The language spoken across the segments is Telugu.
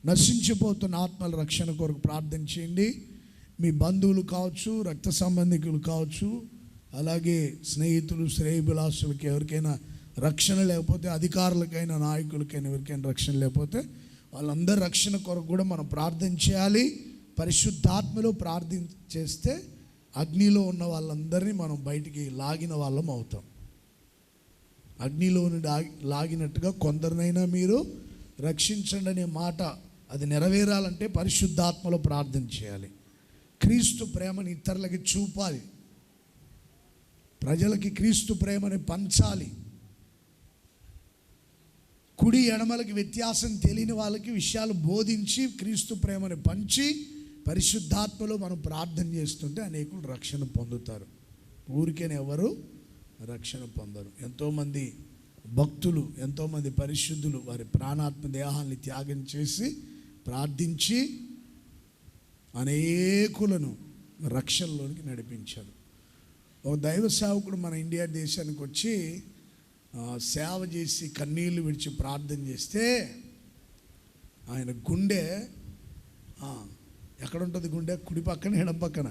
నశించిపోతున్న ఆత్మల రక్షణ కొరకు ప్రార్థన చేయండి. మీ బంధువులు కావచ్చు, రక్త సంబంధికులు కావచ్చు, అలాగే స్నేహితులు, శ్రేయభిలాషులకి ఎవరికైనా రక్షణ లేకపోతే, అధికారులకైనా నాయకులకైనా ఎవరికైనా రక్షణ లేకపోతే వాళ్ళందరి రక్షణ కొరకు కూడా మనం ప్రార్థన చేయాలి. పరిశుద్ధాత్మలో ప్రార్థన చేస్తే అగ్నిలో ఉన్న వాళ్ళందరినీ మనం బయటికి లాగిన వాళ్ళం అవుతాం. అగ్నిలో నుండి లాగినట్టుగా కొందరినైనా మీరు రక్షించండి అనే మాట అది నెరవేరాలంటే పరిశుద్ధాత్మలో ప్రార్థన చేయాలి. క్రీస్తు ప్రేమని ఇతరులకి చూపాలి. ప్రజలకి క్రీస్తు ప్రేమని పంచాలి. కుడి ఎడమలకి వ్యత్యాసం తెలియని వాళ్ళకి విషయాలు బోధించి క్రీస్తు ప్రేమని పంచి పరిశుద్ధాత్మలో మనం ప్రార్థన చేస్తుంటే అనేకులు రక్షణ పొందుతారు. ఊరికేనే ఎవరు రక్షణ పొందరు. ఎంతోమంది భక్తులు, ఎంతోమంది పరిశుద్ధులు వారి ప్రాణాత్మ దేహాన్ని త్యాగం చేసి ప్రార్థించి అనేకులను రక్షణలోనికి నడిపించారు. ఒక దైవ సేవకుడు మన ఇండియా దేశానికి వచ్చి సేవ చేసి కన్నీళ్లు విడిచి ప్రార్థన చేస్తే ఆయన గుండె ఎక్కడ ఉంటుంది? గుండె కుడి పక్కన ఎడం పక్కన?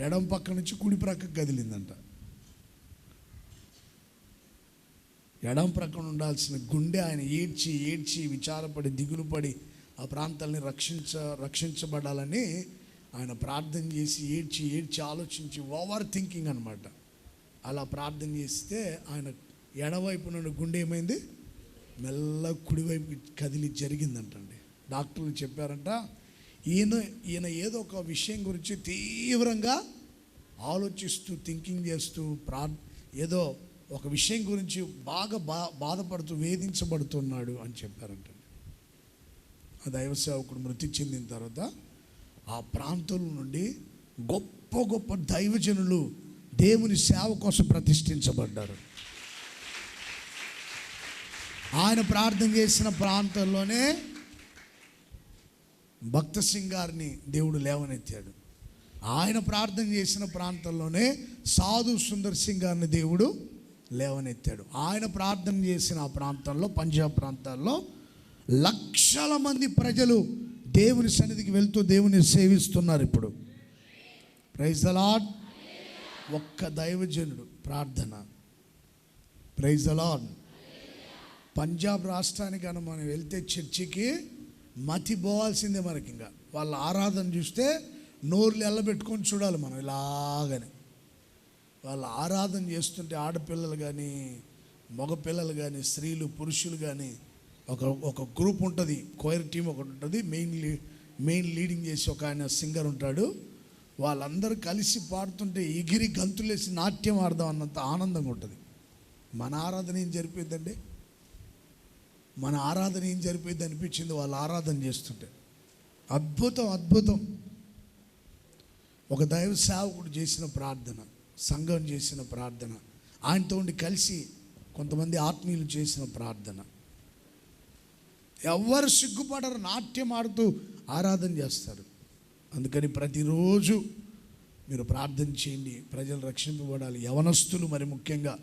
ఎడం పక్క నుంచి కుడి ప్రక్కకు కదిలిందంట. ఎడం ప్రక్కన ఉండాల్సిన గుండె ఆయన ఏడ్చి ఏడ్చి విచారపడి దిగులు పడి ఆ ప్రాంతాలని రక్షించబడాలని ఆయన ప్రార్థన చేసి ఏడ్చి ఏడ్చి ఆలోచించి ఓవర్ థింకింగ్ అనమాట. అలా ప్రార్థన చేస్తే ఆయన ఎడవైపు నుండి గుండె ఏమైంది? మెల్ల కుడివైపు కదిలి జరిగిందంటండి. డాక్టర్లు చెప్పారంట ఈయన ఏదో ఒక విషయం గురించి తీవ్రంగా ఆలోచిస్తూ థింకింగ్ చేస్తూ ఏదో ఒక విషయం గురించి బాగా బాధపడుతూ వేధించబడుతున్నాడు అని చెప్పారంట. ఆ దైవ సేవకుడు మృతి చెందిన తర్వాత ఆ ప్రాంతం నుండి గొప్ప గొప్ప దైవజనులు దేవుని సేవ కోసం ప్రతిష్ఠించబడ్డారు. ఆయన ప్రార్థన చేసిన ప్రాంతంలోనే భక్త సింగ్ గారిని దేవుడు లేవనెత్తాడు. ఆయన ప్రార్థన చేసిన ప్రాంతంలోనే సాధు సుందర్ సింగ్ గారిని దేవుడు లేవనెత్తాడు. ఆయన ప్రార్థన చేసిన ఆ ప్రాంతాల్లో, పంజాబ్ ప్రాంతాల్లో లక్షల మంది ప్రజలు దేవుని సన్నిధికి వెళ్తూ దేవుని సేవిస్తున్నారు ఇప్పుడు. Praise the Lord. ఒక్క దైవజనుడు ప్రార్థన. Praise the lord. పంజాబ్ రాష్ట్రానికి అని మనం వెళ్తే చర్చికి మతి పోవాల్సిందే మనకి. ఇంకా వాళ్ళ ఆరాధన చూస్తే నోర్లు ఎల్లబెట్టుకొని చూడాలి మనం ఇలాగని. వాళ్ళ ఆరాధన చేస్తుంటే ఆడపిల్లలు కానీ మగపిల్లలు కానీ స్త్రీలు పురుషులు కానీ ఒక గ్రూప్ ఉంటుంది, కోయర్ టీం ఒకటి ఉంటుంది, మెయిన్ లీడింగ్ చేసి ఒక ఆయన సింగర్ ఉంటాడు. వాళ్ళందరూ కలిసి పాడుతుంటే ఎగిరి గంతులేసి నాట్యం ఆడదాం అన్నంత ఆనందంగా ఉంటుంది. మన ఆరాధన ఏం జరిపోయిందండి? మన ఆరాధన ఏం జరిపోయింది అనిపించింది వాళ్ళు ఆరాధన చేస్తుంటే. అద్భుతం అద్భుతం. ఒక దైవ సేవకుడు చేసిన ప్రార్థన, సంఘం చేసిన ప్రార్థన, ఆయనతో ఉండి కలిసి కొంతమంది ఆత్మీయులు చేసిన ప్రార్థన. ఎవరు సిగ్గుపడరు, నాట్యం ఆడుతూ ఆరాధన చేస్తారు. అందుకని ప్రతిరోజు మీరు ప్రార్థన చేయండి, ప్రజలు రక్షింపబడాలి. యవనస్తులు మరి ముఖ్యంగా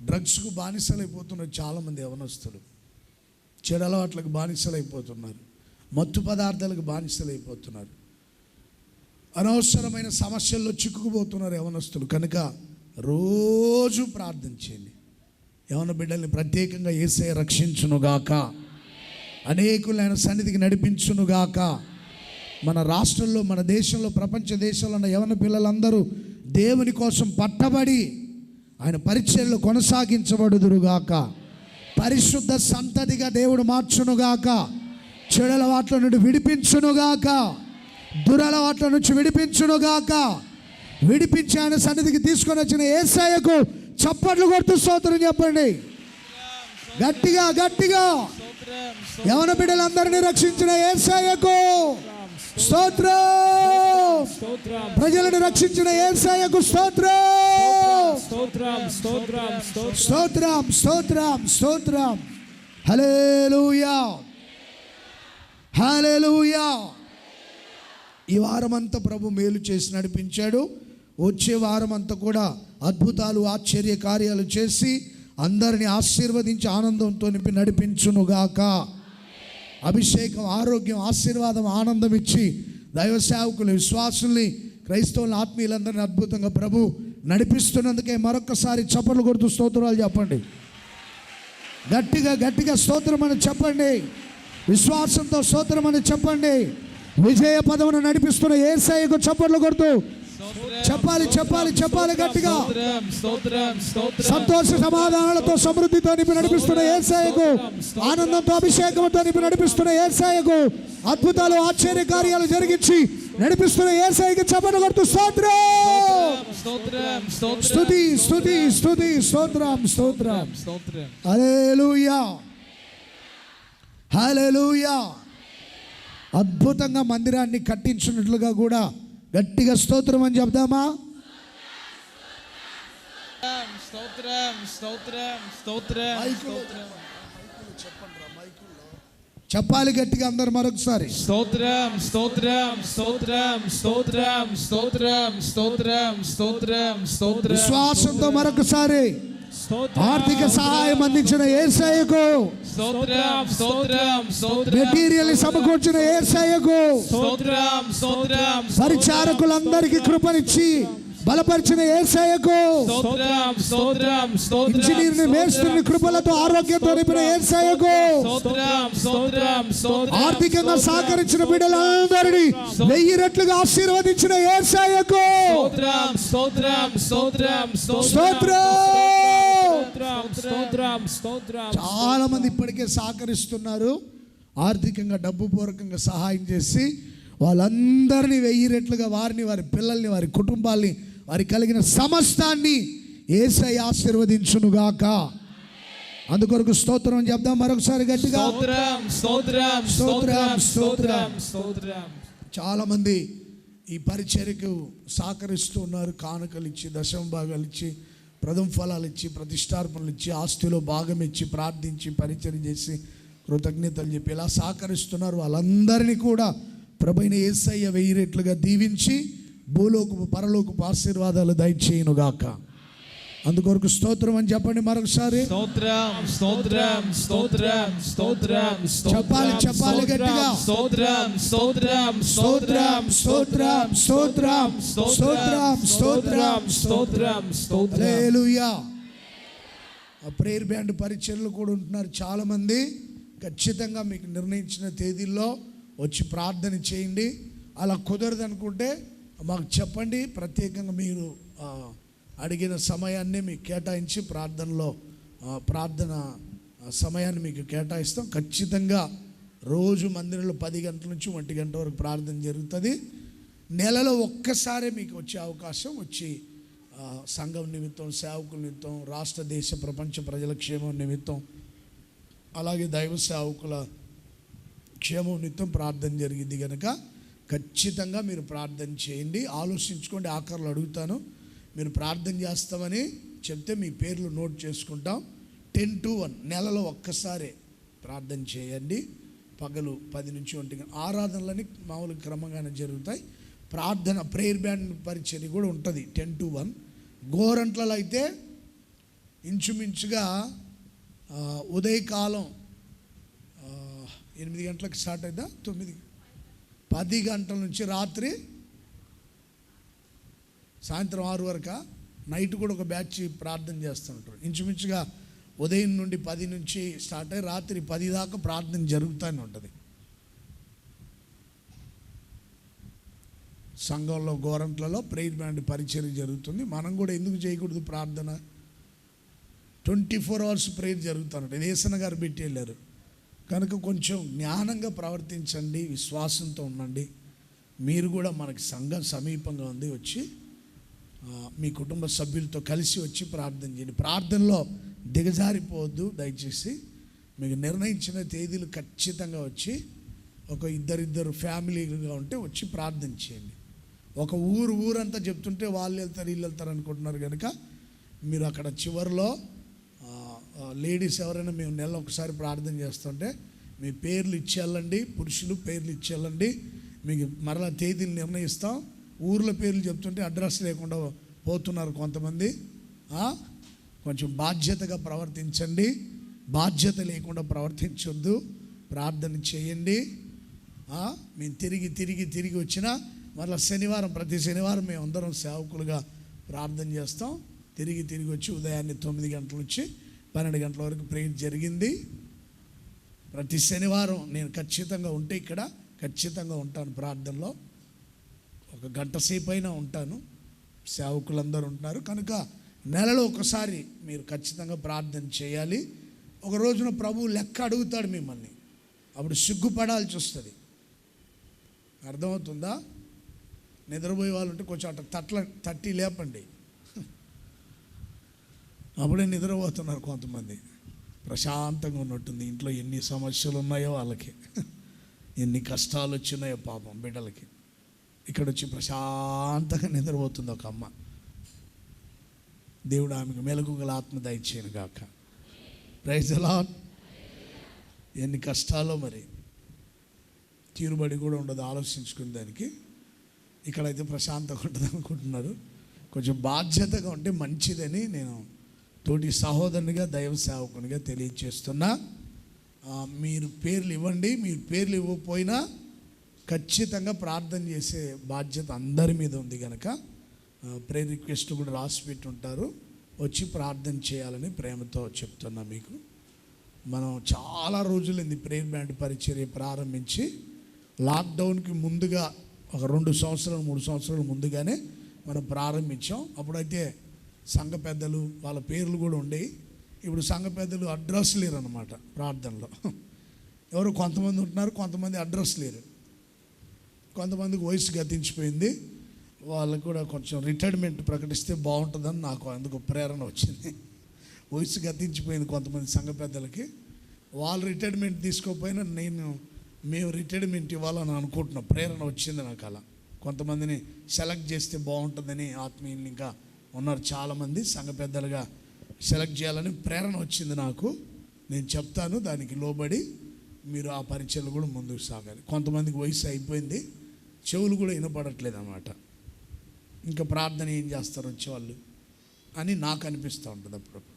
డ్రగ్స్కు బానిసలైపోతున్నారు. చాలామంది యవనస్తులు చెడు అలవాట్లకు బానిసలైపోతున్నారు, మత్తు పదార్థాలకు బానిసలైపోతున్నారు, అనవసరమైన సమస్యల్లో చిక్కుకుపోతున్నారు యవనస్తులు. కనుక రోజు ప్రార్థన చేయండి. యవన బిడ్డల్ని ప్రత్యేకంగా యేసయ్య రక్షించునుగాక, అనేకులు ఆయన సన్నిధికి నడిపించునుగాక. మన రాష్ట్రంలో, మన దేశంలో, ప్రపంచ దేశంలో ఉన్న యవన పిల్లలందరూ దేవుని కోసం పట్టబడి ఆయన పరిచర్యలో కొనసాగించబడుదురుగాక. పరిశుద్ధ సంతతిగా దేవుడు మార్చునుగాక. చెడలవాట్ల నుండి విడిపించునుగాక, దురలవాట్ల నుంచి విడిపించునుగాక. విడిపించి ఆయన సన్నిధికి తీసుకొని వచ్చిన యేసయ్యకు చప్పట్లు కొడుతూ స్తోత్రం చెప్పండి. గట్టిగా గట్టిగా. యవన బిడ్డలందరినీ రక్షించిన యేసయ్యకు స్తోత్రం. ప్రజలను రక్షించిన యేసయ్యకు స్తోత్రం. స్తోత్రం స్తోత్రం స్తోత్రం. హల్లెలూయా హల్లెలూయా. ఈ వారమంతా ప్రభు మేలు చేసి నడిపించాడు. వచ్చే వారమంతా కూడా అద్భుతాలు ఆశ్చర్య కార్యాలు చేసి అందరిని ఆశీర్వదించి ఆనందంతో నింపి నడిపించునుగాక. అభిషేకం, ఆరోగ్యం, ఆశీర్వాదం, ఆనందం ఇచ్చి దైవ సేవకులు, విశ్వాసుల్ని, క్రైస్తవుల ఆత్మీయులందరినీ అద్భుతంగా ప్రభు నడిపిస్తున్నందుకే మరొకసారి చప్పట్లు కొడుతూ స్తోత్రాలు చెప్పండి. గట్టిగా గట్టిగా స్తోత్రం అని చెప్పండి. విశ్వాసంతో స్తోత్రం అని చెప్పండి. విజయ పదవును నడిపిస్తున్న యేసయ్యకు చప్పట్లు కొడుతూ చెప్పాలి చెప్పాలి చెప్పాలి గట్టిగా. సంతోష సమాధానాలతో, సమృద్ధితో నింపి నడిపిస్తున్న యేసయ్యకు, ఆనందంతో, అభిషేకంతో నింపి నడిపిస్తున్న యేసయ్యకు, అద్భుతాలు, ఆశ్చర్య కార్యాలు జరిగించి నడిపిస్తున్న యేసయ్యకు చప్పట్లు కొడుతూ స్తోత్రం, స్తుతి స్తుతి స్తుతి, స్తోత్రం స్తోత్రం. హల్లెలూయా హల్లెలూయా. అద్భుతంగా మందిరాన్ని కట్టించినట్లుగా కూడా గట్టిగా స్తోత్రం అని చెప్దామా? చెప్పాలి గట్టిగా అందరు మరొకసారి. స్తోత్రం స్తోత్రం స్తోత్రం స్తోత్రం స్తోత్రం స్తోత్రం స్తోత్రం స్తోత్రం. విశ్వాసంతో మరొకసారి ఆర్థిక సహాయం అందించిన యేసయ్యకు, మెటీరియల్ సమకూర్చిన యేసయ్యకు, పరిచారకులందరికీ కృపనిచ్చి బలపరిచిన యేసయ్యకు, ఇంజనీర్ని, మేస్త్రిని కృపలతో, ఆరోగ్యంతో నింపిన యేసయ్యకు, ఆర్థికంగా సహకరించిన బిడ్డలందరినీ 1000 రెట్లుగా ఆశీర్వదించిన యేసయ్యకు చాలా మంది ఇప్పటికే సహకరిస్తున్నారు. ఆర్థికంగా, డబ్బు పూర్వకంగా సహాయం చేసి వాళ్ళందరినీ 1000 రెట్లుగా, వారిని, వారి పిల్లల్ని, వారి కుటుంబాల్ని, వారి కలిగిన సమస్తాన్ని యేసయ్య ఆశీర్వదించునుగాక. అందుకొరకు స్తోత్రం చెప్దాం మరొకసారి గట్టిగా. చాలా మంది ఈ పరిచర్యకు సహకరిస్తూ ఉన్నారు. కానుకలు ఇచ్చి, దశమ భాగాలు ఇచ్చి, ప్రథమ ఫలాలు ఇచ్చి, ప్రతిష్టార్పణలు ఇచ్చి, ఆస్తిలో భాగం ఇచ్చి, ప్రార్థించి, పరిచర్య చేసి, కృతజ్ఞతలు చెప్పి ఇలా సహకరిస్తున్నారు. వాళ్ళందరినీ కూడా ప్రభువైన యేసయ్య 1000 రెట్లుగా దీవించి భూలోకపు పరలోకపు ఆశీర్వాదాలు దయచేయునుగాక. అందుకొరకు స్తోత్రం అని చెప్పండి మరొకసారి. చెప్పాలి చెప్పాలి గట్టిగా. హల్లెలూయా. ఆ ప్రేయర్ బ్యాండ్ పరిచర్యలు కూడా ఉంటున్నారు చాలామంది. ఖచ్చితంగా మీకు నిర్ణయించిన తేదీల్లో వచ్చి ప్రార్థన చేయండి. అలా కుదరదు అనుకుంటే మాకు చెప్పండి. ప్రత్యేకంగా మీరు అడిగిన సమయాన్ని మీకు కేటాయించి ప్రార్థన సమయాన్ని మీకు కేటాయిస్తాం. ఖచ్చితంగా రోజు మందిరంలో 10 గంటల నుంచి 1 గంట వరకు ప్రార్థన జరుగుతుంది. నెలలో ఒక్కసారే మీకు వచ్చే అవకాశం, వచ్చి సంఘం నిమిత్తం, సేవకుల నిమిత్తం, రాష్ట్ర, దేశ, ప్రపంచ ప్రజల క్షేమం నిమిత్తం, అలాగే దైవ సేవకుల క్షేమం నిమిత్తం ప్రార్థన జరిగింది కనుక ఖచ్చితంగా మీరు ప్రార్థన చేయండి. ఆలోచించుకోండి. ఆఖరిలో అడుగుతాను, మీరు ప్రార్థన చేస్తామని చెప్తే మీ పేర్లు నోట్ చేసుకుంటాం. 10 to 1 నెలలో ఒక్కసారే ప్రార్థన చేయండి. పగలు 10 నుంచి 1 గంట ఆరాధనలని మామూలుగా క్రమంగానే జరుగుతాయి. ప్రార్థన ప్రేయర్ బ్యాండ్ పరిచర్య కూడా ఉంటుంది 10 to 1. గోరంట్లలో అయితే ఇంచుమించుగా ఉదయకాలం 8 గంటలకు స్టార్ట్ అవుతా, 10 గంటల నుంచి రాత్రి సాయంత్రం 6 వరకు, నైట్ కూడా ఒక బ్యాచ్ ప్రార్థన చేస్తుంటారు. ఇంచుమించుగా ఉదయం నుండి 10 నుంచి స్టార్ట్ అయ్యి రాత్రి 10 దాకా ప్రార్థన జరుగుతూనే ఉంటుంది. సంఘంలో గోరంట్లలో ప్రేయర్ బ్యాండ్ పరిచర్య జరుగుతుంది. మనం కూడా ఎందుకు చేయకూడదు ప్రార్థన? 24 hours ప్రేయర్ జరుగుతున్నట్టు ఏసన్న గారు పెట్టి వెళ్ళారు కనుక కొంచెం జ్ఞానంగా ప్రవర్తించండి, విశ్వాసంతో ఉండండి. మీరు కూడా మనకి సంఘం సమీపంగా ఉంది, వచ్చి మీ కుటుంబ సభ్యులతో కలిసి వచ్చి ప్రార్థన చేయండి. ప్రార్థనలో దిగజారిపోవద్దు దయచేసి. మీకు నిర్ణయించిన తేదీలు ఖచ్చితంగా వచ్చి, ఒక ఇద్దరు ఫ్యామిలీగా ఉంటే వచ్చి ప్రార్థన చేయండి. ఒక ఊరంతా చెప్తుంటే వాళ్ళు వెళ్తారు వీళ్ళు వెళ్తారు అనుకుంటున్నారు కనుక మీరు అక్కడ చివరిలో లేడీస్ ఎవరైనా మేము నెల ఒకసారి ప్రార్థన చేస్తుంటే మీ పేర్లు ఇచ్చేళ్ళండి, పురుషులు పేర్లు ఇచ్చేళ్ళండి. మీకు మరలా తేదీలు నిర్ణయిస్తాం. ఊర్ల పేర్లు చెప్తుంటే అడ్రస్ లేకుండా పోతున్నారు కొంతమంది. కొంచెం బాధ్యతగా ప్రవర్తించండి, బాధ్యత లేకుండా ప్రవర్తించొద్దు. ప్రార్థన చేయండి. మేము తిరిగి వచ్చినా మళ్ళీ శనివారం, ప్రతి శనివారం మేము అందరం సేవకులుగా ప్రార్థన చేస్తాం. తిరిగి వచ్చి ఉదయాన్నే 9 గంటల నుంచి 12 గంటల వరకు ప్రేయర్ జరిగింది. ప్రతి శనివారం నేను ఖచ్చితంగా ఉంటే ఇక్కడ ఖచ్చితంగా ఉంటాను ప్రార్థనలో. 1 గంట సేపు అయినా ఉంటాను. సేవకులందరూ ఉంటున్నారు కనుక నెలలో ఒకసారి మీరు ఖచ్చితంగా ప్రార్థన చేయాలి. ఒక రోజున ప్రభువు లెక్క అడుగుతాడు మిమ్మల్ని, అప్పుడు సిగ్గుపడాల్సి వస్తుంది. అర్థమవుతుందా? నిద్రపోయే వాళ్ళు ఉంటే కొంచెం అట్లా తట్టి లేపండి. అప్పుడే నిద్రపోతున్నారు కొంతమంది. ప్రశాంతంగా ఉన్నట్టుంది ఇంట్లో. ఎన్ని సమస్యలు ఉన్నాయో వాళ్ళకి, ఎన్ని కష్టాలు వచ్చినాయో పాపం బిడ్డలకి. ఇక్కడ వచ్చి ప్రశాంతంగా నిద్రపోతుంది ఒక అమ్మ. దేవుడు ఆమెకు మెలకుగల ఆత్మ దయచేయను గాక. Praise the Lord. ఎన్ని కష్టాలో మరి, తీరుబడి కూడా ఉండదు ఆలోచించుకునే దానికి. ఇక్కడైతే ప్రశాంతంగా ఉంటుంది అనుకుంటున్నారు. కొంచెం బాధ్యతగా ఉంటే మంచిదని నేను తోటి సహోదరునిగా దైవ సేవకునిగా తెలియజేస్తున్నా. మీరు పేర్లు ఇవ్వండి. మీరు పేర్లు ఇవ్వకపోయినా ఖచ్చితంగా ప్రార్థన చేసే బాధ్యత అందరి మీద ఉంది కనుక ప్రేయర్ రిక్వెస్ట్ కూడా రాసి పెట్టి ఉంటారు. వచ్చి ప్రార్థన చేయాలని ప్రేమతో చెప్తున్నా మీకు. మనం చాలా రోజులైంది ప్రేయర్ బ్యాండ్ పరిచర్య ప్రారంభించి. లాక్డౌన్కి ముందుగా ఒక 2 సంవత్సరాలు 3 సంవత్సరాలు ముందుగానే మనం ప్రారంభించాం. అప్పుడైతే సంఘ పెద్దలు వాళ్ళ పేర్లు కూడా ఉండేవి. ఇప్పుడు సంఘ పెద్దలు అడ్రస్ లేరు అన్నమాట ప్రార్థనలో. ఎవరు కొంతమంది ఉంటున్నారు, కొంతమంది అడ్రస్ లేరు. కొంతమందికి వయసు గతించిపోయింది. వాళ్ళకు కూడా కొంచెం రిటైర్మెంట్ ప్రకటిస్తే బాగుంటుందని నాకు అందుకు ప్రేరణ వచ్చింది. వయసు గతించిపోయింది కొంతమంది సంఘ పెద్దలకి. వాళ్ళు రిటైర్మెంట్ తీసుకోకపోయినా మేము రిటైర్మెంట్ ఇవ్వాలని అనుకుంటున్నాం. ప్రేరణ వచ్చింది నాకు. అలా కొంతమందిని సెలెక్ట్ చేస్తే బాగుంటుందని ఆత్మీయులు ఇంకా ఉన్నారు చాలామంది. సంఘ పెద్దలుగా సెలెక్ట్ చేయాలని ప్రేరణ వచ్చింది నాకు. నేను చెప్తాను, దానికి లోబడి మీరు ఆ పరిచయలు కూడా ముందుకు సాగాలి. కొంతమందికి వయసు అయిపోయింది, చెవులు కూడా వినపడట్లేదు అన్నమాట. ఇంకా ప్రార్థన ఏం చేస్తారు వచ్చేవాళ్ళు అని నాకు అనిపిస్తూ ఉంటుంది అప్పుడప్పుడు.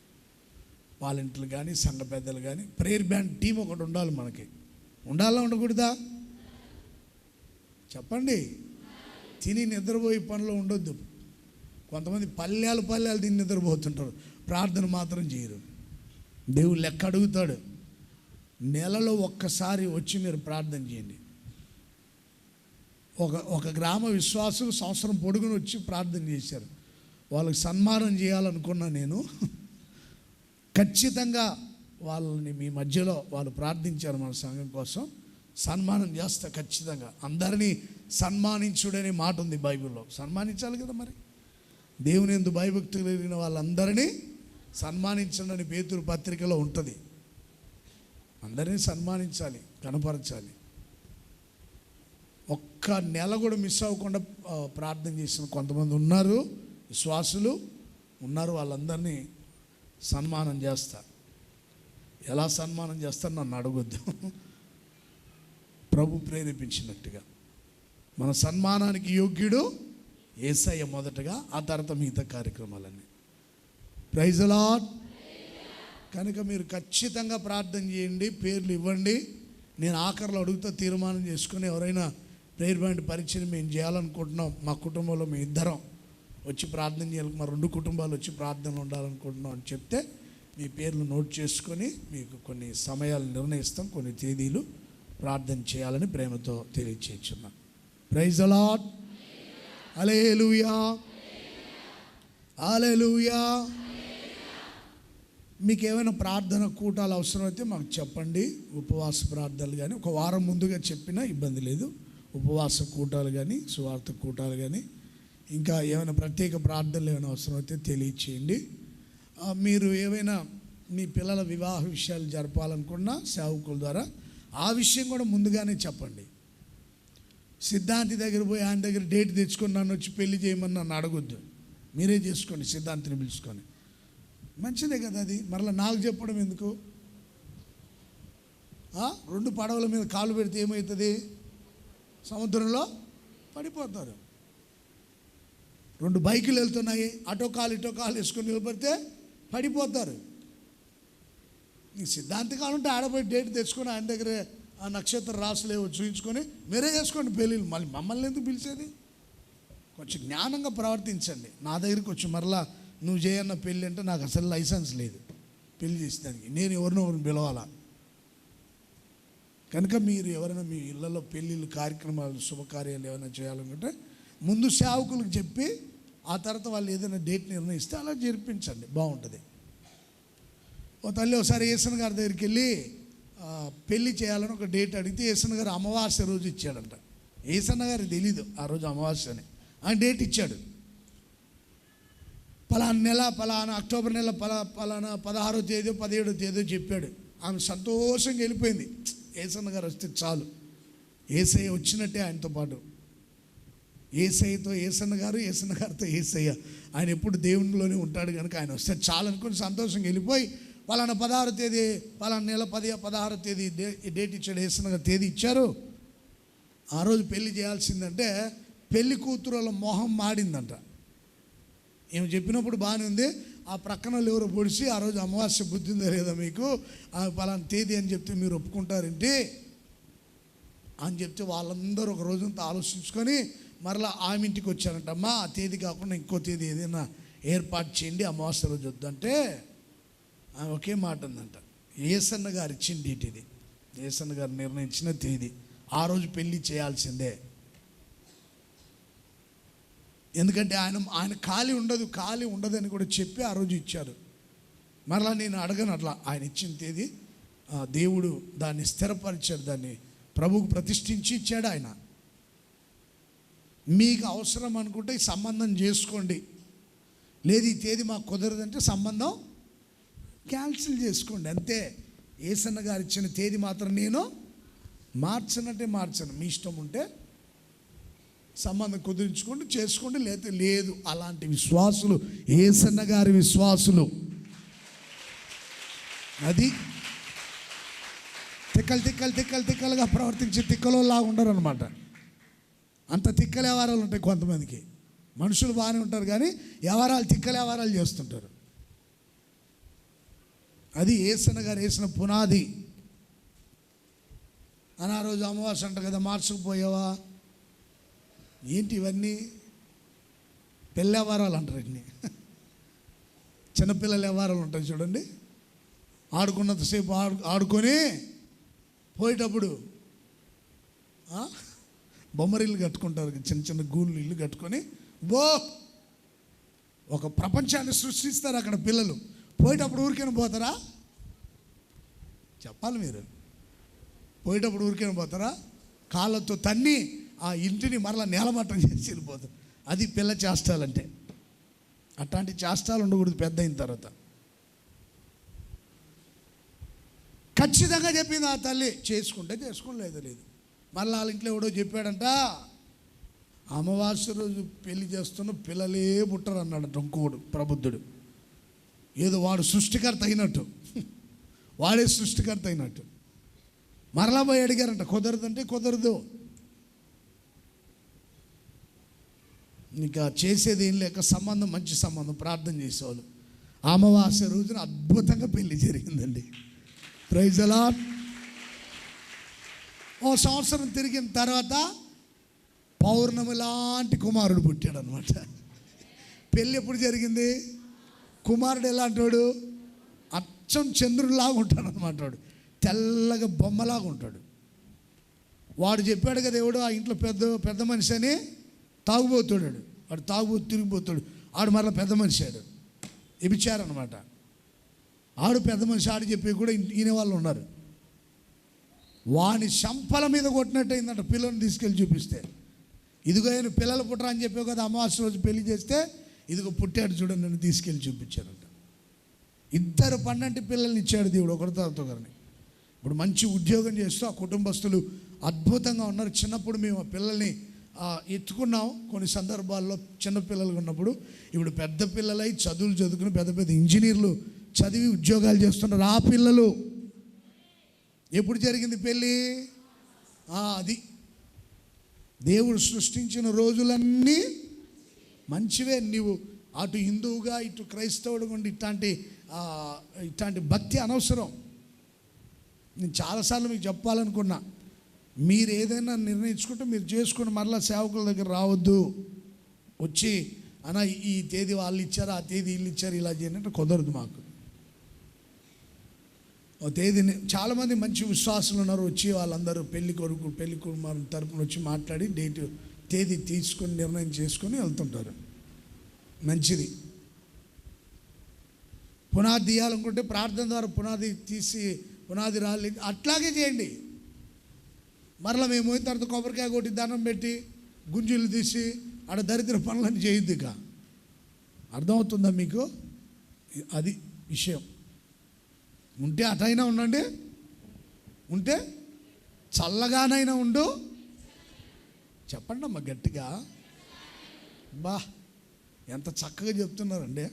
వాలంటీర్లు కానీ సంఘ పెద్దలు కానీ ప్రేయర్ బ్యాండ్ టీం ఒకటి ఉండాలి మనకి. ఉండాలా ఉండకూడదా చెప్పండి? తిని నిద్రపోయే పనిలో ఉండొద్దు. కొంతమంది పల్లెలు తిని నిద్రపోతుంటారు, ప్రార్థన మాత్రం చేయరు. దేవుడు లెక్క అడుగుతాడు. నెలలో ఒక్కసారి వచ్చి మీరు ప్రార్థన చేయండి. ఒక గ్రామ విశ్వాసులు సంవత్సరం పొడుగును వచ్చి ప్రార్థన చేశారు. వాళ్ళకి సన్మానం చేయాలనుకున్నా నేను. ఖచ్చితంగా వాళ్ళని మీ మధ్యలో వాళ్ళు ప్రార్థించారు మన సంఘం కోసం. సన్మానం చేస్తా ఖచ్చితంగా. అందరినీ సన్మానించుడనే మాట ఉంది బైబిల్లో. సన్మానించాలి కదా మరి. దేవుని యందు భయభక్తులు కలిగిన వాళ్ళందరినీ సన్మానించండి పేతురు పత్రికలో ఉంటుంది. అందరినీ సన్మానించాలి, కనపరచాలి. ఒక్క నెల కూడా మిస్ అవ్వకుండా ప్రార్థన చేసిన కొంతమంది ఉన్నారు, విశ్వాసులు ఉన్నారు. వాళ్ళందరినీ సన్మానం చేస్తా. ఎలా సన్మానం చేస్తారు నన్ను అడగొద్దు. ప్రభు ప్రేరేపించినట్టుగా. మన సన్మానానికి యోగ్యుడు యేసయ్య మొదటగా, ఆ తర్వాత మిగతా కార్యక్రమాలన్నీ. Praise the Lord. కనుక మీరు ఖచ్చితంగా ప్రార్థన చేయండి, పేర్లు ఇవ్వండి. నేను ఆఖరిలో అడుగుతా, తీర్మానం చేసుకుని ఎవరైనా ప్రేయర్ బ్యాండ్ పరిచయం మేము చేయాలనుకుంటున్నాం, మా కుటుంబంలో మేము ఇద్దరం వచ్చి ప్రార్థన చేయాలి, మా 2 కుటుంబాలు వచ్చి ప్రార్థనలు ఉండాలనుకుంటున్నాం అని చెప్తే మీ పేర్లు నోట్ చేసుకొని మీకు కొన్ని సమయాలు నిర్ణయిస్తాం, కొన్ని తేదీలు ప్రార్థన చేయాలని ప్రేమతో తెలియచేస్తున్నాం. Praise the Lord. Hallelujah, hallelujah. మీకు ఏమైనా ప్రార్థన కూటాలు అవసరమైతే మాకు చెప్పండి. ఉపవాస ప్రార్థనలు కానీ ఒక వారం ముందుగా చెప్పినా ఇబ్బంది లేదు. ఉపవాస కూటాలు కానీ సువార్త కూటాలు కానీ ఇంకా ఏమైనా ప్రత్యేక ప్రార్థనలు ఏమైనా అవసరమైతే తెలియచేయండి. మీరు ఏమైనా మీ పిల్లల వివాహ విషయాలు జరపాలనుకున్నా సేవకుల ద్వారా ఆ విషయం కూడా ముందుగానే చెప్పండి. సిద్ధాంతి దగ్గర పోయి ఆయన దగ్గర డేట్ తెచ్చుకొని నన్ను వచ్చి పెళ్లి చేయమని నన్ను అడగొద్దు. మీరే చేసుకోండి, సిద్ధాంతిని పిలుచుకొని. మంచిదే కదా అది. మరలా నాకు చెప్పడం ఎందుకు? 2 పడవల మీద కాలు పెడితే ఏమవుతుంది? సముద్రంలో పడిపోతారు. 2 బైకులు వెళ్తున్నాయి, అటో కాలు ఇటో కాలు వేసుకొని నిలబడితే పడిపోతారు. నీ సిద్ధాంతి కావాలంటే ఆడపోయి డేట్ తెచ్చుకొని ఆయన దగ్గర ఆ నక్షత్ర రాసులు ఏవో చూయించుకొని మీరే చేసుకోండి పెళ్ళిళ్ళు. మళ్ళీ మమ్మల్ని ఎందుకు పిలిచేది? కొంచెం జ్ఞానంగా ప్రవర్తించండి. నా దగ్గరికి వచ్చి మరలా నువ్వు చేయన్న పెళ్ళి అంటే నాకు అసలు లైసెన్స్ లేదు పెళ్లి చేసేదానికి. నేను ఎవరిని పిలవాలా? కనుక మీరు ఎవరైనా మీ ఇళ్లలో పెళ్ళిళ్ళు కార్యక్రమాలు శుభకార్యాలు ఏమైనా చేయాలనుకుంటే ముందు సేవకులకు చెప్పి ఆ తర్వాత వాళ్ళు ఏదైనా డేట్ నిర్ణయిస్తే అలా జరిపించండి, బాగుంటుంది. ఓ తల్లి ఒకసారి ఏసన్ గారి దగ్గరికి వెళ్ళి పెళ్ళి చేయాలని ఒక డేట్ అడిగితే ఏసన్ గారు అమావాస్య రోజు ఇచ్చాడంట. ఏసన్న గారికి తెలీదు ఆ రోజు అమావాస్య అని. ఆయన డేట్ ఇచ్చాడు. పలానా నెల పలానా అక్టోబర్ నెల పలానా 16వ తేదీ 17వ తేదీ చెప్పాడు. ఆమె సంతోషంగా వెళ్ళిపోయింది. ఏసన్న గారు వస్తే చాలు, ఏసయ్య వచ్చినట్టే ఆయనతో పాటు. ఏసయ్యతో ఏసన్న గారు, ఏసన్న గారితో ఏసయ్య. ఆయన ఎప్పుడు దేవునిలోనే ఉంటాడు కనుక ఆయన వస్తే చాలు అనుకుని సంతోషంగా వెళ్ళిపోయి పలానా 16వ తేదీ పలానా నెల 16వ తేదీ డేట్ ఇచ్చాడు. ఏసన్న గారు తేదీ ఇచ్చారు. ఆ రోజు పెళ్లి చేయాల్సిందంటే పెళ్లి కూతురు వాళ్ళ మొహం మాడిందంట. ఏమి చెప్పినప్పుడు బాగానే ఉంది. ఆ ప్రక్కన ఎవరో పొడిచి ఆ రోజు అమావాస్య బుద్ధి ఉందా లేదా మీకు, పలానా తేదీ అని చెప్తే మీరు ఒప్పుకుంటారేంటి అని చెప్తే వాళ్ళందరూ ఒక రోజంతా ఆలోచించుకొని మరలా ఆమె ఇంటికి వచ్చారంటమ్మా. ఆ తేదీ కాకుండా ఇంకో తేదీ ఏదైనా ఏర్పాటు చేయండి, అమావాస్య రోజు వద్దంటే ఆమె ఒకే మాట ఉందంట. ఏసన్న గారు ఇచ్చిన డేట్ ఇది, ఏసన్న గారు నిర్ణయించిన తేదీ. ఆ రోజు పెళ్ళి చేయాల్సిందే. ఎందుకంటే ఆయన ఖాళీ ఉండదని కూడా చెప్పి ఆ రోజు ఇచ్చారు. మరలా నేను అడగను అట్లా. ఆయన ఇచ్చిన తేదీ దేవుడు దాన్ని స్థిరపరిచాడు, దాన్ని ప్రభువుకు ప్రతిష్ఠించి ఇచ్చాడు ఆయన. మీకు అవసరం అనుకుంటే ఈ సంబంధం చేసుకోండి, లేదు ఈ తేదీ మాకు కుదరదంటే సంబంధం క్యాన్సిల్ చేసుకోండి, అంతే. ఏసన్న గారు ఇచ్చిన తేదీ మాత్రం నేను మార్చనంటే మార్చను. మీ ఇష్టం ఉంటే సంబంధం కుదిరించుకోండి, చేసుకోండి, లేకపోతే లేదు. అలాంటి విశ్వాసులు ఏసన్న గారి విశ్వాసులు. అది తిక్కలుగా ప్రవర్తించి తిక్కలోలాగా ఉండరు అనమాట. అంత తిక్కల వ్యవహారాలు ఉంటాయి కొంతమందికి. మనుషులు బాగానే ఉంటారు కానీ తిక్కల వ్యవహారాలు చేస్తుంటారు. అది ఏసన్న గారు వేసిన పునాది. అని ఆ రోజు అమావాస్య అంట కదా, మార్చుకుపోయావా ఏంటి ఇవన్నీ? పెళ్ళి వ్యవహారాలు అంటారు ఇన్ని. చిన్నపిల్లల వ్యవహారాలు ఉంటాయి చూడండి. ఆడుకున్నంతసేపు ఆడుకొని పోయేటప్పుడు బొమ్మరిల్లు కట్టుకుంటారు, చిన్న గూళ్ళు ఇల్లు కట్టుకొని ఒక ప్రపంచాన్ని సృష్టిస్తారు అక్కడ పిల్లలు. పోయేటప్పుడు ఊరికైనా పోతారా? చెప్పాలి మీరు. పోయేటప్పుడు ఊరికైనా పోతారా? కాళ్ళతో తన్ని ఆ ఇంటిని మరలా నేలమట్టం చేసి వెళ్ళిపోతారు. అది పిల్ల చేష్టాలంటే. అట్లాంటి చేష్టాలు ఉండకూడదు పెద్ద అయిన తర్వాత. ఖచ్చితంగా చెప్పింది ఆ తల్లి, చేసుకుంటే చేసుకోలేదు లేదు. మళ్ళీ వాళ్ళ ఇంట్లో ఎవడో చెప్పాడంట, అమావాస్య రోజు పెళ్లి చేస్తున్న పిల్లలే పుట్టరు అన్నాడంట ఇంకోడు ప్రబుద్ధుడు. ఏదో వాడు సృష్టికర్త అయినట్టు, వాడే సృష్టికర్త అయినట్టు. మరలా పోయి అడిగారంట, కుదరదంటే కుదరదు. ఇంకా చేసేది ఏం లేక సంబంధం, మంచి సంబంధం ప్రార్థన చేసేవాళ్ళు. అమావాస్య రోజున అద్భుతంగా పెళ్లి జరిగిందండి. Praise the lord. ఓ సంవత్సరం తిరిగిన తర్వాత పౌర్ణమి లాంటి కుమారుడు పుట్టాడు అనమాట. పెళ్ళి ఎప్పుడు జరిగింది? కుమారుడు ఎలాంటి వాడు? అచ్చం చంద్రుడిలాగా ఉంటాడు అనమాట. వాడు తెల్లగా బొమ్మలాగా ఉంటాడు. వాడు చెప్పాడు కదా దేవుడు, ఆ ఇంట్లో పెద్ద మనిషి అని. తాగుబోతాడు వాడు, తాగుబోతు తిరిగిపోతాడు. ఆడు మరలా పెద్ద మనిషి ఆడు, ఇచ్చారనమాట. ఆడు పెద్ద మనిషి, ఆడు చెప్పి కూడా ఈయన వాళ్ళు ఉన్నారు. వాని చంపల మీద కొట్టినట్టు అయిందంట పిల్లల్ని తీసుకెళ్ళి చూపిస్తే. ఇదిగో ఆయన పిల్లలు పుట్టరా అని చెప్పావు కదా, అమావాస్య రోజు పెళ్లి చేస్తే ఇదిగో పుట్టాడు చూడండి, నన్ను తీసుకెళ్ళి చూపించాడంట. 2 12 పిల్లల్ని ఇచ్చాడు దేవుడు, ఒకరి తర్వాత ఒకరిని. ఇప్పుడు మంచి ఉద్యోగం చేస్తూ ఆ కుటుంబస్తులు అద్భుతంగా ఉన్నారు. చిన్నప్పుడు మేము ఆ పిల్లల్ని ఎత్తుకున్నాం కొన్ని సందర్భాల్లో, చిన్నపిల్లలు ఉన్నప్పుడు. ఇప్పుడు పెద్ద పిల్లలై చదువులు చదువుకుని పెద్ద ఇంజనీర్లు చదివి ఉద్యోగాలు చేస్తున్నారు ఆ పిల్లలు. ఎప్పుడు జరిగింది పెళ్ళి? అది దేవుడు సృష్టించిన రోజులన్నీ మంచివే. నీవు అటు హిందువుగా ఇటు క్రైస్తవుడుగా ఉండి ఇట్లాంటి భక్తి అనవసరం. నేను చాలాసార్లు మీకు చెప్పాలనుకున్నా. మీరు ఏదైనా నిర్ణయించుకుంటే మీరు చేసుకుని మరలా సేవకుల దగ్గర రావద్దు. వచ్చి అన్న ఈ తేదీ వాళ్ళు ఇచ్చారు, ఆ తేదీ వీళ్ళు ఇచ్చారు, ఇలా చేయాలంటే కుదరదు మాకు. ఓ తేదీని చాలామంది మంచి విశ్వాసులు ఉన్నారు, వచ్చి వాళ్ళందరూ పెళ్లి కొడుకు పెళ్లి కుమారు తరపున వచ్చి మాట్లాడి తేదీ తీసుకొని నిర్ణయం చేసుకొని వెళ్తుంటారు. మంచిది. పునాది తీయాలనుకుంటే ప్రార్థన ద్వారా పునాది తీసి పునాది రాలి అట్లాగే చేయండి. మరలా మేము పోయిన తర్వాత కొబ్బరికాయ కొట్టి దండం పెట్టి గుంజులు తీసి ఆడ దరిద్ర పనులను చేయొద్దు. ఇక అర్థమవుతుందా మీకు? అది విషయం. ఉంటే అటైనా ఉండండి, ఉంటే చల్లగానైనా ఉండు. చెప్పండి అమ్మ గట్టిగా. బా ఎంత చక్కగా చెప్తున్నారండి.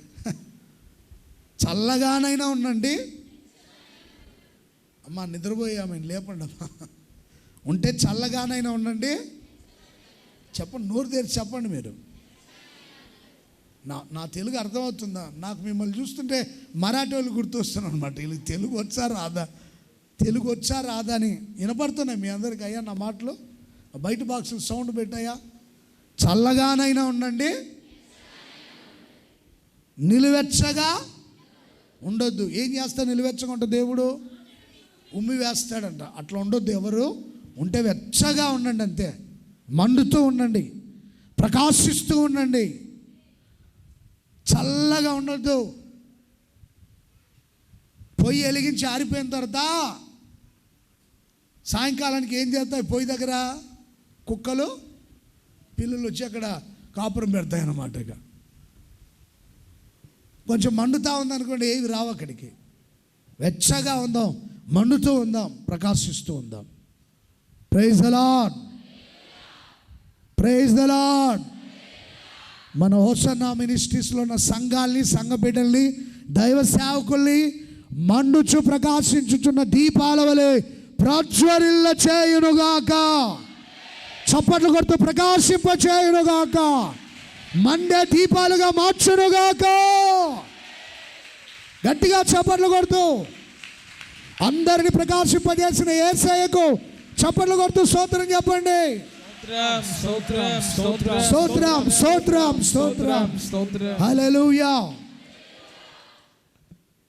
చల్లగానైనా ఉండండి. అమ్మ నిద్రపోయామే లేపండి అమ్మా. ఉంటే చల్లగానైనా ఉండండి. చెప్పండి, నోరు తెరిచి చెప్పండి మీరు. నా తెలుగు అర్థమవుతుందా? నాకు మిమ్మల్ని చూస్తుంటే మరాఠీ వాళ్ళు గుర్తొస్తున్నాను అనమాట. వీళ్ళకి తెలుగు వచ్చా రాదా అని వినపడుతున్నాయి మీ అందరికి. అయ్యా నా మాటలు బయట బాక్సులు సౌండ్ పెట్టాయా? చల్లగానైనా ఉండండి, నిలువెచ్చగా ఉండొద్దు. ఏం చేస్తా నిలువెచ్చగా ఉంటుంది? దేవుడు ఉమ్మి వేస్తాడంట. అట్లా ఉండొద్దు. ఎవరు ఉంటే వెచ్చగా ఉండండి, అంతే. మండుతూ ఉండండి, ప్రకాశిస్తూ ఉండండి, చల్లగా ఉండొద్దు. పొయ్యి వెలిగించి ఆరిపోయిన తర్వాత సాయంకాలానికి ఏం చేస్తాయి? పొయ్యి దగ్గర కుక్కలు పిల్లలు వచ్చి అక్కడ కాపురం పెడతాయి అన్నమాట. ఇక కొంచెం మండుతూ ఉందనుకోండి, ఏవి రావు అక్కడికి. వెచ్చగా ఉందాం, మండుతూ ఉందాం, ప్రకాశిస్తూ ఉందాం. Praise the Lord, praise the Lord. మన హోసన్నా మినిస్ట్రీస్లో ఉన్న సంఘాల్ని, సంఘ బిడ్డల్ని, దైవ సేవకుల్ని మండుచు ప్రకాశించుచున్న దీపాల వలె ప్రజ్వరిల్ల చేయునుగాక. చప్పట్లు కొడుతూ ప్రకాశింప చేయునుగాక. మండే దీపాలుగా మార్చునుగాక. గట్టిగా చప్పట్లు కొడుతూ అందరిని ప్రకాశింపజేసిన యేసయ్యకు చప్పట్లు కొడుతూ స్తోత్రం చెప్పండి. స్తోత్రం, స్తోత్రం, స్తోత్రం. హల్లెలూయా.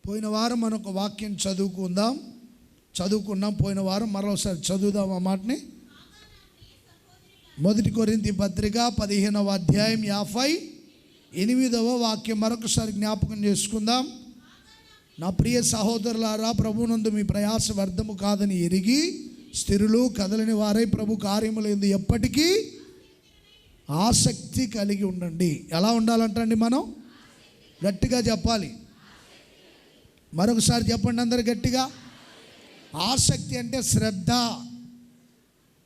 పోయిన వారం మనం ఒక వాక్యం చదువుకున్నాం. పోయిన వారం మరోసారి చదువుదాం ఆ మాటని. 1 కొరింథీ పత్రిక 15వ అధ్యాయం 58వ వాక్యం మరొకసారి జ్ఞాపకం చేసుకుందాం. నా ప్రియ సహోదరులారా, ప్రభువునందు మీ ప్రయాస వ్యర్థము కాదని ఎరిగి స్థిరులు కదలని వారై ప్రభు కార్యములందు ఎప్పటికీ ఆసక్తి కలిగి ఉండండి. ఎలా ఉండాలంటండి మనం? గట్టిగా చెప్పాలి. మరొకసారి చెప్పండి అందరు గట్టిగా. ఆసక్తి అంటే శ్రద్ధ.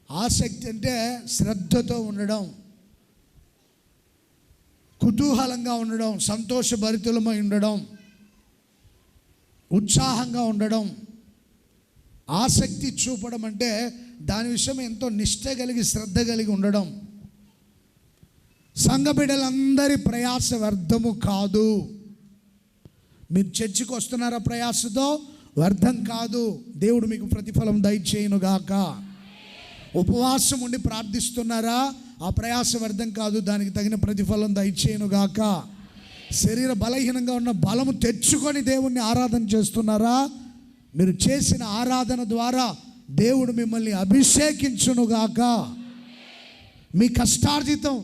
ఆసక్తి అంటే శ్రద్ధతో ఉండడం, కుతూహలంగా ఉండడం, సంతోషభరితులమై ఉండడం, ఉత్సాహంగా ఉండడం. ఆసక్తి చూపడం అంటే దాని విషయం ఎంతో నిష్ఠ కలిగి శ్రద్ధ కలిగి ఉండడం. సంఘ బిడ్డలందరి ప్రయాస వ్యర్థము కాదు. మీరు చర్చికి వస్తున్నారా ప్రయాసతో? వ్యర్థం కాదు. దేవుడు మీకు ప్రతిఫలం దయచేయునుగాక. ఉపవాసం ఉండి ప్రార్థిస్తున్నారా? ఆ ప్రయాస వ్యర్థం కాదు, దానికి తగిన ప్రతిఫలం దయచేయునుగాక. శరీర బలహీనంగా ఉన్న బలము తెచ్చుకొని దేవుణ్ణి ఆరాధన చేస్తున్నారా? మీరు చేసిన ఆరాధన ద్వారా దేవుడు మిమ్మల్ని అభిషేకించునుగాక. మీ కష్టార్జితం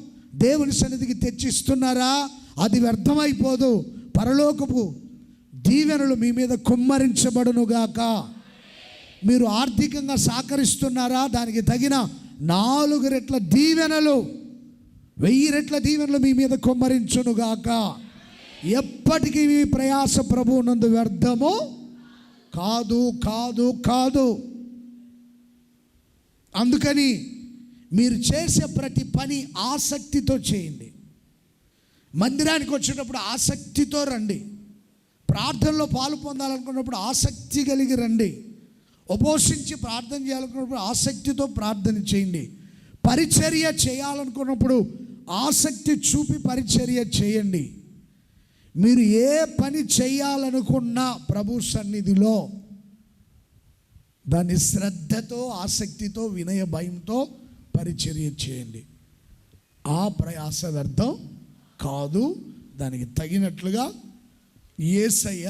దేవుని సన్నిధికి తెచ్చిస్తున్నారా? అది వ్యర్థమైపోదు. పరలోకపు దీవెనలు మీ మీద కుమ్మరించబడునుగాక. మీరు ఆర్థికంగా సహకరిస్తున్నారా? దానికి తగిన 4 రెట్ల దీవెనలు, 1000 రెట్ల దీవెనలు మీ మీద కుమ్మరించునుగాక. ఎప్పటికీ మీ ప్రయాస ప్రభువునందు వ్యర్థము కాదు, కాదు, కాదు. అందుకని మీరు చేసే ప్రతి పని ఆసక్తితో చేయండి. మందిరానికి వచ్చేటప్పుడు ఆసక్తితో రండి. ప్రార్థనలో పాలు పొందాలనుకున్నప్పుడు ఆసక్తి కలిగి రండి. ఉపవసించి ప్రార్థన చేయాలనుకున్నప్పుడు ఆసక్తితో ప్రార్థన చేయండి. పరిచర్య చేయాలనుకున్నప్పుడు ఆసక్తి చూపి పరిచర్య చేయండి. మీరు ఏ పని చేయాలనుకున్నా ప్రభు సన్నిధిలో దాన్ని శ్రద్ధతో, ఆసక్తితో, వినయ భయంతో పరిచర్య చేయండి. ఆ ప్రయాస వ్యర్థం కాదు. దానికి తగినట్లుగా యేసయ్య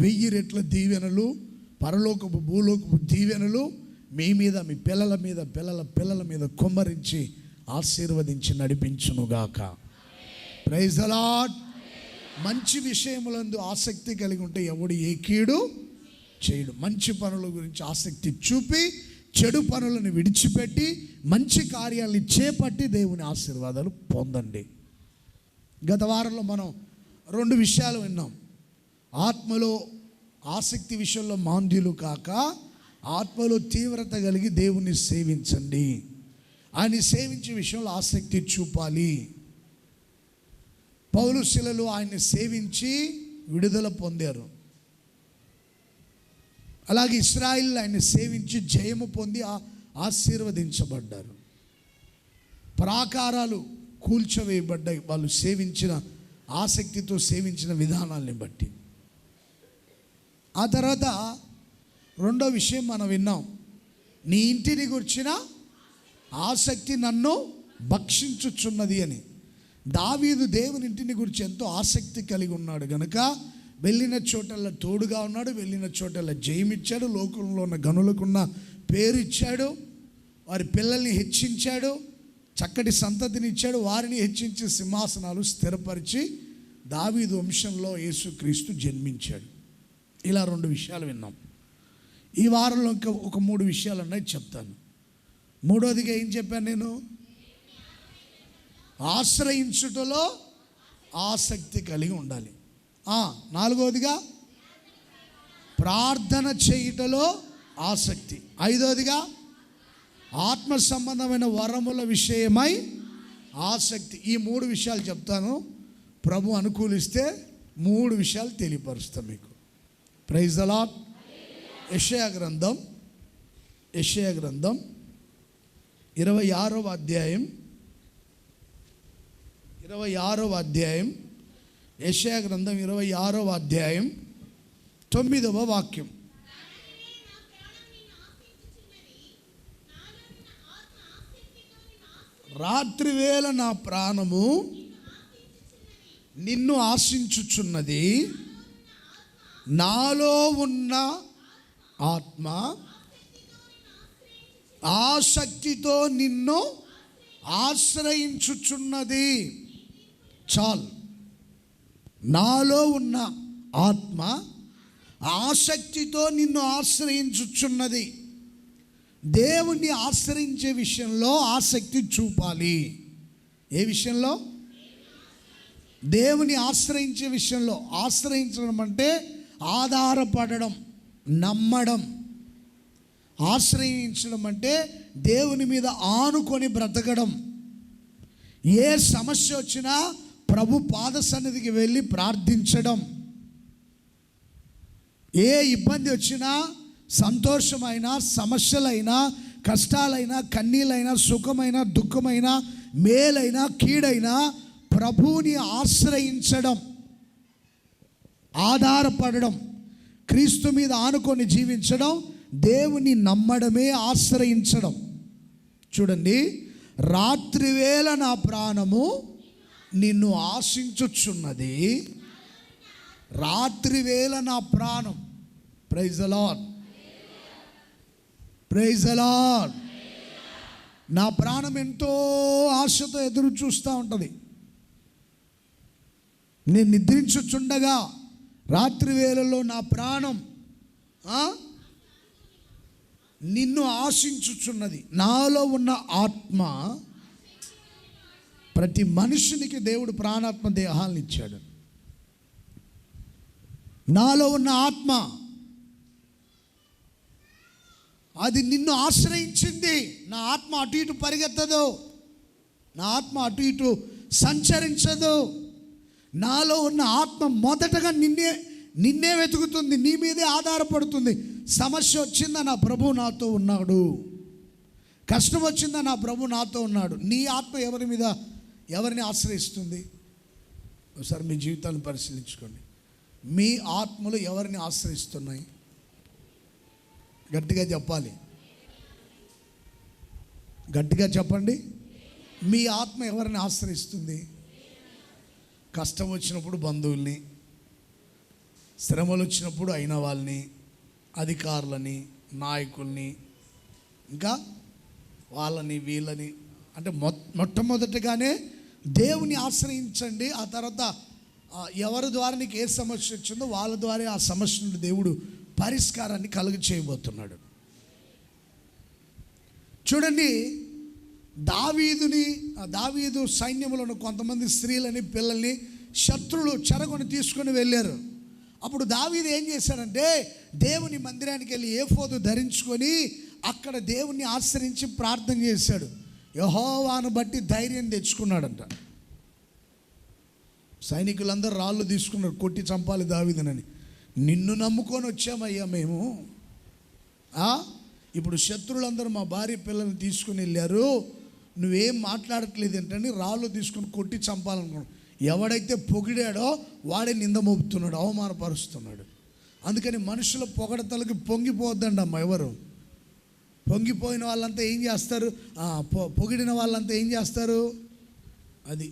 1000 రెట్ల దీవెనలు, పరలోకపు భూలోకపు దీవెనలు మీ మీద, మీ పిల్లల మీద, పిల్లల మీద కుమ్మరించి ఆశీర్వదించి నడిపించునుగాక. Praise the Lord. మంచి విషయములందు ఆసక్తి కలిగి ఉంటే ఎవడు ఏ కీడు చేయడు. మంచి పనుల గురించి ఆసక్తి చూపి చెడు పనులను విడిచిపెట్టి మంచి కార్యాలను చేపట్టి దేవుని ఆశీర్వాదాలు పొందండి. గత వారంలో మనం 2 విషయాలు విన్నాం. ఆత్మలో ఆసక్తి విషయంలో మాంద్యులు కాక ఆత్మలో తీవ్రత కలిగి దేవుని సేవించండి. ఆయన సేవించే విషయంలో ఆసక్తి చూపాలి. పౌలు శిలలు ఆయన్ని సేవించి విడుదల పొందారు. అలాగే ఇశ్రాయేలు ఆయన్ని సేవించి జయము పొంది ఆశీర్వదించబడ్డారు. ప్రాకారాలు కూల్చవేయబడ్డాయి వాళ్ళు సేవించిన, ఆసక్తితో సేవించిన విధానాల్ని బట్టి. ఆ తర్వాత 2వ విషయం మనం విన్నాం. నీ ఇంటిని గురించిన ఆసక్తి నన్ను భక్షించుచున్నది అని. దావీదు దేవుని ఇంటిని గురించి ఎంతో ఆసక్తి కలిగి ఉన్నాడు గనుక వెళ్ళిన చోటల్లో తోడుగా ఉన్నాడు, వెళ్ళిన చోటల్లో జయమిచ్చాడు, లోకంలో ఉన్న గనులకున్న పేరు ఇచ్చాడు, వారి పిల్లల్ని హెచ్చించాడు, చక్కటి సంతతిని ఇచ్చాడు, వారిని హెచ్చించి సింహాసనాలు స్థిరపరిచి దావీదు వంశంలో యేసుక్రీస్తు జన్మించాడు. ఇలా 2 విషయాలు విన్నాం. ఈ వారంలో ఇంకా ఒక 3 విషయాలు ఉన్నాయి, చెప్తాను. 3వదిగా ఏం చెప్పాను నేను? ఆశ్రయించుటలో ఆసక్తి కలిగి ఉండాలి. 4వదిగా ప్రార్థన చేయుటలో ఆసక్తి. 5వదిగా ఆత్మ సంబంధమైన వరముల విషయమై ఆసక్తి. ఈ 3 విషయాలు చెప్తాను. ప్రభు అనుకూలిస్తే 3 విషయాలు తెలియపరుస్తాం మీకు. Praise the Lord. యెషయా గ్రంథం 26వ అధ్యాయం, 26వ అధ్యాయం, యెషయా గ్రంథం 26వ అధ్యాయం 9వ వాక్యం. రాత్రివేళ నా ప్రాణము నిన్ను ఆశించుచున్నది, నాలో ఉన్న ఆత్మ ఆసక్తితో నిన్ను ఆశ్రయించుచున్నది. చాలు. నాలో ఉన్న ఆత్మ ఆసక్తితో నిన్ను ఆశ్రయించుచున్నది. దేవుణ్ణి ఆశ్రయించే విషయంలో ఆసక్తి చూపాలి. ఏ విషయంలో? దేవుని ఆశ్రయించే విషయంలో. ఆశ్రయించడం అంటే ఆధారపడడం, నమ్మడం. ఆశ్రయించడం అంటే దేవుని మీద ఆనుకొని బ్రతకడం. ఏ సమస్య వచ్చినా ప్రభు పాద సన్నిధికి వెళ్ళి ప్రార్థించడం. ఏ ఇబ్బంది వచ్చినా, సంతోషమైనా, సమస్యలైనా, కష్టాలైనా, కన్నీళ్ళైనా, సుఖమైనా, దుఃఖమైనా, మేలైనా, కీడైనా ప్రభువుని ఆశ్రయించడం, ఆధారపడడం, క్రీస్తు మీద ఆనుకొని జీవించడం, దేవుని నమ్మడమే ఆశ్రయించడం. చూడండి, రాత్రివేళ నా ప్రాణము నిన్ను ఆశించుచున్నది. రాత్రివేళ నా ప్రాణం. Praise the Lord. Praise the Lord. నా ప్రాణం ఎంతో ఆశతో ఎదురు చూస్తూ ఉంటుంది. నేను నిద్రించుచుండగా రాత్రి వేళల్లో నా ప్రాణం నిన్ను ఆశించుచున్నది. నాలో ఉన్న ఆత్మ, ప్రతి మనుషునికి దేవుడు ప్రాణాత్మ దేహాలను ఇచ్చాడు. నాలో ఉన్న ఆత్మ అది నిన్ను ఆశ్రయించింది. నా ఆత్మ అటు ఇటు పరిగెత్తదు, నా ఆత్మ అటు ఇటు సంచరించదు. నాలో ఉన్న ఆత్మ మొదటగా నిన్నే వెతుకుతుంది, నీ మీదే ఆధారపడుతుంది. సమస్య వచ్చిందా, నా ప్రభు నాతో ఉన్నాడు. కష్టం వచ్చిందా, నా ప్రభు నాతో ఉన్నాడు. నీ ఆత్మ ఎవరిని ఆశ్రయిస్తుంది? ఒకసారి మీ జీవితాన్ని పరిశీలించుకోండి. మీ ఆత్మలు ఎవరిని ఆశ్రయిస్తున్నాయి? గట్టిగా చెప్పాలి, గట్టిగా చెప్పండి. మీ ఆత్మ ఎవరిని ఆశ్రయిస్తుంది? కష్టం వచ్చినప్పుడు బంధువుల్ని, శ్రమలు వచ్చినప్పుడు అయిన వాళ్ళని, అధికారులని, నాయకుల్ని, ఇంకా వాళ్ళని వీళ్ళని. అంటే మొట్టమొదటిగానే దేవుని ఆశ్రయించండి. ఆ తర్వాత ఎవరి ద్వారా నీకు ఏ సమస్య వచ్చిందో వాళ్ళ ద్వారా ఆ సమస్య నుండి దేవుడు పరిష్కారాన్ని కలుగ చేయబోతున్నాడు. చూడండి, దావీదు సైన్యంలో కొంతమంది స్త్రీలని, పిల్లల్ని శత్రులు చెరగొని తీసుకొని వెళ్ళారు. అప్పుడు దావీదు ఏం చేశాడంటే దేవుని మందిరానికి వెళ్ళి ఏఫోదు ధరించుకొని అక్కడ దేవుణ్ణి ఆశ్రయించి ప్రార్థన చేశాడు. యెహోవాను బట్టి ధైర్యం తెచ్చుకున్నాడంట. సైనికులందరూ రాళ్ళు తీసుకున్నారు, కొట్టి చంపాలి దావీదునని. నిన్ను నమ్ముకొని వచ్చామయ్యా మేము. ఇప్పుడు శత్రువులందరూ మా భార్య పిల్లల్ని తీసుకుని వెళ్ళారు, నువ్వేం మాట్లాడట్లేదు ఏంటని రాళ్ళు తీసుకుని కొట్టి చంపాలనుకున్నాడు. ఎవడైతే పొగిడాడో వాడే నింద మోపుతున్నాడు, అవమానపరుస్తున్నాడు. అందుకని మనుషుల పొగడతలకి పొంగిపోద్దండి అమ్మ. ఎవరు పొంగిపోయిన వాళ్ళంతా ఏం చేస్తారు? పొగిడిన వాళ్ళంతా ఏం చేస్తారు? అది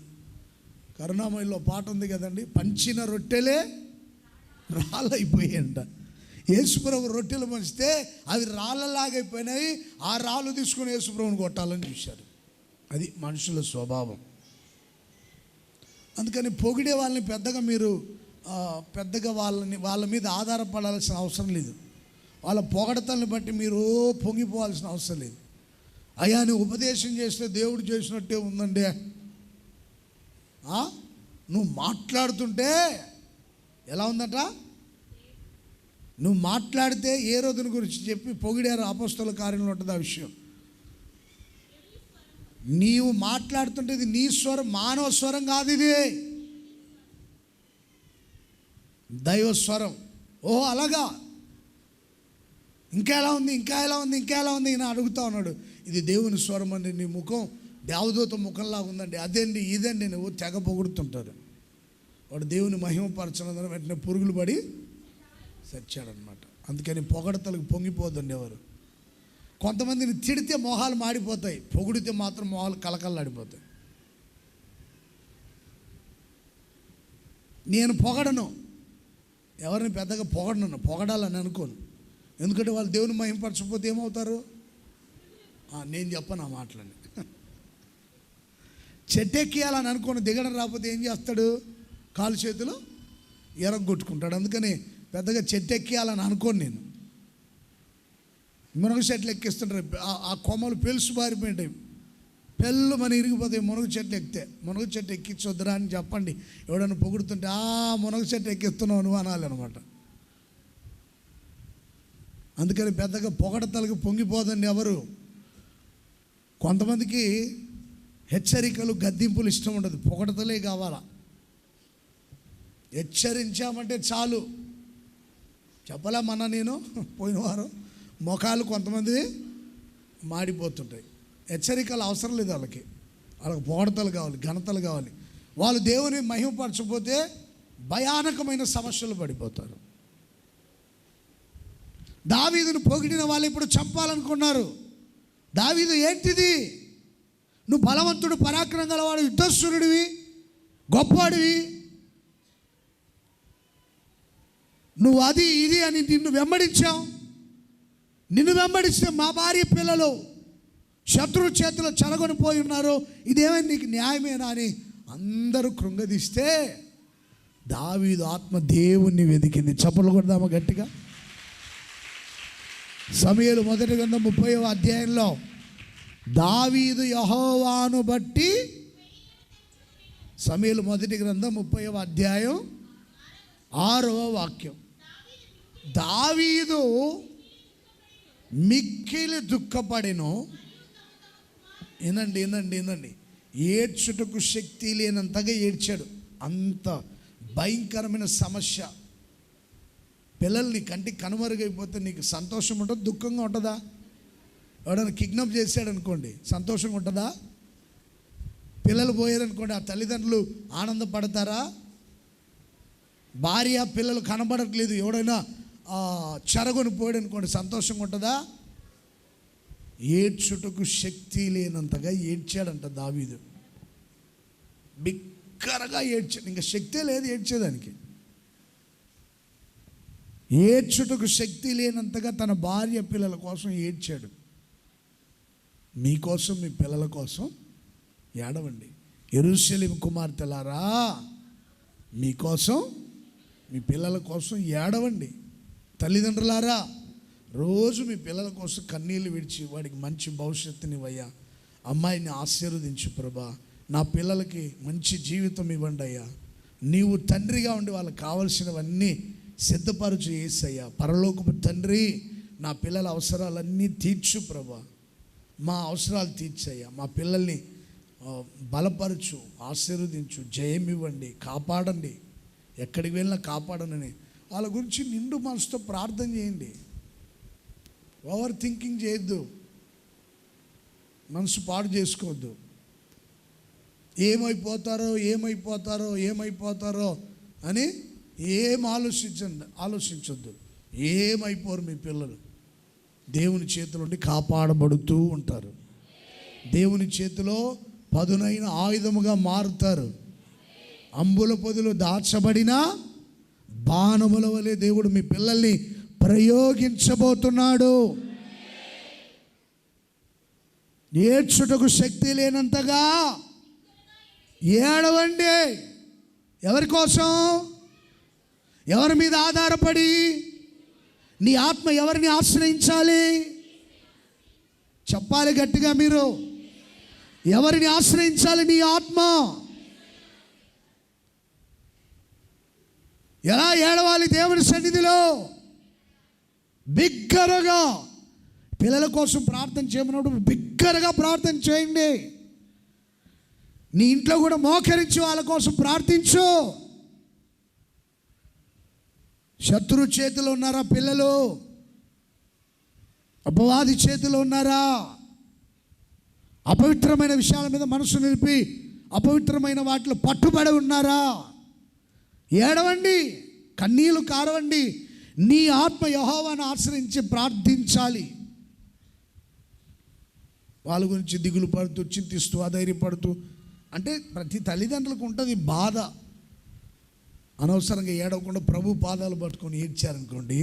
కరుణామయిలో పాట ఉంది కదండి, పంచిన రొట్టెలే రాళ్ళైపోయాయంట. యేసుప్రభు రొట్టెలు పంచితే అవి రాళ్ళలాగైపోయినాయి. ఆ రాళ్ళు తీసుకుని యేసుప్రభుని కొట్టాలని చూశారు. అది మనుషుల స్వభావం. అందుకని పొగిడే వాళ్ళని పెద్దగా వాళ్ళ మీద ఆధారపడాల్సిన అవసరం లేదు. వాళ్ళ పొగడతల్ని బట్టి మీరు పొంగిపోవాల్సిన అవసరం లేదు. అయ్యా నువ్వు ఉపదేశం చేస్తే దేవుడు చేసినట్టే ఉందండి, నువ్వు మాట్లాడుతుంటే ఎలా ఉందట, నువ్వు మాట్లాడితే ఏ రోజుని గురించి చెప్పి పొగిడారు అపొస్తలుల కార్యంలో ఉంటుంది ఆ విషయం. నీవు మాట్లాడుతుంటే ఇది నీ స్వరం, మానవ స్వరం కాదు, ఇది దైవ స్వరం. ఓహో అలాగా, ఇంకా ఎలా ఉంది, ఇంకా ఎలా ఉంది, ఇంకా ఎలా ఉంది ఈయన అడుగుతా ఉన్నాడు. ఇది దేవుని స్వరం అండి, నీ ముఖం దేవదూత ముఖంలాగా ఉందండి, అదేండి ఇదండి. నువ్వు తెగ పొగుడుతుంటారు. వాడు దేవుని మహిమపరచనందున వెంటనే పురుగులు పడి చచ్చాడనమాట. అందుకని పొగడతలకు పొంగిపోద్దండి ఎవరు. కొంతమందిని తిడితే మొహాలు మాడిపోతాయి, పొగిడితే మాత్రం మొహాలు కలకల్లాడిపోతాయి. నేను పొగడను, ఎవరిని పెద్దగా పొగడాలని అనుకోను. ఎందుకంటే వాళ్ళు దేవుని మహిమపరచకపోతే ఏమవుతారు? నేను చెప్పను ఆ మాటలని. చెట్టెక్కియాలని అనుకోని దిగడం రాకపోతే ఏం చేస్తాడు? కాలు చేతులు ఎరగొట్టుకుంటాడు. అందుకని పెద్దగా చెట్టెక్కియాలని అనుకోను నేను. మునగ చెట్లు ఎక్కిస్తుంటారు, ఆ కొమ్మలు పెలుసు బారిపోయింటాయి, పెళ్ళు మన ఇరిగిపోతాయి మునగ చెట్లు ఎక్కితే. మునగ చెట్టు ఎక్కించొద్దురా అని చెప్పండి. ఎవడన్నా పొగుడుతుంటే మునగ చెట్టు ఎక్కిస్తున్నావు నువ్వు అనాలి అనమాట. అందుకని పెద్దగా పొగడతలకు పొంగిపోదండి ఎవరు. కొంతమందికి హెచ్చరికలు, గద్దింపులు ఇష్టం ఉండదు, పొగడతలే కావాలా. హెచ్చరించామంటే చాలు. చెప్పలే మొన్న నేను పోయిన వారం, మొఖాలు కొంతమంది మాడిపోతుంటాయి. హెచ్చరికలు అవసరం లేదు వాళ్ళకి పొగడతలు కావాలి, ఘనతలు కావాలి. వాళ్ళు దేవుని మహిమపరచకపోతే భయానకమైన సమస్యలు పడిపోతారు. దావీదును పొగిడిన వాళ్ళు ఇప్పుడు చంపాలనుకున్నారు. దావీదు ఏంటిది, నువ్వు బలవంతుడు, పరాక్రమం గలవాడు, యుద్ధశూరుడివి, గొప్పవాడివి, నువ్వు అది ఇది అని నిన్ను వెంబడించావు. నిన్ను వెంబడిస్తే మా భార్య పిల్లలు శత్రువు చేతిలో చెరగొని పోయి ఉన్నారు, ఇదేమైనా నీకు న్యాయమేనా అని అందరూ కృంగదీస్తే దావీదు ఆత్మ దేవుణ్ణి వెతికింది. చప్పట్లు కొడదామా గట్టిగా. సమూయేలు మొదటి గ్రంథం 30వ అధ్యాయంలో దావీదు యెహోవాను బట్టి, సమూయేలు మొదటి గ్రంథం 30వ అధ్యాయం 6వ వాక్యం, దావీదు మిక్కిలి దుఃఖపడెను. వినండి, ఏడ్చుటకు శక్తి లేనంతగా ఏడ్చాడు. అంత భయంకరమైన సమస్య. పిల్లల్ని కంటికి కనుమరుగైపోతే నీకు సంతోషం ఉంటుంది, దుఃఖంగా ఉంటుందా? ఎవడైనా కిడ్నాప్ చేశాడు అనుకోండి, సంతోషంగా ఉంటుందా? పిల్లలు పోయారనుకోండి, ఆ తల్లిదండ్రులు ఆనందపడతారా? భార్య పిల్లలు కనబడట్లేదు, ఎవడైనా చెరగొని పోయాడు అనుకోండి, సంతోషంగా ఉంటుందా? ఏడ్చుటకు శక్తి లేనంతగా ఏడ్చాడంట దావీదు. బిక్కరగా ఏడ్చాడు, ఇంకా శక్తే లేదు ఏడ్చేదానికి. ఏడ్చుటకు శక్తి లేనంతగా తన భార్య పిల్లల కోసం ఏడ్చాడు. మీకోసం, మీ పిల్లల కోసం ఏడవండి. యెరూషలేము కుమార్తెలారా, మీకోసం, మీ పిల్లల కోసం ఏడవండి. తల్లిదండ్రులారా, రోజు మీ పిల్లల కోసం కన్నీళ్ళు విడిచి వాడికి మంచి భవిష్యత్తునివయ్యా. అమ్మాయిని ఆశీర్వదించు ప్రభా, నా పిల్లలకి మంచి జీవితం ఇవ్వండి అయ్యా. నీవు తండ్రిగా ఉండి వాళ్ళకి కావలసినవన్నీ సిద్ధపరచు యేసయ్యా. పరలోకపు తండ్రి, నా పిల్లల అవసరాలన్నీ తీర్చు ప్రభా, మా అవసరాలు తీర్చయ్యా. మా పిల్లల్ని బలపరచు, ఆశీర్వదించు, జయం ఇవ్వండి, కాపాడండి, ఎక్కడికి వెళ్ళినా కాపాడనని వాళ్ళ గురించి నిండు మనసుతో ప్రార్థన చేయండి. ఓవర్ థింకింగ్ చేయొద్దు, మనసు పాడు చేసుకోవద్దు. ఏమైపోతారో అని ఏం ఆలోచించొద్దు. ఏమైపోరు మీ పిల్లలు. దేవుని చేతిలో నుండి కాపాడబడుతూ ఉంటారు. దేవుని చేతిలో పదునైన ఆయుధముగా మారుతారు. అంబుల పొదిలో దాచబడిన బాణముల వలె దేవుడు మీ పిల్లల్ని ప్రయోగించబోతున్నాడు. ఏడ్చుటకు శక్తి లేనంతగా ఏడవండి. ఎవరి కోసం? ఎవరి మీద ఆధారపడి? నీ ఆత్మ ఎవరిని ఆశ్రయించాలి? చెప్పాలి గట్టిగా మీరు. ఎవరిని ఆశ్రయించాలి నీ ఆత్మ? ఎలా ఏడవాలి దేవుని సన్నిధిలో? బిగ్గరగా. పిల్లల కోసం ప్రార్థన చేయమన్నప్పుడు బిగ్గరగా ప్రార్థన చేయండి. నీ ఇంట్లో కూడా మోకరించి వాళ్ళ కోసం ప్రార్థించు. శత్రు చేతిలో ఉన్నారా పిల్లలు? అపవాది చేతిలో ఉన్నారా? అపవిత్రమైన విషయాల మీద మనసు నిలిపి అపవిత్రమైన వాటిలో పట్టుబడి ఉన్నారా? ఏడవండి, కన్నీళ్లు కారవండి. నీ ఆత్మ యెహోవాను ఆశ్రయించి ప్రార్థించాలి. వాళ్ళ గురించి దిగులు పడుతూ, చింతిస్తూ, అధైర్యపడుతూ, అంటే ప్రతి తల్లిదండ్రులకు ఉంటుంది బాధ. అనవసరంగా ఏడవకుండా ప్రభు పాదాలు పట్టుకొని ఏడ్చారనుకోండి,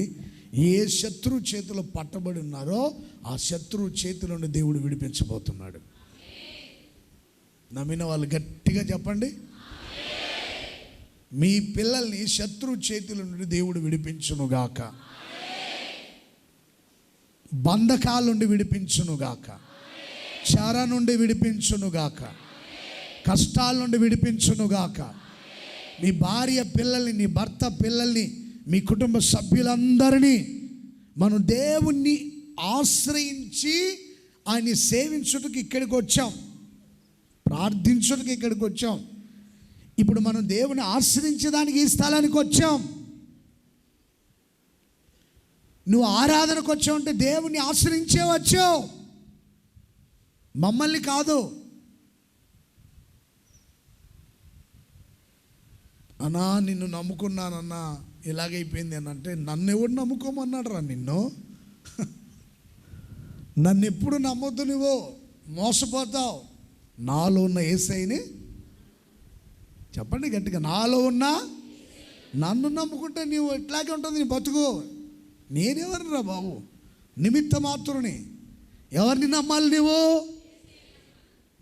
ఏ శత్రువు చేతిలో పట్టబడి ఉన్నారో ఆ శత్రువు చేతి నుండి దేవుడు విడిపించబోతున్నాడు. నమ్మిన వాళ్ళు గట్టిగా చెప్పండి. మీ పిల్లల్ని శత్రువు చేతుల నుండి దేవుడు విడిపించునుగాక. బంధకాల నుండి విడిపించునుగాక. చెర నుండి విడిపించునుగాక. కష్టాల నుండి విడిపించునుగాక. మీ భార్య పిల్లల్ని, నీ భర్త పిల్లల్ని, మీ కుటుంబ సభ్యులందరినీ మనం దేవుణ్ణి ఆశ్రయించి ఆయన్ని సేవించుటకు ఇక్కడికి వచ్చాం, ప్రార్థించుటకు ఇక్కడికి వచ్చాం. ఇప్పుడు మనం దేవుని ఆశ్రయించడానికి ఈ స్థలానికి వచ్చాం. నువ్వు ఆరాధనకు వచ్చావు అంటే దేవుని ఆశ్రయించే వచ్చావు, మమ్మల్ని కాదు. అన్నా నిన్ను నమ్ముకున్నానన్నా ఇలాగైపోయింది అని అంటే, నన్ను ఎవడు నమ్ముకోమన్నాడు రా నిన్ను? నన్ను ఎప్పుడు నమ్మొద్దు, నువ్వు మోసపోతావు. నాలో ఉన్న యేసయ్యని చెప్పండి గట్టిగా. నాలో ఉన్న నన్ను నమ్ముకుంటే నీవు ఇట్లాగే ఉంటుంది నీ బతుకు. నేనెవరిని రా బాబు? నిమిత్త మాత్రుని. ఎవరిని నమ్మాలి నువ్వు?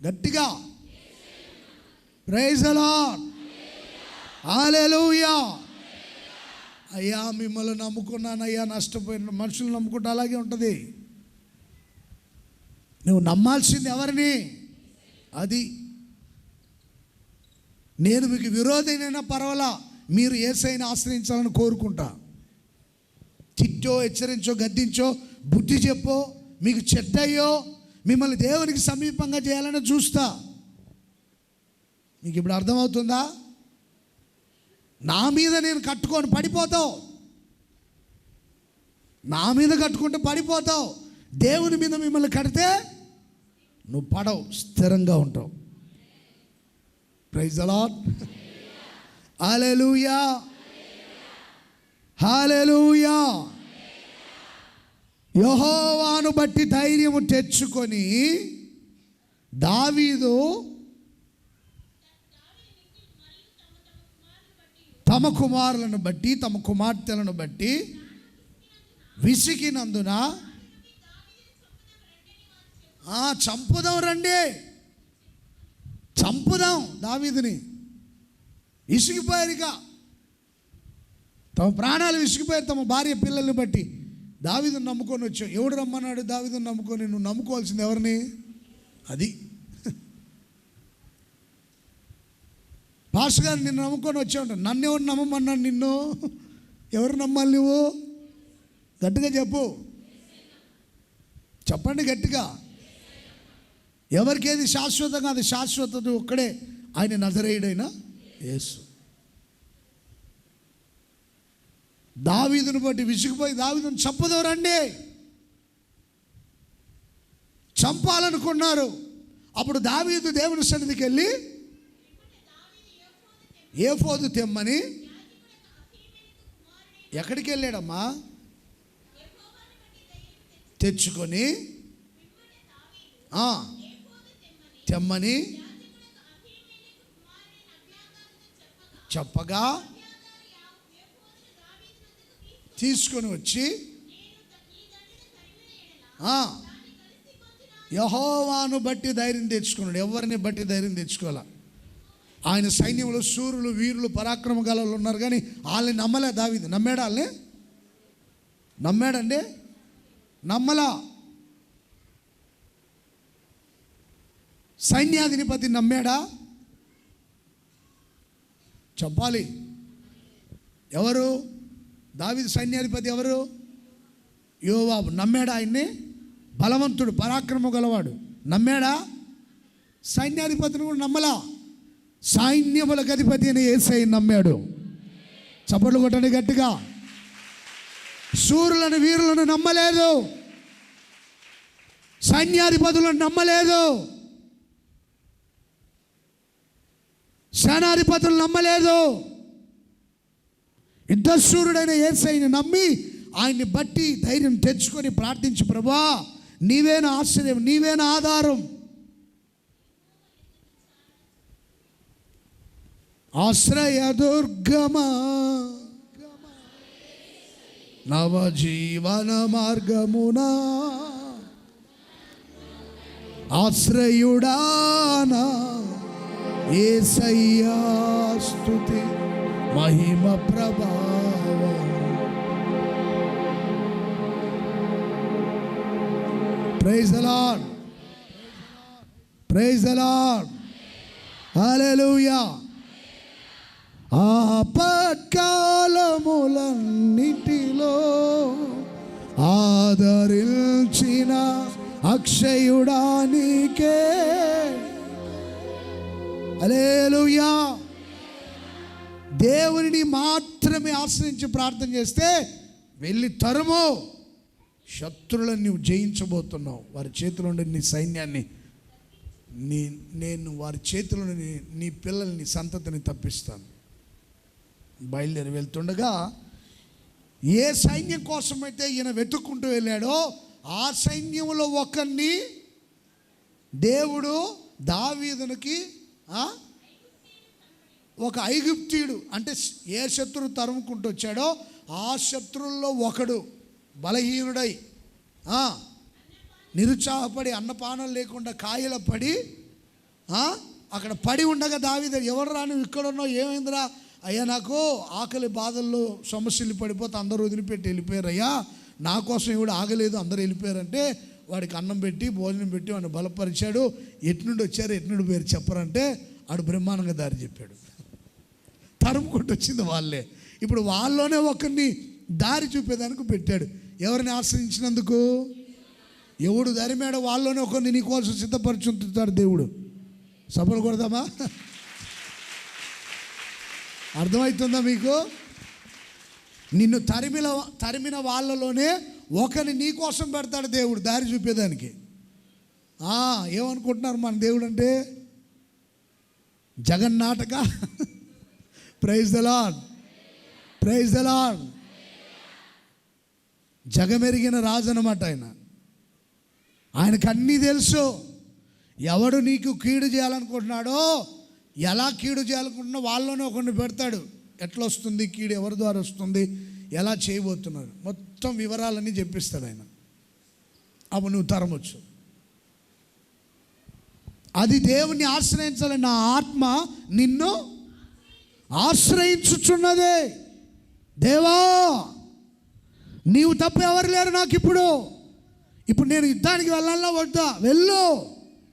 గట్టిగా ప్రైజ్ ది లార్డ్, హల్లెలూయా. అయ్యా మిమ్మల్ని నమ్ముకున్నాను అయ్యా, నష్టపోయిన మనుషులు నమ్ముకుంటే అలాగే ఉంటుంది. నువ్వు నమ్మాల్సింది ఎవరిని? అది. నేను మీకు విరోధైనా పర్వాలా, మీరు యేసయ్యని ఆశ్రయించాలని కోరుకుంటా. తిట్టో, హెచ్చరించో, గద్దించో, బుద్ధి చెప్పో, మీకు చెడ్డయ్యో, మిమ్మల్ని దేవునికి సమీపంగా చేయాలని చూస్తా. మీకు ఇప్పుడు అర్థమవుతుందా? నా మీద నేను కట్టుకొని పడిపోతావు. నా మీద కట్టుకుంటే పడిపోతావు. దేవుని మీద మిమ్మల్ని కడితే నువ్వు పడవు, స్థిరంగా ఉంటావు. Praise the Lord, hallelujah. హల్లెలూయా. యెహోవాను బట్టి ధైర్యము తెచ్చుకొని దావీదు తమ కుమారులను బట్టి తమ కుమార్తెలను బట్టి విసిగినందున చంపుదాం రండి, చంపుదాం దావీదుని. విసిగిపోయారు, ఇక తమ ప్రాణాలు విసిగిపోయారు తమ భార్య పిల్లల్ని బట్టి. దావీదుని నమ్ముకొని వచ్చావు. ఎవడు రమ్మన్నాడు దావీదుని నమ్ముకొని? నువ్వు నమ్ముకోవాల్సింది ఎవరిని? అది పాస్టర్ గారు నిన్ను నమ్ముకొని వచ్చావు. నన్ను ఎవరు నమ్మమన్నాడు? నిన్ను ఎవరు నమ్మాలి? నువ్వు గట్టిగా చెప్పు, చెప్పండి గట్టిగా. ఎవరికి ఏది శాశ్వతంగా అది శాశ్వతత ఒక్కడే, ఆయన నజరేయుడైన యేసు. దావీదుని బట్టి విసిగిపోయి దావీదుని చంపుదవరండి, చంపాలనుకున్నారు. అప్పుడు దావీదు దేవుని సన్నిధికి వెళ్ళి ఏఫోదు తెమ్మని. ఎక్కడికి వెళ్ళాడమ్మా? తెచ్చుకొని తెమ్మని చెప్పగా తీసుకొని వచ్చి యెహోవాను బట్టి ధైర్యం తెచ్చుకున్నాడు. ఎవరిని బట్టి ధైర్యం తెచ్చుకోవాలా? ఆయన సైన్యంలో శూరులు, వీరులు, పరాక్రమ గలలు ఉన్నారు, కానీ వాళ్ళని నమ్మలే దావీదు. నమ్మాడా? వాళ్ళని నమ్మాడండి? నమ్మలా. సైన్యాధిపతి నమ్మాడా? చెప్పాలి. ఎవరు? దావీదు సైన్యాధిపతి ఎవరు? యోవాబు. నమ్మాడా ఆయన్ని? బలవంతుడు, పరాక్రమం గలవాడు. నమ్మాడా? సైన్యాధిపతిని కూడా నమ్మలా. సైన్యములకు అధిపతి అని యేసయ్యను నమ్మాడు. చప్పట్లు కొట్టండి గట్టిగా. శూరులను, వీరులను నమ్మలేదు, సైన్యాధిపతులను నమ్మలేదు, సేనాధిపతులను నమ్మలేదు. యుద్ధశూరుడైన యేసయ్యను నమ్మి ఆయన్ని బట్టి ధైర్యం తెచ్చుకొని ప్రార్థించి, ప్రభువా నీవే నా ఆశ్రయం, నీవే నా ఆధారం, ఆశ్రయ దుర్గమా, నవజీవన మార్గమునా, ఆశ్రయుడానా యేసయ్యా, స్తుతి మహిమ ప్రభావం. Praise the Lord, praise the Lord, hallelujah. ఆపత్కాలములన్నిటిలో ఆదరించిన అక్షయుడా నీకే హల్లెలూయా. దేవునిని మాత్రమే ఆశ్రయించి ప్రార్థన చేస్తే వెళ్ళి తరుము. శత్రులను నువ్వు జయించబోతున్నావు. వారి చేతిలో ఉండే నీ సైన్యాన్ని నేను వారి చేతిలో నీ పిల్లల్ని, సంతతిని తప్పిస్తాను. బయలుదేరి వెళ్తుండగా ఏ సైన్యం కోసమైతే ఈయన వెతుక్కుంటూ వెళ్ళాడో ఆ సైన్యంలో ఒకరిని దేవుడు దావీదునికి ఒక ఐగుప్తీయుడు, అంటే ఏ శత్రువు తరుముకుంటూ వచ్చాడో ఆ శత్రువుల్లో ఒకడు బలహీనుడై నిరుత్సాహపడి అన్నపానం లేకుండా కాయల పడి అక్కడ పడి ఉండగా దావీదు, ఎవరు రా నువ్వు ఇక్కడ ఉన్నావు, ఏమైందిరా? అయ్యా నాకు ఆకలి బాధల్లో సమస్యలు పడిపోతే అందరూ వదిలిపెట్టి వెళ్ళిపోయారు అయ్యా, నా కోసం ఎవడు ఆగలేదు, అందరూ వెళ్ళిపోయారంటే వాడికి అన్నం పెట్టి భోజనం పెట్టి వాడిని బలపరిచాడు. ఎట్నుండి వచ్చారు, ఎట్నుండి పేరు చెప్పరంటే ఆడు బ్రహ్మాండంగా దారి చెప్పాడు. తరుముకుంటూ వచ్చింది వాళ్ళే. ఇప్పుడు వాళ్ళలోనే ఒకరిని దారి చూపేదానికి పెట్టాడు. ఎవరిని ఆశ్రయించినందుకు? ఎవడు దరిమాడో వాళ్ళలోనే ఒకరిని నీ కోసం సిద్ధపరచుతాడు దేవుడు. సభలు కొడదామా? అర్థమవుతుందా మీకు? నిన్ను తరిమిన వాళ్ళలోనే ఒకరిని నీ కోసం పెడతాడు దేవుడు దారి చూపేదానికి. ఏమనుకుంటున్నారు మన దేవుడు అంటే? జగన్నాటక. Praise the Lord, praise the Lord. జగమెరిగిన రాజు అనమాట ఆయన. ఆయనకు అన్నీ తెలుసు. ఎవడు నీకు కీడు చేయాలనుకుంటున్నాడో, ఎలా కీడు చేయాలనుకుంటున్నా వాళ్ళలోనే ఒకరిని పెడతాడు. ఎట్లా వస్తుంది కీడు, ఎవరి ద్వారా వస్తుంది, ఎలా చేయబోతున్నారు, మొత్తం వివరాలన్నీ చెప్పిస్తాడు ఆయన. అప్పుడు నువ్వు తరమొచ్చు. అది దేవుణ్ణి ఆశ్రయించాలి. నా ఆత్మ నిన్ను ఆశ్రయించుచున్నదే. దేవా, నీవు తప్ప ఎవరు లేరు నాకు. ఇప్పుడు నేను యుద్ధానికి వెళ్ళాలా వద్దా? వెళ్ళు,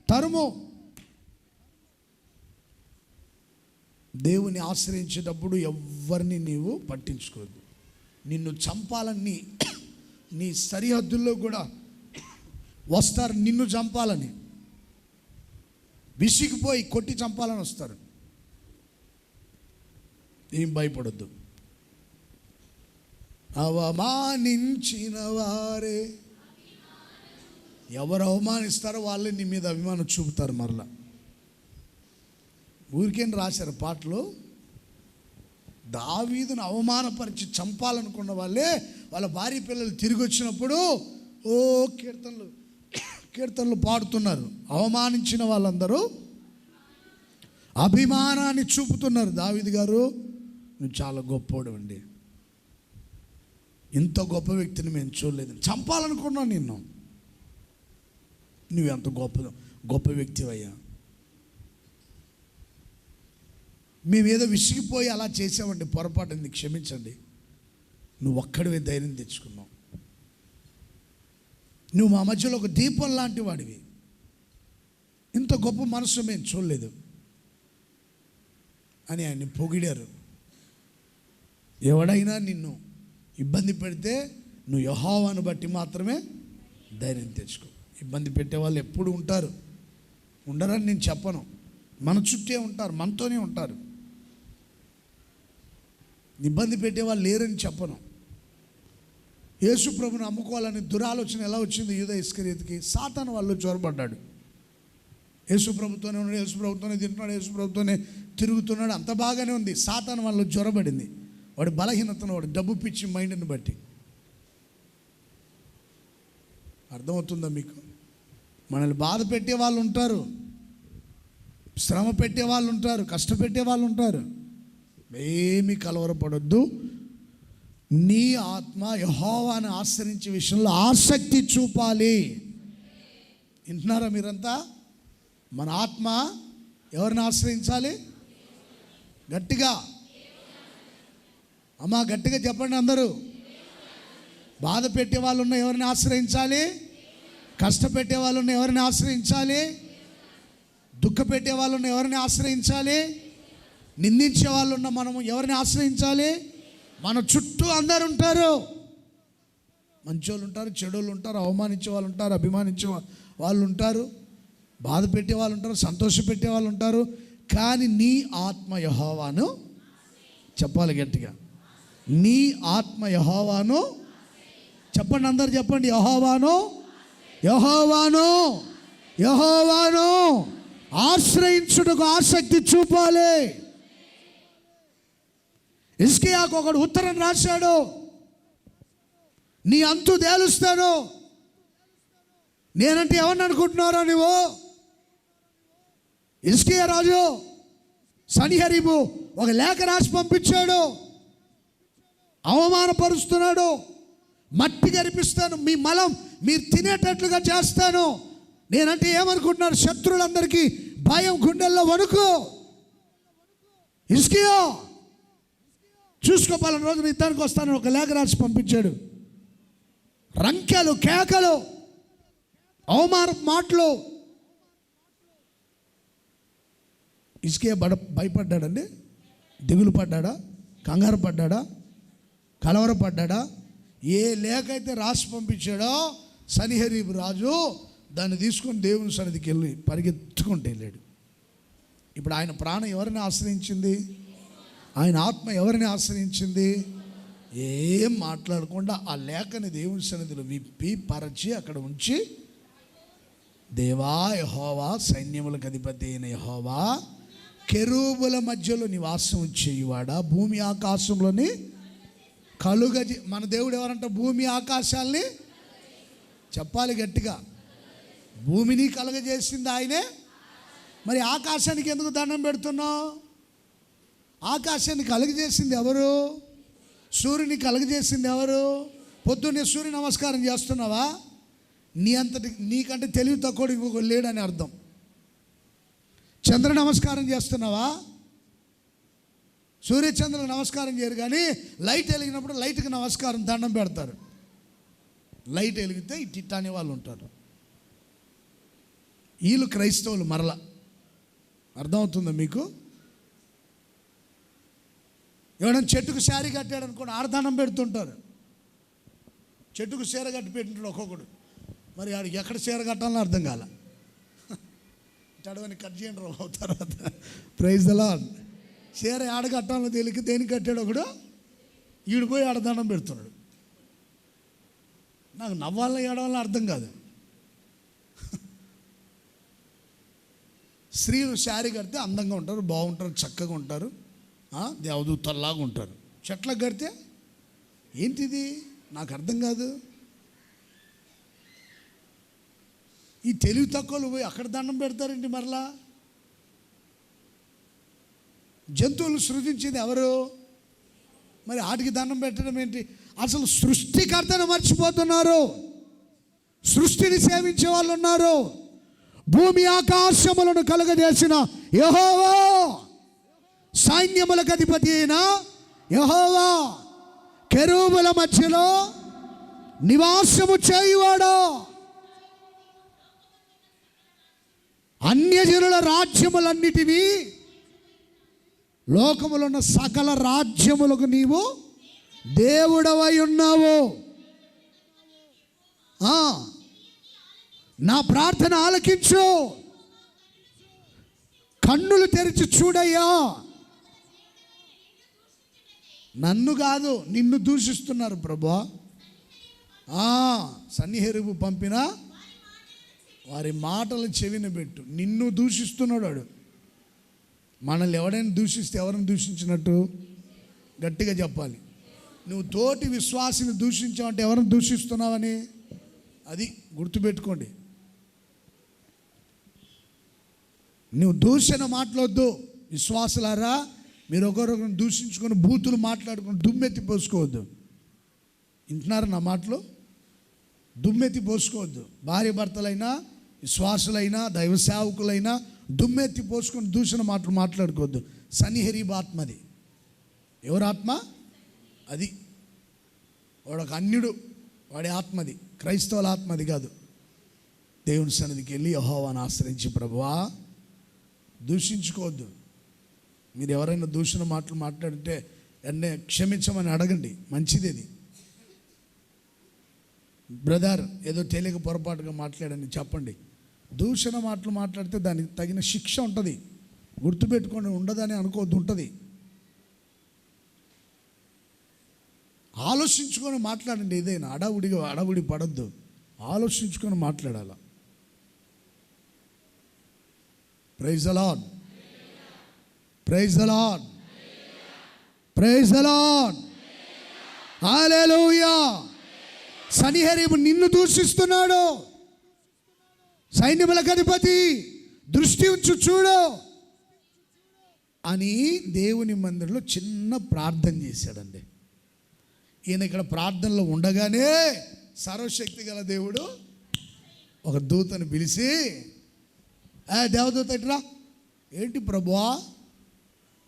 తరుము. దేవుని ఆశ్రయించేటప్పుడు ఎవరిని నీవు పట్టించుకోవద్దు. నిన్ను చంపాలని నీ సరిహద్దుల్లో కూడా వస్తారు. నిన్ను చంపాలని విసిగిపోయి కొట్టి చంపాలని వస్తారు. ఏం భయపడొద్దు. అవమానించిన వారే, ఎవరు అవమానిస్తారో వాళ్ళే నీ మీద అభిమానం చూపుతారు. మరలా ఊరికేం రాశారు పాటలు, దావీదును అవమానపరిచి చంపాలనుకున్న వాళ్ళే వాళ్ళ భార్య పిల్లలు తిరిగి వచ్చినప్పుడు కీర్తనలు పాడుతున్నారు. అవమానించిన వాళ్ళందరూ అభిమానాన్ని చూపుతున్నారు. దావీదు గారు, నువ్వు చాలా గొప్పోడు అండి, ఇంత గొప్ప వ్యక్తిని మేము చూడలేదు, చంపాలనుకున్నాను నిన్ను, నువ్వెంత గొప్ప వ్యక్తివయ్యా, మేమేదో విసిగిపోయి అలా చేసామండి, పొరపాటు క్షమించండి, నువ్వు ఒక్కడివే ధైర్యం తెచ్చుకున్నావు, నువ్వు మా మధ్యలో ఒక దీపం లాంటి వాడివి, ఇంత గొప్ప మనసు మేము చూడలేదు అని ఆయన్ని పొగిడారు. ఎవడైనా నిన్ను ఇబ్బంది పెడితే నువ్వు యెహోవాను బట్టి మాత్రమే ధైర్యం తెచ్చుకో. ఇబ్బంది పెట్టేవాళ్ళు ఎప్పుడు ఉంటారు, ఉండరని నేను చెప్పను, మన చుట్టే ఉంటారు, మనతోనే ఉంటారు. ఇబ్బంది పెట్టేవాళ్ళు లేరని చెప్పను. యేసు ప్రభుని అమ్ముకోవాలని దురాలోచన ఎలా వచ్చింది యూదా ఇస్కరియోతుకి? సాతాను వాళ్ళు చొరబడ్డాడు. యేసు ప్రభుతోనే ఉన్నాడు, యేసు ప్రభుతోనే తింటున్నాడు, యేసు ప్రభుతోనే తిరుగుతున్నాడు, అంత బాగానే ఉంది. సాతాను వాళ్ళు జ్వరబడింది. వాడి బలహీనతను, వాడు డబ్బు పిచ్చి మైండ్ని బట్టి. అర్థమవుతుందా మీకు? మనల్ని బాధ పెట్టే వాళ్ళు ఉంటారు, శ్రమ పెట్టే వాళ్ళు ఉంటారు, కష్టపెట్టే వాళ్ళు ఉంటారు. ఏమీ కలవరపడొద్దు. నీ ఆత్మ యెహోవాను ఆశ్రయించే విషయంలో ఆసక్తి చూపాలి. వింటున్నారా మీరంతా? మన ఆత్మ ఎవరిని ఆశ్రయించాలి? గట్టిగా అమ్మా, గట్టిగా చెప్పండి అందరూ. బాధ పెట్టే వాళ్ళు ఉన్న ఎవరిని ఆశ్రయించాలి? కష్టపెట్టే వాళ్ళు ఉన్న ఎవరిని ఆశ్రయించాలి? దుఃఖ పెట్టే వాళ్ళు ఉన్న ఎవరిని ఆశ్రయించాలి? నిందించే వాళ్ళు ఉన్న మనము ఎవరిని ఆశ్రయించాలి? మన చుట్టూ అందరు ఉంటారు. మంచోళ్ళు ఉంటారు, చెడోళ్ళు ఉంటారు, అవమానించే వాళ్ళు ఉంటారు, అభిమానించే వాళ్ళు ఉంటారు, బాధ పెట్టే వాళ్ళు ఉంటారు, సంతోష పెట్టే వాళ్ళు ఉంటారు. కానీ నీ ఆత్మ యెహోవాను, చెప్పాలి గట్టిగా, నీ ఆత్మ యెహోవాను, చెప్పండి అందరు చెప్పండి, యెహోవాను యెహోవాను యెహోవాను ఆశ్రయించుటకు ఆసక్తి చూపాలి. హిజ్కియాకు ఒకడు ఉత్తరం రాశాడు, నీ అంతు తేలుస్తాను. నేనంటే ఎవరిని అనుకుంటున్నారో నువ్వు? హిజ్కియా రాజు సన్హెరీబు ఒక లేఖ రాసి పంపించాడు, అవమానపరుస్తున్నాడు, మట్టి గరిపిస్తాను, మీ మలం మీరు తినేటట్లుగా చేస్తాను. నేనంటే ఏమనుకుంటున్నారు? శత్రువులందరికీ భయం, గుండెల్లో వణుకు. హిజ్కియా చూసుకోపాలని రోజున యుద్ధానికి వస్తానని ఒక లేఖ రాసి పంపించాడు. రంకెలు, కేకలు, అవమాన మాటలు. హిజ్కియా భయపడ్డాడండి? దిగులు పడ్డాడా? కంగారు పడ్డాడా? కలవరపడ్డాడా? ఏ లేఖ అయితే రాసి పంపించాడో సన్హెరీబు రాజు దాన్ని తీసుకొని దేవుని సన్నిధికి వెళ్ళి పరిగెత్తుకుంటూ వెళ్ళాడు. ఇప్పుడు ఆయన ప్రాణం ఎవరిని ఆశ్రయించింది? ఆయన ఆత్మ ఎవరిని ఆశ్రయించింది? ఏం మాట్లాడకుండా ఆ లేఖని దేవుని సన్నిధిలో విప్పి పరచి అక్కడ ఉంచి, దేవా యెహోవా, సైన్యములకు అధిపతి అయిన యెహోవా, కెరూబుల మధ్యలో నివాసం చేయువాడా, భూమి ఆకాశంలోని మన దేవుడు ఎవరంట? భూమి ఆకాశాల్ని, చెప్పాలి గట్టిగా, భూమిని కలుగజేసింది ఆయనే. మరి ఆకాశానికి ఎందుకు దండం పెడుతున్నావు? ఆకాశాన్ని కలుగజేసింది ఎవరు? సూర్యుని కలుగజేసింది ఎవరు? పొద్దున్నే సూర్య నమస్కారం చేస్తున్నావా? నీకంటే తెలివి తక్కువ ఇంకొక లేడని అర్థం. చంద్ర నమస్కారం చేస్తున్నావా? సూర్యచంద్రులకు నమస్కారం చేయరు, కానీ లైట్ వెలిగినప్పుడు లైట్కి నమస్కారం, దండం పెడతారు. లైట్ వెలిగితే ఇట్ట అనే వాళ్ళు ఉంటారు. వీళ్ళు క్రైస్తవులు. మరలా అర్థమవుతుందా మీకు? ఎవడన్నా చెట్టుకు శారీ కట్టాడు అనుకోండి, ఆడదానం పెడుతుంటారు. చెట్టుకు చీర కట్టి పెట్టింటాడు ఒక్కొక్కడు. మరి ఆడికి ఎక్కడ చీర కట్టాలని అర్థం కాల. చడవని కట్ చేయండి రావు తర్వాత. Praise the Lord. చీర ఆడ కట్టాలని తెలియక దేనికి కట్టాడు ఒకడు, ఈడిపోయి ఆడదానం పెడుతున్నాడు. నాకు నవ్వాలని ఏడవాలని అర్థం కాదు. స్త్రీలు శారీ కడితే అందంగా ఉంటారు, బాగుంటారు, చక్కగా ఉంటారు, దేవదూతల్లాగా ఉంటారు. చెట్లకు కడితే ఏంటిది నాకు అర్థం కాదు. ఈ తెలివి తక్కువలు పోయి అక్కడ దండం పెడతారేంటి? మరలా జంతువులు సృజించింది ఎవరు? మరి వాటికి దండం పెట్టడం ఏంటి? అసలు సృష్టికర్తను మర్చిపోతున్నారు. సృష్టిని సేవించే వాళ్ళు ఉన్నారు. భూమి ఆకాశములను కలుగజేసిన యెహోవా, సైన్యములకు అధిపతి అయిన యెహోవా, కెరూబుల మధ్యలో నివాసము చేయువాడు, అన్యజనుల రాజ్యములన్నిటినీ, లోకములో ఉన్న సకల రాజ్యములకు నీవు దేవుడవై ఉన్నావు. నా ప్రార్థన ఆలకించు, కన్నులు తెరిచి చూడయ్యా. నన్ను కాదు, నిన్ను దూషిస్తున్నారు ప్రభువా. సన్నిహెరువు పంపిన వారి మాటలు చెవిన పెట్టు. నిన్ను దూషిస్తున్నాడు వాడు. మనల్ని ఎవడైనా దూషిస్తే ఎవరిని దూషించినట్టు? గట్టిగా చెప్పాలి. నువ్వు తోటి విశ్వాసిని దూషించావంటే ఎవరిని దూషిస్తున్నావని అది గుర్తుపెట్టుకోండి. నువ్వు దూషణ మాట్లాడొద్దు. విశ్వాసులారా, మీరు ఒకరొకరిని దూషించుకొని బూతులు మాట్లాడుకొని దుమ్మెత్తి పోసుకోవద్దు. వింటున్నారు నా మాటలు? దుమ్మెత్తి పోసుకోవద్దు. భార్య భర్తలైనా, విశ్వాసులైనా, దైవ సేవకులైనా దుమ్మెత్తి పోసుకొని దూషణ మాటలు మాట్లాడుకోవద్దు. సన్నిహెరీబ్ ఆత్మది. ఎవరి ఆత్మ అది? వాడొక అన్యుడు, వాడి ఆత్మది, క్రైస్తవుల ఆత్మది కాదు. దేవుని సన్నిధికి వెళ్ళి యెహోవాను ఆశ్రయించి, ప్రభువా దూషించుకోవద్దు. మీరు ఎవరైనా దూషణ మాటలు మాట్లాడితే వెంటనే క్షమించమని అడగండి, మంచిది. బ్రదర్ ఏదో తెలియక పొరపాటుగా మాట్లాడని చెప్పండి. దూషణ మాటలు మాట్లాడితే దానికి తగిన శిక్ష ఉంటుంది. గుర్తుపెట్టుకొని ఉండదని అనుకోవద్దు, ఉంటుంది. ఆలోచించుకొని మాట్లాడండి. ఏదైనా అడవుడి పడద్దు, ఆలోచించుకొని మాట్లాడాల. Praise the Lord, praise the Lord, praise the Lord, hallelujah. సన్నిహెరీబు నిన్ను దూషిస్తున్నాడు. సైన్యములకు అధిపతి, దృష్టి ఉంచు చూడు అని దేవుని మందిరంలో చిన్న ప్రార్థన చేశాడండి. ఈయన ఇక్కడ ప్రార్థనలో ఉండగానే సర్వశక్తి గల దేవుడు ఒక దూతను పిలిచి, దేవదూత ఇట్రా. ఏంటి ప్రభువా?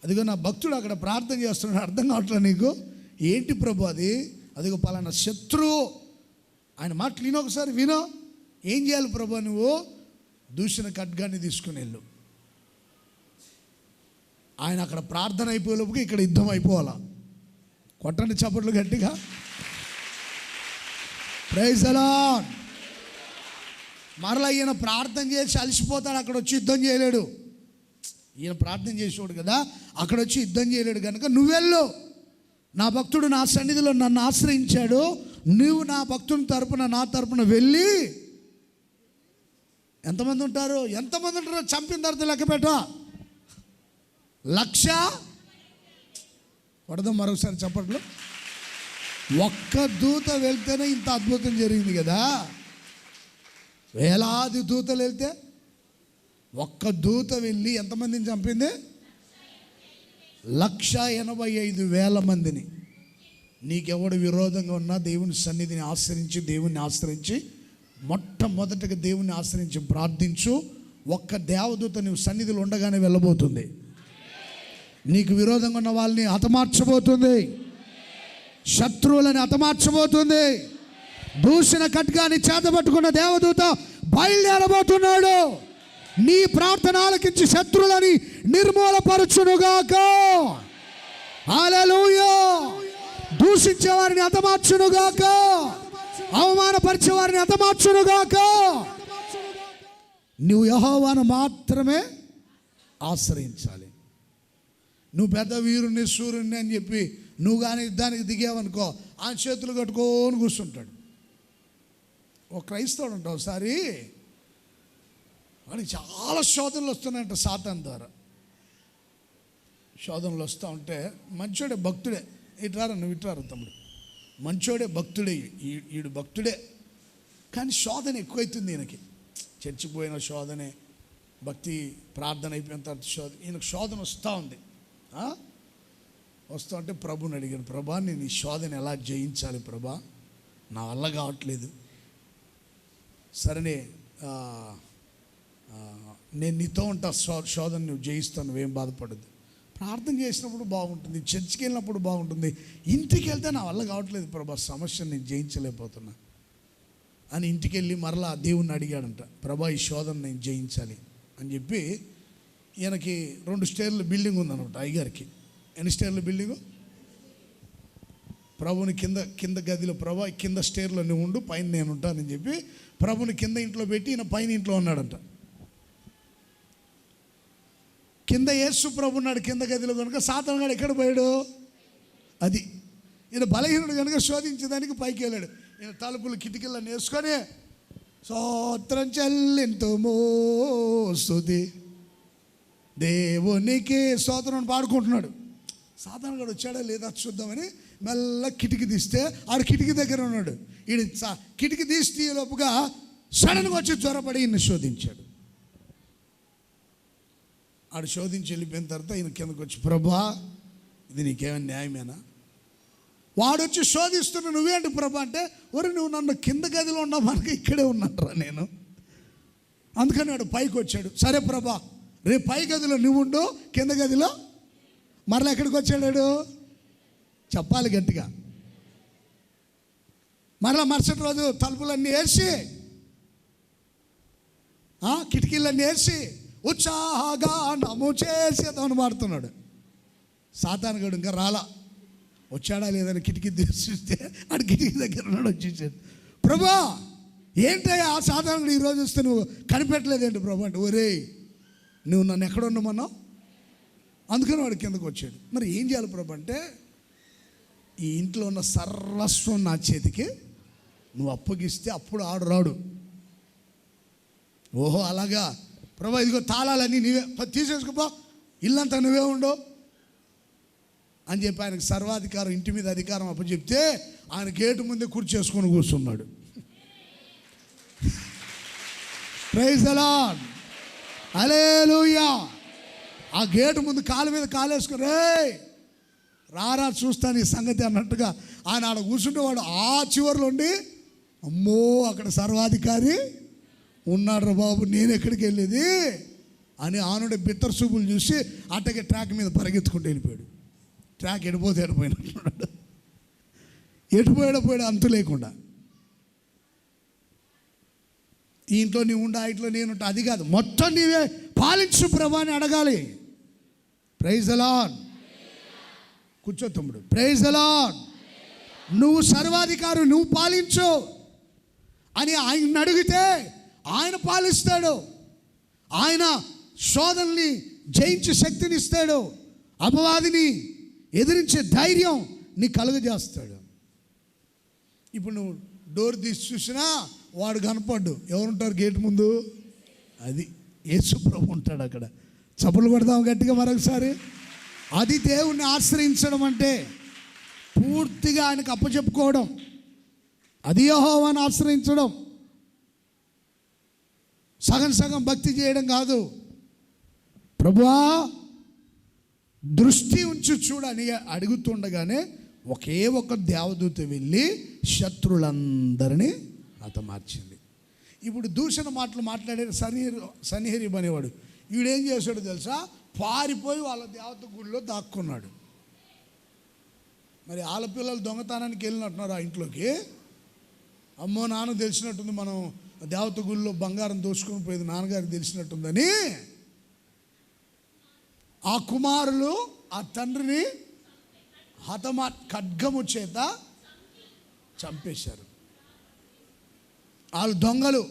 అదిగో నా భక్తుడు అక్కడ ప్రార్థన చేస్తున్నాడు, అర్థం కావట్లేదు నీకు? ఏంటి ప్రభు అది? అదిగో పలానా శత్రువు. ఆయన మాటలు వినో, ఒకసారి వినో. ఏం చేయాలి ప్రభు? నువ్వు దూషణ ఖడ్గాన్ని తీసుకుని వెళ్ళు. ఆయన అక్కడ ప్రార్థన అయిపోయేలోపుకి ఇక్కడ యుద్ధం అయిపోవాలా. కొట్టండి చప్పట్లు గట్టిగా. Praise the Lord. మరలా ఈయన ప్రార్థన చేసి అలసిపోతాడు, అక్కడ వచ్చి యుద్ధం చేయలేడు. ఈయన ప్రార్థన చేసేవాడు కదా, అక్కడ వచ్చి యుద్ధం చేయలేడు కనుక నువ్వెళ్ళు. నా భక్తుడు నా సన్నిధిలో నన్ను ఆశ్రయించాడు, నువ్వు నా భక్తుని తరపున, నా తరపున వెళ్ళి. ఎంతమంది ఉంటారో చంపిన తర్వాత లెక్క పెట్ట. 1,00,000 కొడదాం మరొకసారి చప్పట్లు. ఒక్క దూత వెళ్తేనే ఇంత అద్భుతం జరిగింది కదా. వేలాది దూతలు వెళ్తే ఒక్క దూత వెళ్ళి ఎంతమందిని చంపింది? 1,85,000 మందిని. నీకెవడు విరోధంగా ఉన్నా దేవుని సన్నిధిని ఆశ్రయించి, దేవుణ్ణి ఆశ్రయించి, మొట్టమొదటిగా దేవుణ్ణి ఆశ్రయించి ప్రార్థించు. ఒక్క దేవదూత నువ్వు సన్నిధిలో ఉండగానే వెళ్ళబోతుంది. నీకు విరోధంగా ఉన్న వాళ్ళని హతమార్చబోతుంది, శత్రువులని హతమార్చబోతుంది. దూషణ ఖడ్గాన్ని చేతబట్టుకున్న దేవదూత బయలుదేరబోతున్నాడు. నీ ప్రార్థన ఆలకించి శత్రువులని నిర్మూలపరచునుగాక. హల్లెలూయా. దూషించే వారిని హతమార్చునుగాక, అవమానపరిచే వారిని హతమార్చునుగాక. నువ్వు యెహోవాను మాత్రమే ఆశ్రయించాలి. నువ్వు పెద్ద వీరుణ్ణి, సూర్యుణ్ణి అని చెప్పి నువ్వు కానీ యుద్ధానికి దిగావనుకో, ఆయన చేతులు కట్టుకొని కూర్చుంటాడు. ఒక క్రైస్తవుడు ఉంటావు, ఒకసారి వాడికి చాలా శోధనలు వస్తున్నాయంట సాతాను ద్వారా. శోధనలు వస్తూ ఉంటే మంచోడే, భక్తుడే, ఇటురారా నువ్వు ఇటురారు తమ్ముడు, మంచోడే, భక్తుడే, ఈడు భక్తుడే, కానీ శోధన ఎక్కువైతుంది ఈయనకి. చచ్చిపోయిన శోధనే, భక్తి ప్రార్థన అయిపోయిన తర్వాత శోధన, ఈయనకు శోధన వస్తూ ఉంది. వస్తూ ఉంటే ప్రభుని అడిగాను, ప్రభా నేను ఈ శోధన ఎలా జయించాలి ప్రభా, నా వల్ల కావట్లేదు. సరేనే నేను నీతో ఉంటా, శోధన నువ్వు జయిస్తాను, నువ్వేం బాధపడద్దు. ప్రార్థన చేసినప్పుడు బాగుంటుంది, చర్చికి వెళ్ళినప్పుడు బాగుంటుంది, ఇంటికి వెళ్తే నా వల్ల కావట్లేదు ప్రభా, సమస్యను నేను జయించలేకపోతున్నా అని ఇంటికి వెళ్ళి మరలా దేవుణ్ణి అడిగాడంట, ప్రభా ఈ శోధన నేను జయించాలి అని చెప్పి. ఈయనకి 2 స్టేర్ల బిల్డింగ్ ఉందన్నమాట అయ్యగారికి. ఎన్ని స్టేర్ల బిల్డింగు? ప్రభుని కింద గదిలో, ప్రభా కింద స్టేర్లో నువ్వు ఉండు, పైన నేను ఉంటానని చెప్పి ప్రభుని కింద ఇంట్లో పెట్టి ఈయన పైన ఇంట్లో ఉన్నాడంట. కింద యేసు ప్రభు ఉన్నాడు కింద గదిలో కనుక, సాతాను గాడు ఎక్కడ పోయాడు? అది ఈయన బలహీనుడు కనుక శోధించేదానికి పైకి వెళ్ళాడు. ఈయన తలుపులు కిటికీలను వేసుకొని స్తోత్రం చెల్లింతుము స్తుతి దేవునికి స్తోత్రం పాడుకుంటున్నాడు. సాతాను గాడు వచ్చాడా లేదా చూద్దామని మెల్ల కిటికీ తీస్తే ఆడు కిటికీ దగ్గర ఉన్నాడు. ఈయన కిటికీ తీసి లోపుగా సడన్గా వచ్చి జ్వరపడి ఈయన శోధించాడు. ఆడు శోధించి వెళ్ళిపోయిన తర్వాత ఈయన కిందకు వచ్చి, ప్రభా ఇది నీకేమైనా న్యాయమేనా? వాడు వచ్చి శోధిస్తున్నా నువ్వేంటి ప్రభా అంటే, ఒరే నువ్వు నన్ను కింద గదిలో ఉన్నావు, మనకి ఇక్కడే ఉన్నానరా నేను. అందుకని వాడు పైకి వచ్చాడు. సరే ప్రభా రేపు పై గదిలో నువ్వు ఉండు, కింద గదిలో. మరలా ఎక్కడికి వచ్చాడు? చెప్పాలి గట్టిగా. మరలా మరుసటి రోజు తలుపులన్నీ వేసి, కిటికీలన్నీ వేసి ఉత్సాహగానము చేసి అతను మాడుతున్నాడు. సాతాను గడు ఇంకా రాలా. వచ్చాడా లేదని కిటికీ చూస్తే ఆడు కిటికీ దగ్గర ఉన్నాడు. వచ్చేసాడు. ప్రభా ఏంటయ్యా ఆ సాతానుడు ఈరోజు వస్తే నువ్వు కనిపెట్టలేదేంటి ప్రభా అంటే, ఒరే నువ్వు నన్ను ఎక్కడ ఉండమన్నావు? అందుకని వాడు కిందకు వచ్చాడు. మరి ఏం చేయాలి ప్రభా అంటే, ఈ ఇంట్లో ఉన్న సర్వస్వం నా చేతికి నువ్వు అప్పగిస్తే అప్పుడు ఆడు రాడు. ఓహో అలాగా ప్రభా, ఇదిగో తాళాలన్నీ నీవే తీసేసుకోపో, ఇల్లంతా నువ్వే ఉండవు అని చెప్పి ఆయనకు సర్వాధికారం, ఇంటి మీద అధికారం అప్పచెప్తే ఆయన గేటు ముందే కూర్చేసుకొని కూర్చున్నాడు. ప్రైజ్ ది లార్డ్, హల్లెలూయా. ఆ గేటు ముందు కాలు మీద కాలేసుకుని, రే రారా చూస్తాను ఈ సంగతి అన్నట్టుగా ఆయన ఆడ కూర్చుంటే వాడు ఆ చివరిలో ఉండి, అమ్మో అక్కడ సర్వాధికారి ఉన్నాడు రా బాబు, నేను ఎక్కడికి వెళ్ళేది అని ఆనుడే బిత్తర చూపులు చూసి అట్టగే ట్రాక్ మీద పరిగెత్తుకుంటూ వెళ్ళిపోయాడు. ట్రాక్ ఎడిపోతే ఎడిపోయినట్టున్నాడు, ఎడిపోయాడు అంతు లేకుండా. ఈ ఇంట్లో నీవు ఉండా, ఇంట్లో నేనుంటా, అది కాదు, మొత్తం నీవే పాలించు ప్రభా అని అడగాలి. Praise the Lord. కూర్చో తమ్ముడు. Praise the Lord. నువ్వు సర్వాధికారి, నువ్వు పాలించు అని ఆయన అడిగితే ఆయన పాలిస్తాడు. ఆయన శోధనని జయించే శక్తిని ఇస్తాడు. అపవాదిని ఎదిరించే ధైర్యం నీకు కలుగజేస్తాడు. ఇప్పుడు నువ్వు డోర్ తీసి చూసినా వాడు కనపడ్డు. ఎవరుంటారు గేట్ ముందు? అది యేసు ప్రభు ఉంటాడు అక్కడ. చప్పులు కొడదాం గట్టిగా మరొకసారి. అది దేవుణ్ణి ఆశ్రయించడం అంటే. పూర్తిగా ఆయనకు అప్పచెప్పుకోవడం, అది యెహోవాను ఆశ్రయించడం. సగం సగం భక్తి చేయడం కాదు. ప్రభువా దృష్టి ఉంచి చూడని అడుగుతుండగానే ఒకే ఒక దేవదూత వెళ్ళి శత్రులందరినీ హతమార్చింది. ఇప్పుడు దూషణ మాటలు మాట్లాడే సన్హెరీబు అనేవాడు, వీడేం చేశాడు తెలుసా? పారిపోయి వాళ్ళ దేవత గుడిలో దాక్కున్నాడు. మరి ఆడపిల్లలు దొంగతనానికి వెళ్ళినట్టున్నారు ఆ ఇంట్లోకి. అమ్మో నాన్న తెలిసినట్టుంది, మనం దేవత గుడిలో బంగారం దోచుకొని పోయేది నాన్నగారికి తెలిసినట్టుందని ఆ కుమారులు ఆ తండ్రిని ఖడ్గము చేత చంపేశారు. వాళ్ళు దొంగలు,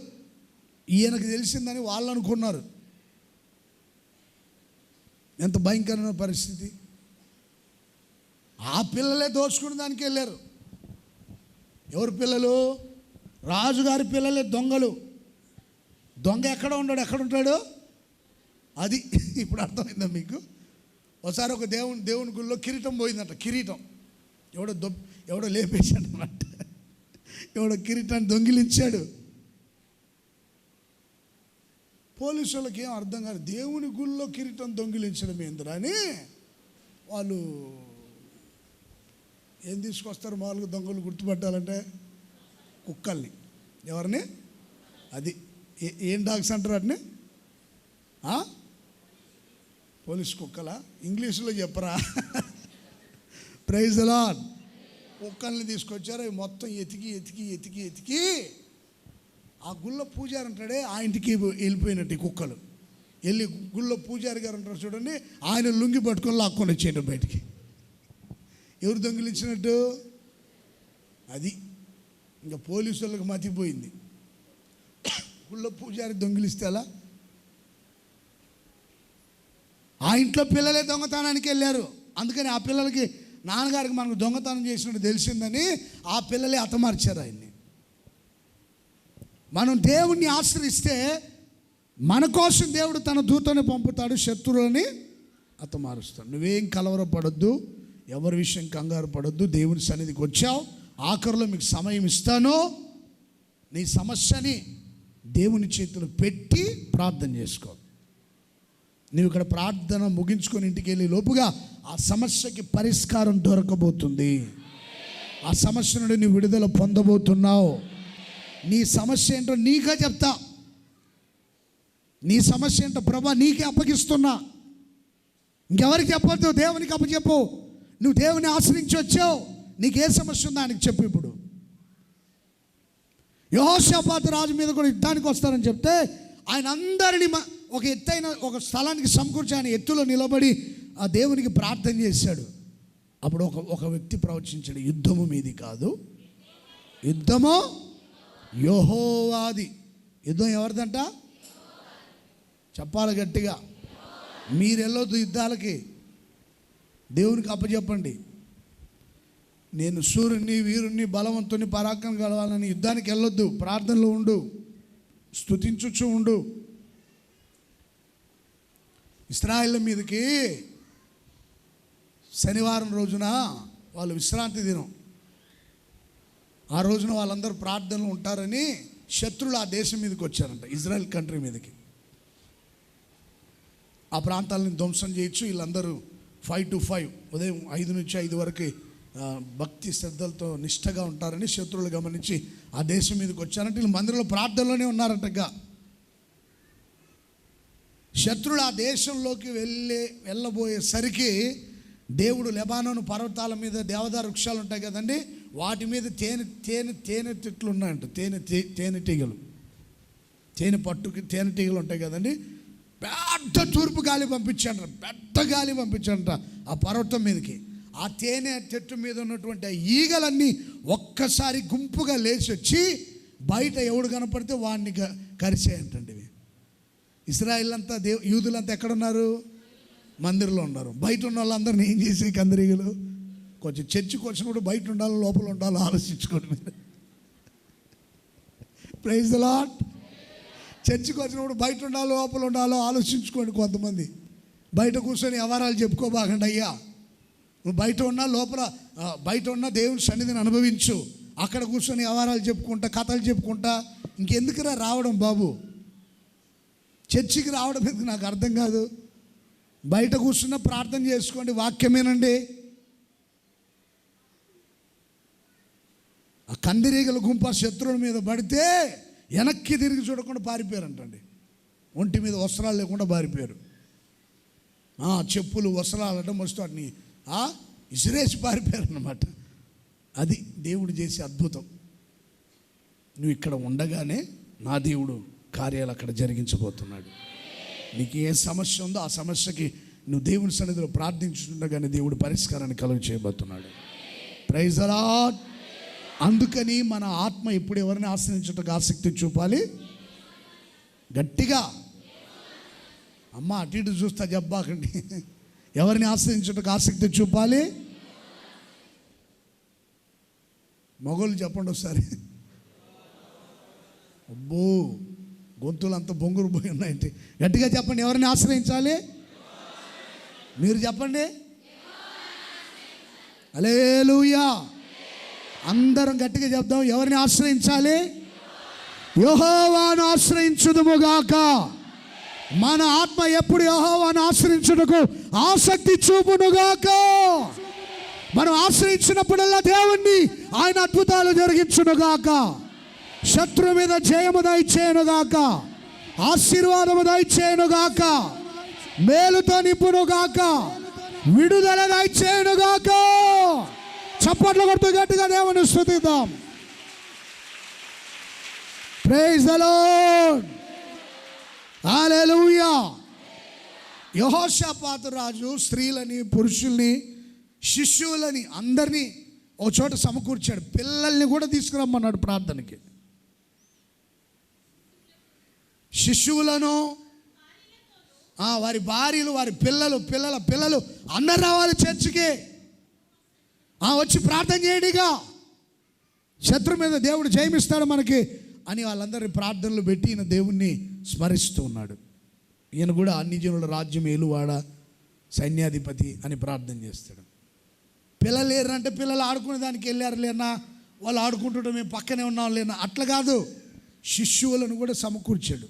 ఈయనకు తెలిసిందని వాళ్ళు అనుకున్నారు. ఎంత భయంకరమైన పరిస్థితి. ఆ పిల్లలే దోచుకునే దానికి వెళ్ళారు. ఎవరు పిల్లలు? రాజుగారి పిల్లలే దొంగలు. దొంగ ఎక్కడ ఉంటాడు? అది ఇప్పుడు అర్థమైందా మీకు? ఒకసారి ఒక దేవుని గుళ్ళో కిరీటం పోయిందంట. కిరీటం ఎవడో లేపేశాడు అన్నమాట. ఎవడో కిరీటాన్ని దొంగిలించాడు. పోలీసు వాళ్ళకి ఏం అర్థం కాదు, దేవుని గుళ్ళో కిరీటం దొంగిలించడం ఏందిరా అని వాళ్ళు ఏం తీసుకొస్తారు మామూలుగా దొంగలు గుర్తుపట్టాలంటే? కుక్కల్ని. ఎవరిని? అది ఏం డాగ్స్ అంటారు వాటిని? పోలీస్ కుక్కలా? ఇంగ్లీషులో చెప్పరా? Praise the Lord. కుక్కల్ని తీసుకొచ్చారు. అవి మొత్తం ఎతికి ఆ గుళ్ళో పూజారి అంటాడే, ఆ ఇంటికి వెళ్ళిపోయినట్టు ఈ కుక్కలు. వెళ్ళి గుళ్ళో పూజారి గారు అంటారు చూడండి, ఆయన లుంగి పట్టుకొని లాక్కొని వచ్చేయండి బయటికి. ఎవరు దొంగిలించినట్టు? అది ఇంకా పోలీసు వాళ్ళకి మతిపోయింది. గుళ్ళో పూజారి దొంగిలిస్తే అలా? ఆ ఇంట్లో పిల్లలే దొంగతనానికి వెళ్ళారు. అందుకని ఆ పిల్లలకి నాన్నగారికి మనకు దొంగతనం చేసినట్టు తెలిసిందని ఆ పిల్లలే హతమార్చారు ఆయన్ని. మనం దేవుణ్ణి ఆశ్రయిస్తే మన కోసం దేవుడు తన దూతని పంపుతాడు, శత్రువులని హతమారుస్తాడు. నువ్వేం కలవరపడొద్దు, ఎవరి విషయం కంగారు పడొద్దు. దేవుని సన్నిధికి వచ్చావు, ఆఖరిలో మీకు సమయం ఇస్తాను. నీ సమస్యని దేవుని చేతులు పెట్టి ప్రార్థన చేసుకో. నువ్వు ఇక్కడ ప్రార్థన ముగించుకొని ఇంటికి వెళ్ళే లోపుగా ఆ సమస్యకి పరిష్కారం దొరకబోతుంది. ఆ సమస్య నుండి నువ్వు విడుదల పొందబోతున్నావు. నీ సమస్య ఏంటో నీకే చెప్తా. నీ సమస్య ఏంటో ప్రభా నీకే అప్పగిస్తున్నా. ఇంకెవరికి చెప్పొద్దు, దేవునికి అప్పచెప్పు. నువ్వు దేవుని ఆశ్రయించి వచ్చావు, నీకు ఏ సమస్య ఉందో ఆయనకి చెప్పు. ఇప్పుడు యెహోషాపాతు రాజు మీద కూడా యుద్ధానికి వస్తారని చెప్తే ఆయన అందరినీ ఒక ఎత్తైన ఒక స్థలానికి సమకూర్చి ఆయన ఎత్తులో నిలబడి ఆ దేవునికి ప్రార్థన చేశాడు. అప్పుడు ఒక వ్యక్తి ప్రవచించాడు, యుద్ధము మీది కాదు, యుద్ధము యెహోవాది. యుద్ధం ఎవరిదంట? చెప్పాలి గట్టిగా. మీరు వెళ్ళొద్దు యుద్ధాలకి, దేవునికి అప్పచెప్పండి. నేను సూర్యుని, వీరుణ్ణి, బలవంతుని, పరాక్రమం కలవాలని యుద్ధానికి వెళ్ళొద్దు. ప్రార్థనలో ఉండు, స్తుతించుచు ఉండు. ఇశ్రాయేలు మీదకి శనివారం రోజున వాళ్ళు విశ్రాంతి దినం, ఆ రోజున వాళ్ళందరూ ప్రార్థనలు ఉంటారని శత్రులు ఆ దేశం మీదకి వచ్చారంట, ఇజ్రాయెల్ కంట్రీ మీదకి. ఆ ప్రాంతాలను ధ్వంసం చేయొచ్చు. వీళ్ళందరూ 5 to 5 ఉదయం 5 నుంచి 5 వరకు భక్తి శ్రద్ధలతో నిష్టగా ఉంటారని శత్రువులు గమనించి ఆ దేశం మీదకి వచ్చారంటే వీళ్ళు మందిరంలో ప్రార్థనలోనే ఉన్నారంటగా. శత్రువులు ఆ దేశంలోకి వెళ్ళబోయేసరికి దేవుడు లెబానోను పర్వతాల మీద దేవదారు వృక్షాలు ఉంటాయి కదండి, వాటి మీద తేనె తిట్లు ఉన్నాయంట. తేనెటీగలు, తేనె పట్టుకి తేనెటీగలు ఉంటాయి కదండి. పెద్ద తూర్పు గాలి పంపించాడంట, పెద్ద గాలి పంపించాడంట ఆ పర్వతం మీదకి. ఆ తేనె చెట్టు మీద ఉన్నటువంటి ఆ ఈగలన్నీ ఒక్కసారి గుంపుగా లేచి వచ్చి బయట ఎవడు కనపడితే వాడిని కరిచేయంటండి. ఇశ్రాయేల్ అంతా యూదులంతా ఎక్కడున్నారు? మందిరంలో ఉన్నారు. బయట ఉన్న వాళ్ళందరినీ ఏం చేసే కందిరీగలు? కొంచెం చర్చికి వచ్చినప్పుడు బయట ఉండాలో లోపల ఉండాలో ఆలోచించుకోండి మీరు. Praise the Lord. చర్చికి వచ్చినప్పుడు బయట ఉండాలో లోపల ఉండాలో ఆలోచించుకోండి. కొంతమంది బయట కూర్చొని వ్యవహారాలు చెప్పుకోబాకండి. అయ్యా నువ్వు బయట ఉన్నా లోపల బయట ఉన్న దేవుని సన్నిధిని అనుభవించు. అక్కడ కూర్చొని వ్యవహారాలు చెప్పుకుంటా, కథలు చెప్పుకుంటా ఇంకెందుకురా రావడం బాబు? చర్చికి రావడం ఎందుకు నాకు అర్థం కాదు. బయట కూర్చున్న ప్రార్థన చేసుకోండి, వాక్యమేనండి. ఆ కందిరీగల గుంప శత్రువుల మీద పడితే వెనక్కి తిరిగి చూడకుండా పారిపోయారంటండి. ఒంటి మీద వస్త్రాలు లేకుండా పారిపోయారు. చెప్పులు వస్త్రాలు మస్తు వాటిని ఇసిరేసి పారిపోయారన్నమాట. అది దేవుడు చేసే అద్భుతం. నువ్వు ఇక్కడ ఉండగానే నా దేవుడు కార్యాలు అక్కడ జరిగించబోతున్నాడు. నీకు ఏ సమస్య ఉందో ఆ సమస్యకి నువ్వు దేవుని సన్నిధిలో ప్రార్థించుండగానే దేవుడు పరిష్కారాన్ని కలుగ చేయబోతున్నాడు. Praise the Lord. అందుకని మన ఆత్మ ఎప్పుడు ఎవరిని ఆశ్రయించడానికి ఆసక్తి చూపాలి? గట్టిగా అమ్మ అటు ఇటు చూస్తా చెప్పాకండి. ఎవరిని ఆశ్రయించడానికి ఆసక్తి చూపాలి? మగోళ్ళు చెప్పండి ఒకసారి. అబ్బో గొంతులు అంత బొంగురు పోయి ఉన్నాయంటే గట్టిగా చెప్పండి. ఎవరిని ఆశ్రయించాలి? మీరు చెప్పండి. హల్లెలూయా. అందరం గట్టిగా చెప్దాం. ఎవరిని ఆశ్రయించాలి? యెహోవాను ఆశ్రయించుదుముగాక. మన ఆత్మ ఎప్పుడు యెహోవాను ఆశ్రయించుటకు ఆసక్తి చూపునుగాక. మనం ఆశ్రయించినప్పుడల్లా దేవుణ్ణి ఆయన అద్భుతాలు జరిగించునుగాక. శత్రువు మీద జయము దయచేయునుగాక, ఆశీర్వాదము దయచేయునుగాక, మేలుతో నింపునుగాక, విడుదల దయచేయునుగాక. చప్పట్లు కొడుతూ గట్టిగా దేవుని స్తుతిద్దాం. Praise the Lord. హల్లెలూయా. యెహోషాపాతు రాజు స్త్రీలని, పురుషుల్ని, శిష్యులని అందరినీ ఓ చోట సమకూర్చాడు. పిల్లల్ని కూడా తీసుకురమ్మన్నాడు ప్రార్థనకి. శిష్యులను, వారి భార్యలు, వారి పిల్లల పిల్లలు అందరు రావాలి చర్చికి. వచ్చి ప్రార్థన చేయడిగా, శత్రు మీద దేవుడు జయమిస్తాడు మనకి అని వాళ్ళందరినీ ప్రార్థనలు పెట్టి ఈయన దేవుణ్ణి స్మరిస్తూ ఉన్నాడు. ఈయన కూడా అన్ని జనుల రాజ్యం ఏలువాడ, సైన్యాధిపతి అని ప్రార్థన చేస్తాడు. పిల్లలు లేరంటే పిల్లలు ఆడుకునే దానికి వెళ్ళారు లేనా, వాళ్ళు ఆడుకుంటుంటే మేము పక్కనే ఉన్నాం లేనా, అట్లా కాదు. శిష్యువులను కూడా సమకూర్చాడు.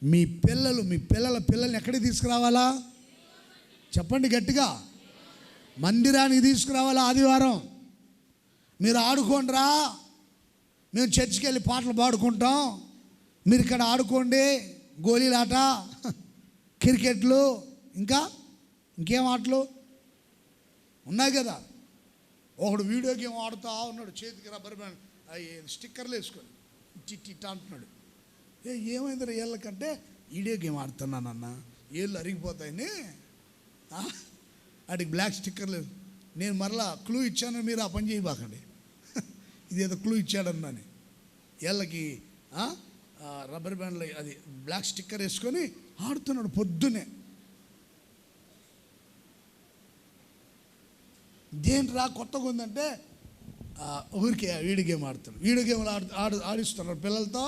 మీ పిల్లల్ని ఎక్కడికి తీసుకురావాలా? చెప్పండి గట్టిగా. మందిరానికి తీసుకురావాలా? ఆదివారం మీరు ఆడుకోండిరా, మేము చర్చికి వెళ్ళి పాటలు పాడుకుంటాం, మీరు ఇక్కడ ఆడుకోండి, గోళీలాట, క్రికెట్లు, ఇంకేం ఆటలు ఉన్నాయి కదా. ఒకడు వీడియో గేమ్ ఆడుతూ ఉన్నాడు, చేతికి రబ్బర్ బ్యాండ్ స్టిక్కర్లు వేసుకొని ఇట్ట అంటున్నాడు. ఏమైందిరా ఏళ్ళకంటే వీడియో గేమ్ ఆడుతున్నానన్న, ఏళ్ళు అరిగిపోతాయని వాడికి బ్లాక్ స్టిక్కర్లు. నేను మరలా క్లూ ఇచ్చాను, మీరు ఆ పని చేయబాకండి. ఇదేదో క్లూ ఇచ్చాడన్నాని ఏళ్ళకి రబ్బర్ బ్యాండ్లో అది బ్లాక్ స్టిక్కర్ వేసుకొని ఆడుతున్నాడు పొద్దునే. దేంట్రా కొత్తగా ఉందంటే ఊరికే వీడియో గేమ్ ఆడుతున్నాడు. వీడియో గేమ్లు ఆడిస్తున్నారు పిల్లలతో.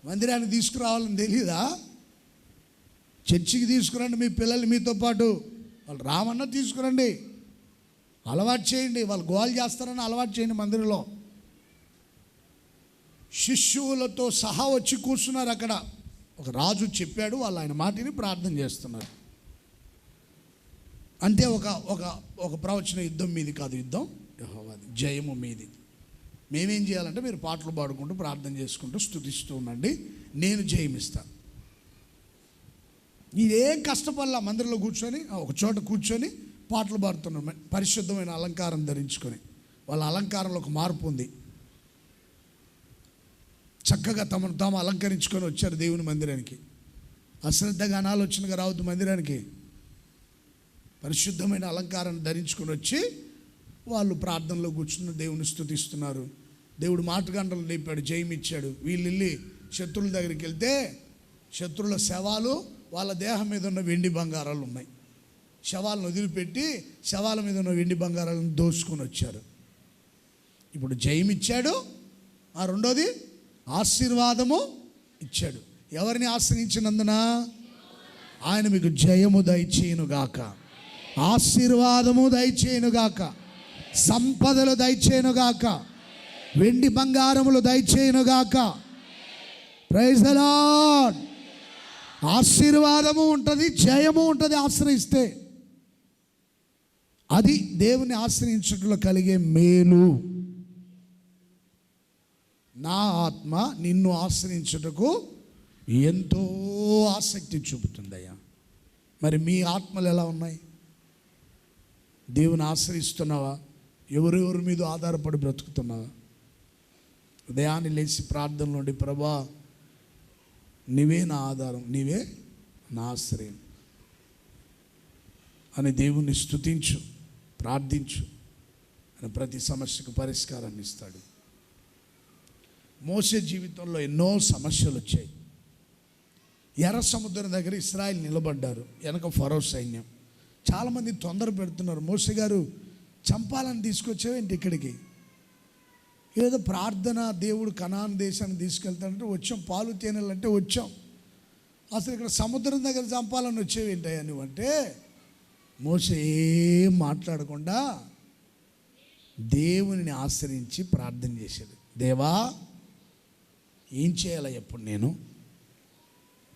మందిరానికి తీసుకురావాలని తెలియదా? చర్చికి తీసుకురండి మీ పిల్లల్ని, మీతో పాటు వాళ్ళు రామన్నా తీసుకురండి, అలవాటు చేయండి. వాళ్ళు గోల్ చేస్తారని అలవాటు చేయండి. మందిరంలో శిష్యువులతో సహా వచ్చి కూర్చున్నారు. అక్కడ ఒక రాజు చెప్పాడు, వాళ్ళు ఆయన మాటని ప్రార్థన చేస్తున్నారు. అంటే ఒక ప్రవచన యుద్ధం మీది కాదు, యుద్ధం యెహోవాది, జయము మీది. మేమేం చేయాలంటే మీరు పాటలు పాడుకుంటూ ప్రార్థన చేసుకుంటూ స్తుతిస్తూ ఉండండి, నేను జయమిస్తాను. ఇదేం కష్టపడలా, మందిరంలో కూర్చొని ఒక చోట కూర్చొని పాటలు పాడుతున్నారు, పరిశుద్ధమైన అలంకారం ధరించుకొని. వాళ్ళ అలంకారంలో ఒక మార్పు ఉంది. చక్కగా తమను తాము అలంకరించుకొని వచ్చారు దేవుని మందిరానికి. అశ్రద్ధగా అనాలోచనగా రావద్దు మందిరానికి. పరిశుద్ధమైన అలంకారాన్ని ధరించుకొని వచ్చి వాళ్ళు ప్రార్థనలో కూర్చుని దేవుని స్తుతిస్తున్నారు. దేవుడు మాటగంటలు లేపాడు, జయమిచ్చాడు. వీళ్ళు వెళ్ళి శత్రువుల దగ్గరికి వెళ్తే శత్రువుల శవాలు, వాళ్ళ దేహం మీద ఉన్న వెండి బంగారాలు ఉన్నాయి. శవాలను వదిలిపెట్టి శవాల మీద ఉన్న వెండి బంగారాలను దోచుకొని వచ్చారు. ఇప్పుడు జయమిచ్చాడు, రెండోది ఆశీర్వాదము ఇచ్చాడు. ఎవరిని ఆశ్రయించినందున ఆయన మీకు జయము దయచేయునుగాక. ఆశీర్వాదము దయచేయునుగాక, సంపదలు దయచేయునుగాక, వెండి బంగారములు దయచేయునుగాక. Praise the Lord. ఆశీర్వాదము ఉంటుంది, జయము ఉంటుంది ఆశ్రయిస్తే. అది దేవుని ఆశ్రయించడంలో కలిగే మేలు. నా ఆత్మ నిన్ను ఆశ్రయించుటకు ఎంతో ఆసక్తి చూపుతుందయ్యా. మరి మీ ఆత్మలు ఎలా ఉన్నాయి? దేవుని ఆశ్రయిస్తున్నావా? ఎవరెవరి మీద ఆధారపడి బ్రతుకుతున్నావా? ఉదయాన్నే లేచి ప్రార్థనలో ఉండి, ప్రభా నీవే నా ఆధారం, నీవే నా ఆశ్రయం అని దేవుణ్ణి స్తుతించు, ప్రార్థించు. అని ప్రతి సమస్యకు పరిష్కారాన్ని ఇస్తాడు. మోసే జీవితంలో ఎన్నో సమస్యలు వచ్చాయి. ఎర్ర సముద్రం దగ్గర ఇశ్రాయేలు నిలబడ్డారు, వెనక ఫరో సైన్యం. చాలామంది తొందర పెడుతున్నారు, మోసే గారు చంపాలని తీసుకొచ్చావేంటి ఇక్కడికి? ఏదో ప్రార్థన, దేవుడు కనాన్ దేశాన్ని తీసుకెళ్తాడంటే వచ్చాం, పాలు తేనెలంటే వచ్చాం, అసలు ఇక్కడ సముద్రం దగ్గర చంపాలని వచ్చేవేంటయ్యా నువ్వంటే, మోసే ఏం మాట్లాడకుండా దేవునిని ఆశ్రయించి ప్రార్థన చేశాడు. దేవా ఏం చేయాలా ఎప్పుడు నేను?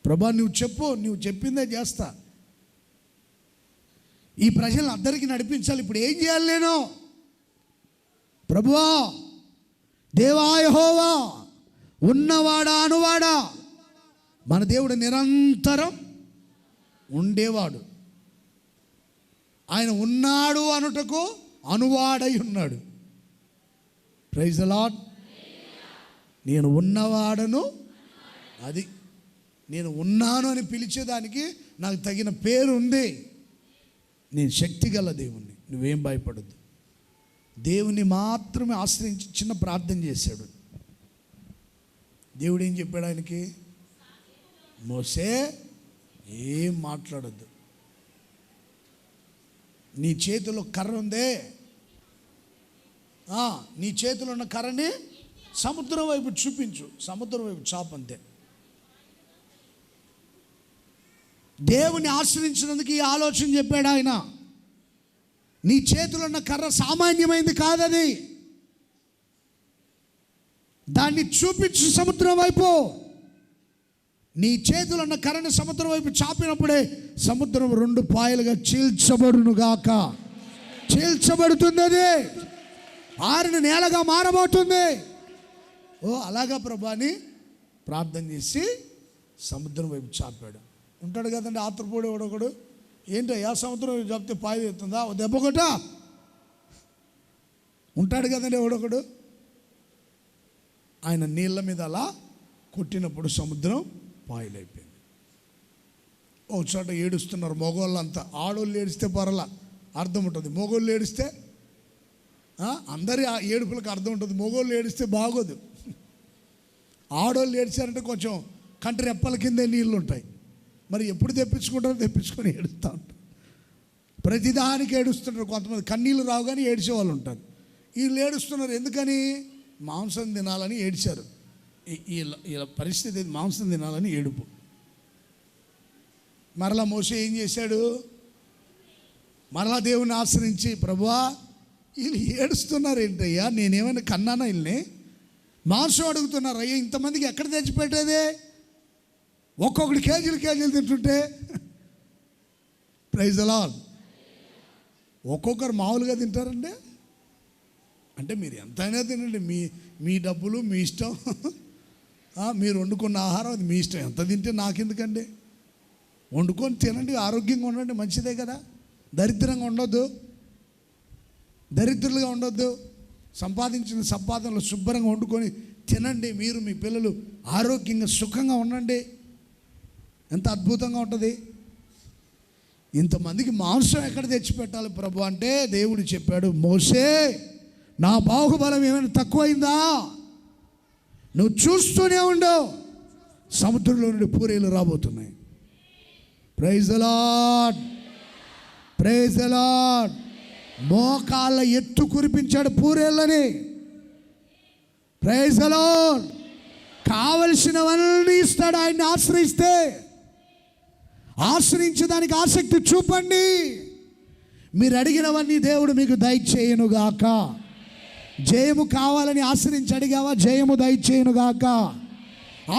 ప్రభా నువ్వు చెప్పు, నువ్వు చెప్పిందే చేస్తా. ఈ ప్రజలను అందరికీ నడిపించాలి, ఇప్పుడు ఏం చేయాలి నేను? ప్రభువా, దేవా యెహోవా, ఉన్నవాడా అనువాడా. మన దేవుడు నిరంతరం ఉండేవాడు. ఆయన ఉన్నాడు అనుటకు అనువాడై ఉన్నాడు. Praise the Lord. నేను ఉన్నవాడను, అది నేను ఉన్నాను అని పిలిచేదానికి నాకు తగిన పేరు ఉంది. నేను శక్తి గల దేవుణ్ణి, నువ్వేం భయపడద్దు. దేవుని మాత్రమే ఆశ్రయించి చిన్న ప్రార్థన చేశాడు. దేవుడు ఏం చెప్పాడు ఆయనకి? మోసే ఏం మాట్లాడద్దు, నీ చేతిలో కర్ర ఉందే, నీ చేతిలో ఉన్న కర్రని సముద్రం వైపు చూపించు, సముద్రం వైపు చాపంతే. దేవుని ఆశ్రయించినందుకు ఈ ఆలోచన చెప్పాడు ఆయన. నీ చేతిలో ఉన్న కర్ర సామాన్యమైంది కాదది, దాన్ని చూపించు సముద్రం వైపు. నీ చేతిలో ఉన్న కర్రని సముద్రం వైపు చాపినప్పుడే సముద్రం 2 పాయలుగా చీల్చబడునుగాక. చీల్చబడుతుంది, అది ఆరిన నేలగా మారబోతుంది. ఓ అలాగా ప్రభా అని ప్రార్థన చేసి సముద్రం వైపు చాపాడు. ఉంటాడు కదండి ఆత్రపోడు ఒకడు, ఏంటో సముద్రం వైపు చాపితే పాయ ఎత్తుందా, ఓ దెబ్బ కొట్టా. ఉంటాడు కదండి ఎవడొకడు. ఆయన నీళ్ళ మీద అలా కొట్టినప్పుడు సముద్రం పాయలైపోయింది. ఒక చోట ఏడుస్తున్నారు మగవాళ్ళంతా. ఆడోళ్ళు ఏడిస్తే పర్వాలా, అర్థం ఉంటుంది. మగోళ్ళు ఏడిస్తే అందరి ఆ ఏడుపులకు అర్థం ఉంటుంది. మగోళ్ళు ఏడిస్తే బాగోదు. ఆడోళ్ళు ఏడిచారంటే కొంచెం కంటి రెప్పల కిందే నీళ్ళు ఉంటాయి. మరి ఎప్పుడు తెప్పించుకుంటారో తెప్పించుకొని ఏడుస్తూ ఉంటారు. ప్రతిదానికి ఏడుస్తుంటారు. కొంతమంది కన్నీళ్ళు రావు కానీ ఏడిచేవాళ్ళు ఉంటారు. వీళ్ళు ఏడుస్తున్నారు ఎందుకని? మాంసం తినాలని ఏడిచారు. ఇలా పరిస్థితి మాంసం తినాలని ఏడుపు. మరలా మోసే ఏం చేశాడు? మరలా దేవుని ఆశ్రయించి, ప్రభువా వీళ్ళు ఏడుస్తున్నారు ఏంటయ్యా, నేనేమైనా కన్నానా వీళ్ళని? మాంసం అడుగుతున్నారు, అయ్యా ఇంతమందికి ఎక్కడ తెచ్చిపెట్టేదే? ఒక్కొక్కటి కేజీలు తింటుంటే. Praise the Lord. ఒక్కొక్కరు మామూలుగా తింటారండి. అంటే మీరు ఎంతైనా తినండి, మీ డబ్బులు మీ ఇష్టం. మీరు వండుకున్న ఆహారం అది మీ ఇష్టం, ఎంత తింటే నాకెందుకండి? వండుకొని తినండి, ఆరోగ్యంగా ఉండండి, మంచిదే కదా. దరిద్రంగా ఉండొద్దు, దరిద్రులుగా ఉండొద్దు. సంపాదించిన సంపాదనలు శుభ్రంగా వండుకొని తినండి. మీరు మీ పిల్లలు ఆరోగ్యంగా సుఖంగా ఉండండి. ఎంత అద్భుతంగా ఉంటుంది. ఇంతమందికి మాంసం ఎక్కడ తెచ్చిపెట్టాలి ప్రభు అంటే దేవుడు చెప్పాడు, మోసే నా బాహుబలం ఏమైనా తక్కువైందా? నువ్వు చూస్తూనే ఉండవు, సముద్రంలో నుండి పూరేలు రాబోతున్నాయి. Praise the Lord, praise the Lord. మోకాళ్ళ ఎత్తు కురిపించాడు పూరేళ్ళని. Praise the Lord. కావలసినవన్నీ ఇస్తాడు ఆయన్ని ఆశ్రయిస్తే. ఆశ్రయించడానికి ఆసక్తి చూపండి. మీరు అడిగినవన్నీ దేవుడు మీకు దయచేయునుగాక. జయము కావాలని ఆశ్రయించి అడిగావా? జయము దయచేయునుగాక.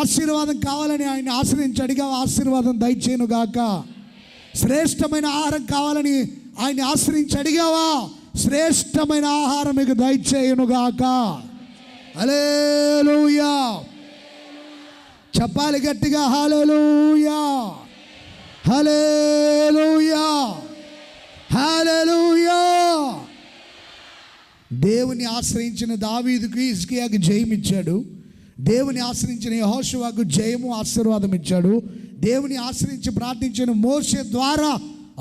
ఆశీర్వాదం కావాలని ఆయన ఆశ్రయించి అడిగావా? ఆశీర్వాదం దయచేయునుగాక. శ్రేష్టమైన ఆహారం కావాలని ఆయన ఆశ్రయించి అడిగావా? శ్రేష్టమైన ఆహారం మీకు దయచేయునుగాక. హల్లెలూయా. చెప్పాలి గట్టిగా, హల్లెలూయా, హల్లెలూయా, హల్లెలూయా. దేవుని ఆశ్రయించిన దావీదుకి హిజ్కియాకి జయం ఇచ్చాడు. దేవుని ఆశ్రయించిన యెహోషువకు జయము ఆశీర్వాదం ఇచ్చాడు. దేవుని ఆశ్రయించి ప్రార్థించిన మోషే ద్వారా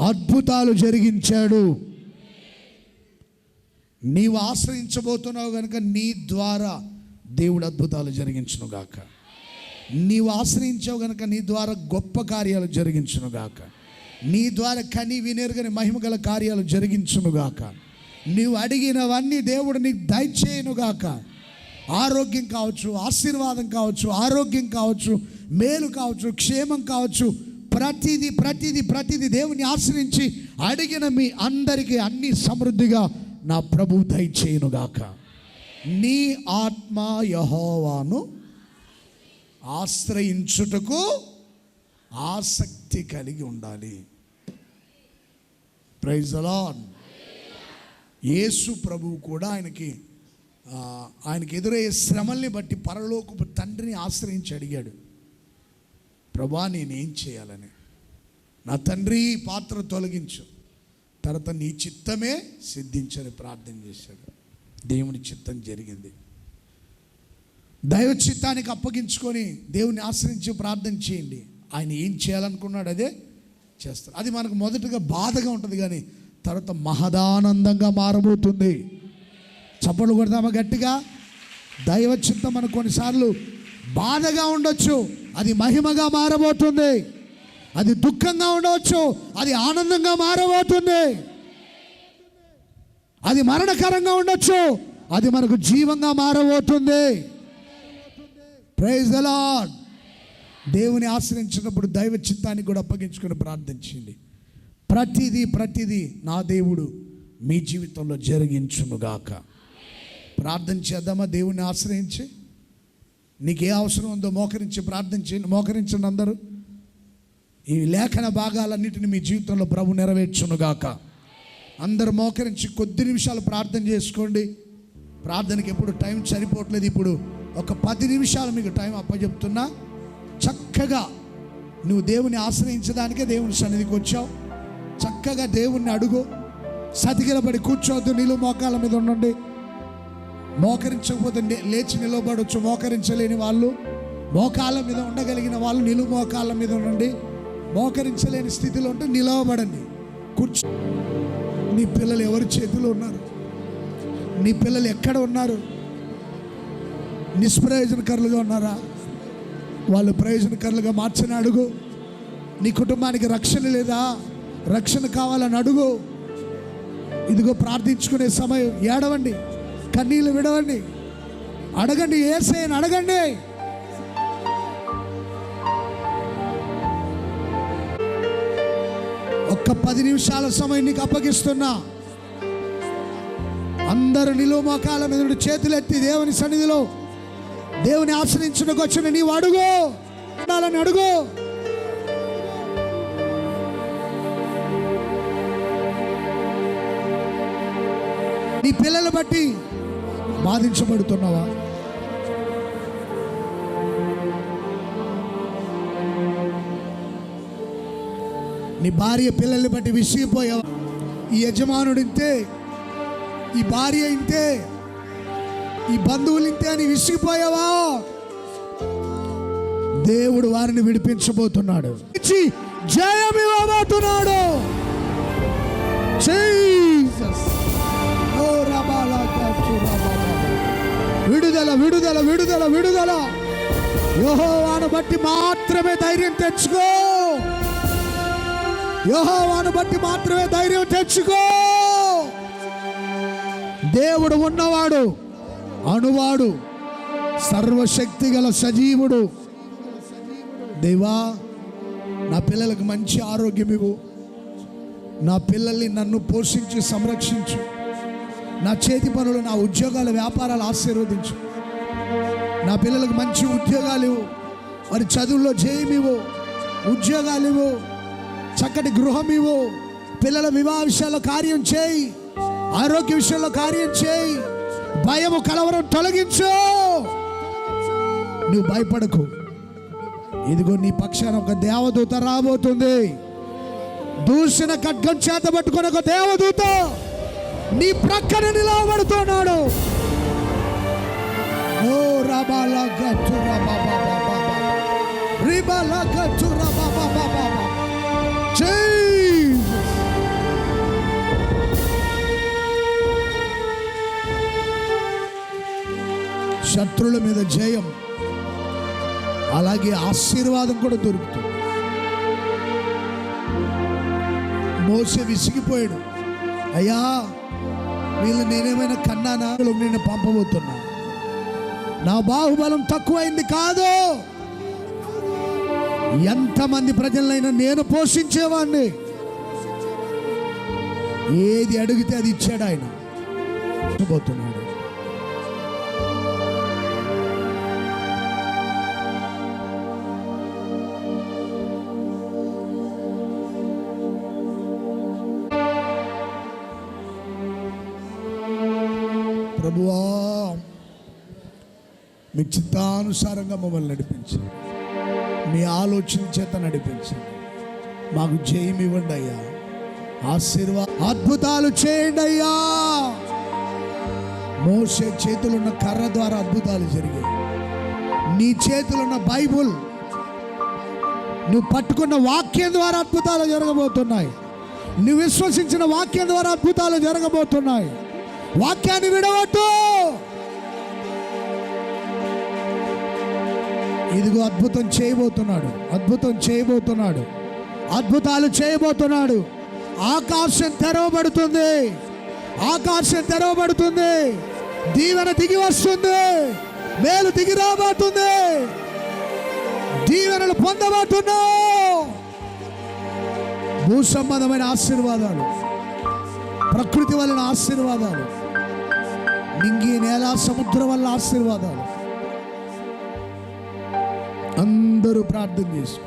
అద్భుతాలు జరిగించాడు. నీవు ఆశ్రయించబోతున్నావు కనుక నీ ద్వారా దేవుడు అద్భుతాలు జరిగించునుగాక. నీవు ఆశ్రయించావు కనుక నీ ద్వారా గొప్ప కార్యాలు జరిగించునుగాక. నీ ద్వారా కని వినేరుగని మహిమగల కార్యాలు జరిగించునుగాక. నీవు అడిగినవన్నీ దేవుడు నీకు దయచేయునుగాక. ఆరోగ్యం కావచ్చు, ఆశీర్వాదం కావచ్చు, ఆరోగ్యం కావచ్చు, మేలు కావచ్చు, క్షేమం కావచ్చు, ప్రతిదీ ప్రతిదీ ప్రతిదీ దేవుని ఆశ్రయించి అడిగిన మీ అందరికీ అన్ని సమృద్ధిగా నా ప్రభు దయచేయునుగాక. నీ ఆత్మ యెహోవాను ఆశ్రయించుటకు ఆసక్తి కలిగి ఉండాలి. Praise the lord. యేసు ప్రభువు కూడా ఆయనకి ఎదురయ్యే శ్రమల్ని బట్టి పరలోకపు తండ్రిని ఆశ్రయించి అడిగాడు, ప్రభా నేనేం చేయాలని. నా తండ్రి పాత్ర తొలగించు, తర్వాత నీ చిత్తమే సిద్ధించని ప్రార్థన చేశాడు. దేవుని చిత్తం జరిగింది. దైవ చిత్తానికి అప్పగించుకొని దేవుని ఆశ్రయించి ప్రార్థన చేయండి. ఆయన ఏం చేయాలనుకున్నాడు అదే చేస్తారు. అది మనకు మొదటగా బాధగా ఉంటుంది, కానీ తర్వాత మహదానందంగా మారబోతుంది. చప్పట్లు కొడదామా గట్టిగా? దైవ చిత్తం మనకు కొన్నిసార్లు బాధగా ఉండొచ్చు, అది మహిమగా మారబోతుంది. అది దుఃఖంగా ఉండవచ్చు, అది ఆనందంగా మారబోతుంది. అది మరణకరంగా ఉండొచ్చు, అది మనకు జీవంగా మారబోతుంది. Praise the Lord. దేవుని ఆశ్రయించినప్పుడు దైవ చిత్తానికి కూడా అప్పగించుకొని ప్రార్థించండి. ప్రతిదీ నా దేవుడు మీ జీవితంలో జరిగించునుగాక. ప్రార్థన చేద్దామా? దేవుని ఆశ్రయించి నీకు ఏ అవసరం ఉందో మోకరించి ప్రార్థన చేయండి. మోకరించండి అందరూ. ఈ లేఖన భాగాలన్నిటిని మీ జీవితంలో ప్రభు నెరవేర్చునుగాక. అందరూ మోకరించి కొద్ది నిమిషాలు ప్రార్థన చేసుకోండి. ప్రార్థనకి ఎప్పుడు టైం సరిపోవట్లేదు. ఇప్పుడు ఒక 10 నిమిషాలు మీకు టైం అప్పచెప్తున్నా. చక్కగా నువ్వు దేవుని ఆశ్రయించడానికే దేవుని సన్నిధికి వచ్చావు. చక్కగా దేవుణ్ణి అడుగు. సతికిలబడి కూర్చోవద్దు, నిలువు మోకాళ్ళ మీద ఉండండి. మోకరించకపోతే లేచి నిలబడవచ్చు. మోకరించలేని వాళ్ళు, మోకాళ్ళ మీద ఉండగలిగిన వాళ్ళు నిలువు మోకాళ్ళ మీద ఉండండి. మోకరించలేని స్థితిలో ఉంటే నిలవబడండి, కూర్చో. నీ పిల్లలు ఎవరి చేతిలో ఉన్నారు? నీ పిల్లలు ఎక్కడ ఉన్నారు? నిష్ప్రయోజనకరులుగా ఉన్నారా? వాళ్ళు ప్రయోజనకరులుగా మార్చని అడుగు. నీ కుటుంబానికి రక్షణ లేదా? రక్షణ కావాలని అడుగు. ఇదిగో ప్రార్థించుకునే సమయం. ఏడవండి, కన్నీళ్ళు విడవండి, అడగండి, యేసయ్యని అడగండి. ఒక్క 10 నిమిషాల సమయం నీకు అప్పగిస్తున్నా. అందరూ నిలువు మోకాళ్ళ మీద నుండి చేతులెత్తి దేవుని సన్నిధిలో దేవుని ఆశ్రయించుటకు వచ్చిన నీవు అడుగు, ఉండాలని అడుగు. నీ పిల్లలు బట్టి బాధించబడుతున్నావా? నీ భార్య పిల్లల్ని బట్టి విసిగిపోయావా? ఈ యజమానుడు ఇంతే, ఈ భార్య ఇంతే, ఈ బంధువులు ఇంతే అని విసిగిపోయావా? దేవుడు వారిని విడిపించబోతున్నాడు, జయం ఇవ్వబోతున్నాడు. విడుదల విడుదల విడుదల విడుదల. యెహోవాను బట్టి మాత్రమే ధైర్యం తెచ్చుకో. యెహోవాను బట్టి మాత్రమే ధైర్యం తెచ్చుకో. దేవుడు ఉన్నవాడు, అనువాడు, సర్వశక్తి గల సజీవుడు. దేవా, నా పిల్లలకు మంచి ఆరోగ్యం ఇవ్వు, నా పిల్లల్ని నన్ను పోషించి సంరక్షించు. నా చేతి పనులు, నా ఉద్యోగాలు, వ్యాపారాలు ఆశీర్వదించు. నా పిల్లలకు మంచి ఉద్యోగాలు ఇవ్వు, వారి చదువుల్లో జయం ఇవ్వు, ఉద్యోగాలు ఇవ్వు, చక్కటి గృహం ఇవ్వు. పిల్లల వివాహ విషయాల్లో కార్యం చేయి, ఆరోగ్య విషయంలో కార్యం చేయి. భయము కలవరం తొలగించు. నువ్వు భయపడకు. ఇదిగో నీ పక్షాన ఒక దేవదూత రాబోతుంది. దూషణ ఖడ్గం చేత పట్టుకుని ఒక దేవదూత నీ ప్రక్కన నిలబడుతున్నాడు. ఓ రబాలా గతురా బాబా బాబా రిబాలా గతురా బాబా బాబా శత్రువుల మీద జయం, అలాగే ఆశీర్వాదం కూడా దొరుకుతుంది. మోసే విసిగిపోయాడు. అయ్యా, వీళ్ళు నేనేమైనా కన్నానా? నేను పంపబోతున్నా. నా బాహుబలం తక్కువైంది కాదు. ఎంతమంది ప్రజలైనా నేను పోషించేవాడిని. ఏది అడిగితే అది ఇచ్చాడు ఆయన. పోతున్నాడు. ప్రభువా, మీ చిత్తానుసారంగా మమ్మల్ని నడిపించండి. మీ ఆలోచన చేత నడిపించండి. మాకు జయం ఇవ్వండి అయ్యా. అద్భుతాలు చేయండి అయ్యా. మోసే చేతులున్న కర్ర ద్వారా అద్భుతాలు జరిగాయి. నీ చేతులున్న బైబుల్, నువ్వు పట్టుకున్న వాక్యం ద్వారా అద్భుతాలు జరగబోతున్నాయి. నువ్వు విశ్వసించిన వాక్యం ద్వారా అద్భుతాలు జరగబోతున్నాయి. వాక్యాన్ని విడవట్టు. ఇదిగో అద్భుతం చేయబోతున్నాడు. అద్భుతం చేయబోతున్నాడు. అద్భుతాలు చేయబోతున్నాడు. ఆకాశం తెరవబడుతుంది. ఆకాశం తెరవబడుతుంది. దీవెన దిగి వస్తుంది. మేలు దిగి రాబోతుంది. దీవెనలు పొందబోతున్నావు. భూ సంబంధమైన ఆశీర్వాదాలు, ప్రకృతి వలన ఆశీర్వాదాలు, నింగి నేల సముద్రం వల్ల ఆశీర్వాదాలు. అందరూ ప్రార్థన చేసుకో.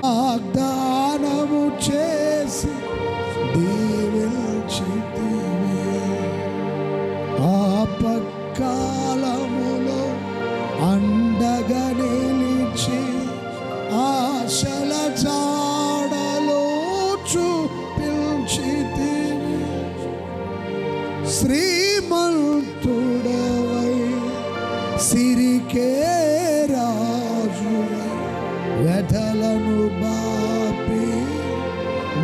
వాగ్దానము చేసి దీవించితివి. ఆపత్కాలములో అండగా నిలిచి ఆశల జాడలో చూపించితివి. శ్రీమంతుడవై సిరికే రాజువై వ్యధలను బాపి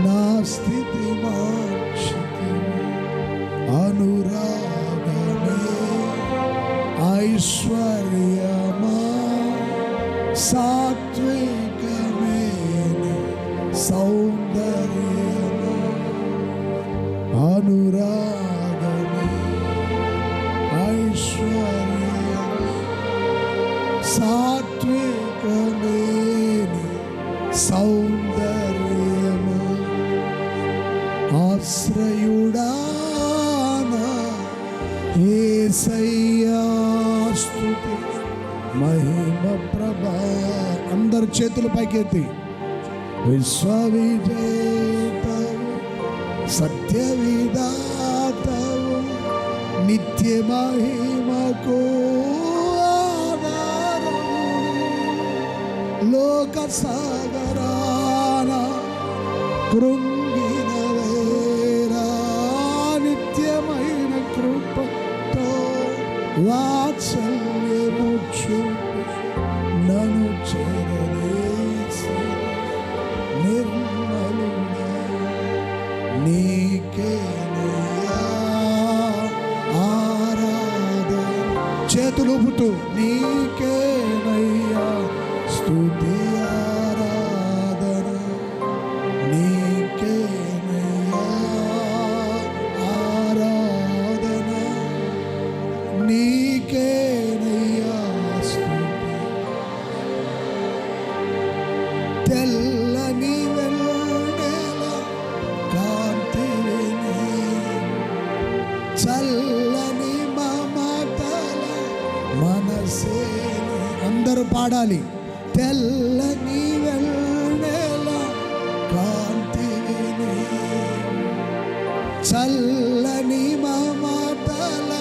నా స్థితి మార్చితివి. అనురాగమే ఐశ్వర్యమా సాత్వికమే సౌందర్యమా. అనురాగమే ఐశ్వర్యమా సాత్వికమే సౌందర్యమా. ఆశ్రయుడానా యేసయ్యా స్తుతి మహిమ ప్రభా. అందరు చేతులు పైకెత్తి. విశ్వవిజేతవు సత్య విధాతవు నిత్య మహిమకు ఆధారము. లోక సాగరాన కృంగిన వేరా నిత్యమైన కృపతో వాత్సల్యము చూపి నన్ను చేరవేసి నిర్మలుడా నీకేనయ్యా ఆరాధన. చేతులు ఊపుతూ నీకేనయ్యా స్తుతి ఆరాధన. నీకేనయ్యా ఆరాధన. నీకేనయ్యా మనసేని. అందరూ పాడాలి. తెల్లని వెన్నెల కాంతివి నీవు, చల్లని మమతల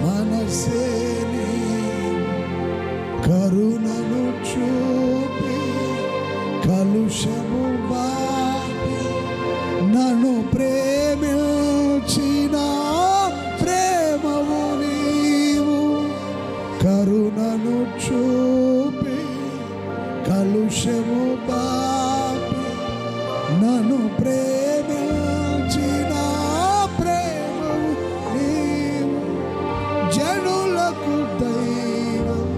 మనసేని, కరుణను చూపి కలుషము బాపి నన్ను ప్రేమించిన ప్రేమవు నీవు, కరుణను చూపి కలుషము బాపి నన్ను ప్రేమించిన ప్రేమవు నీవు, జనులకు దైవం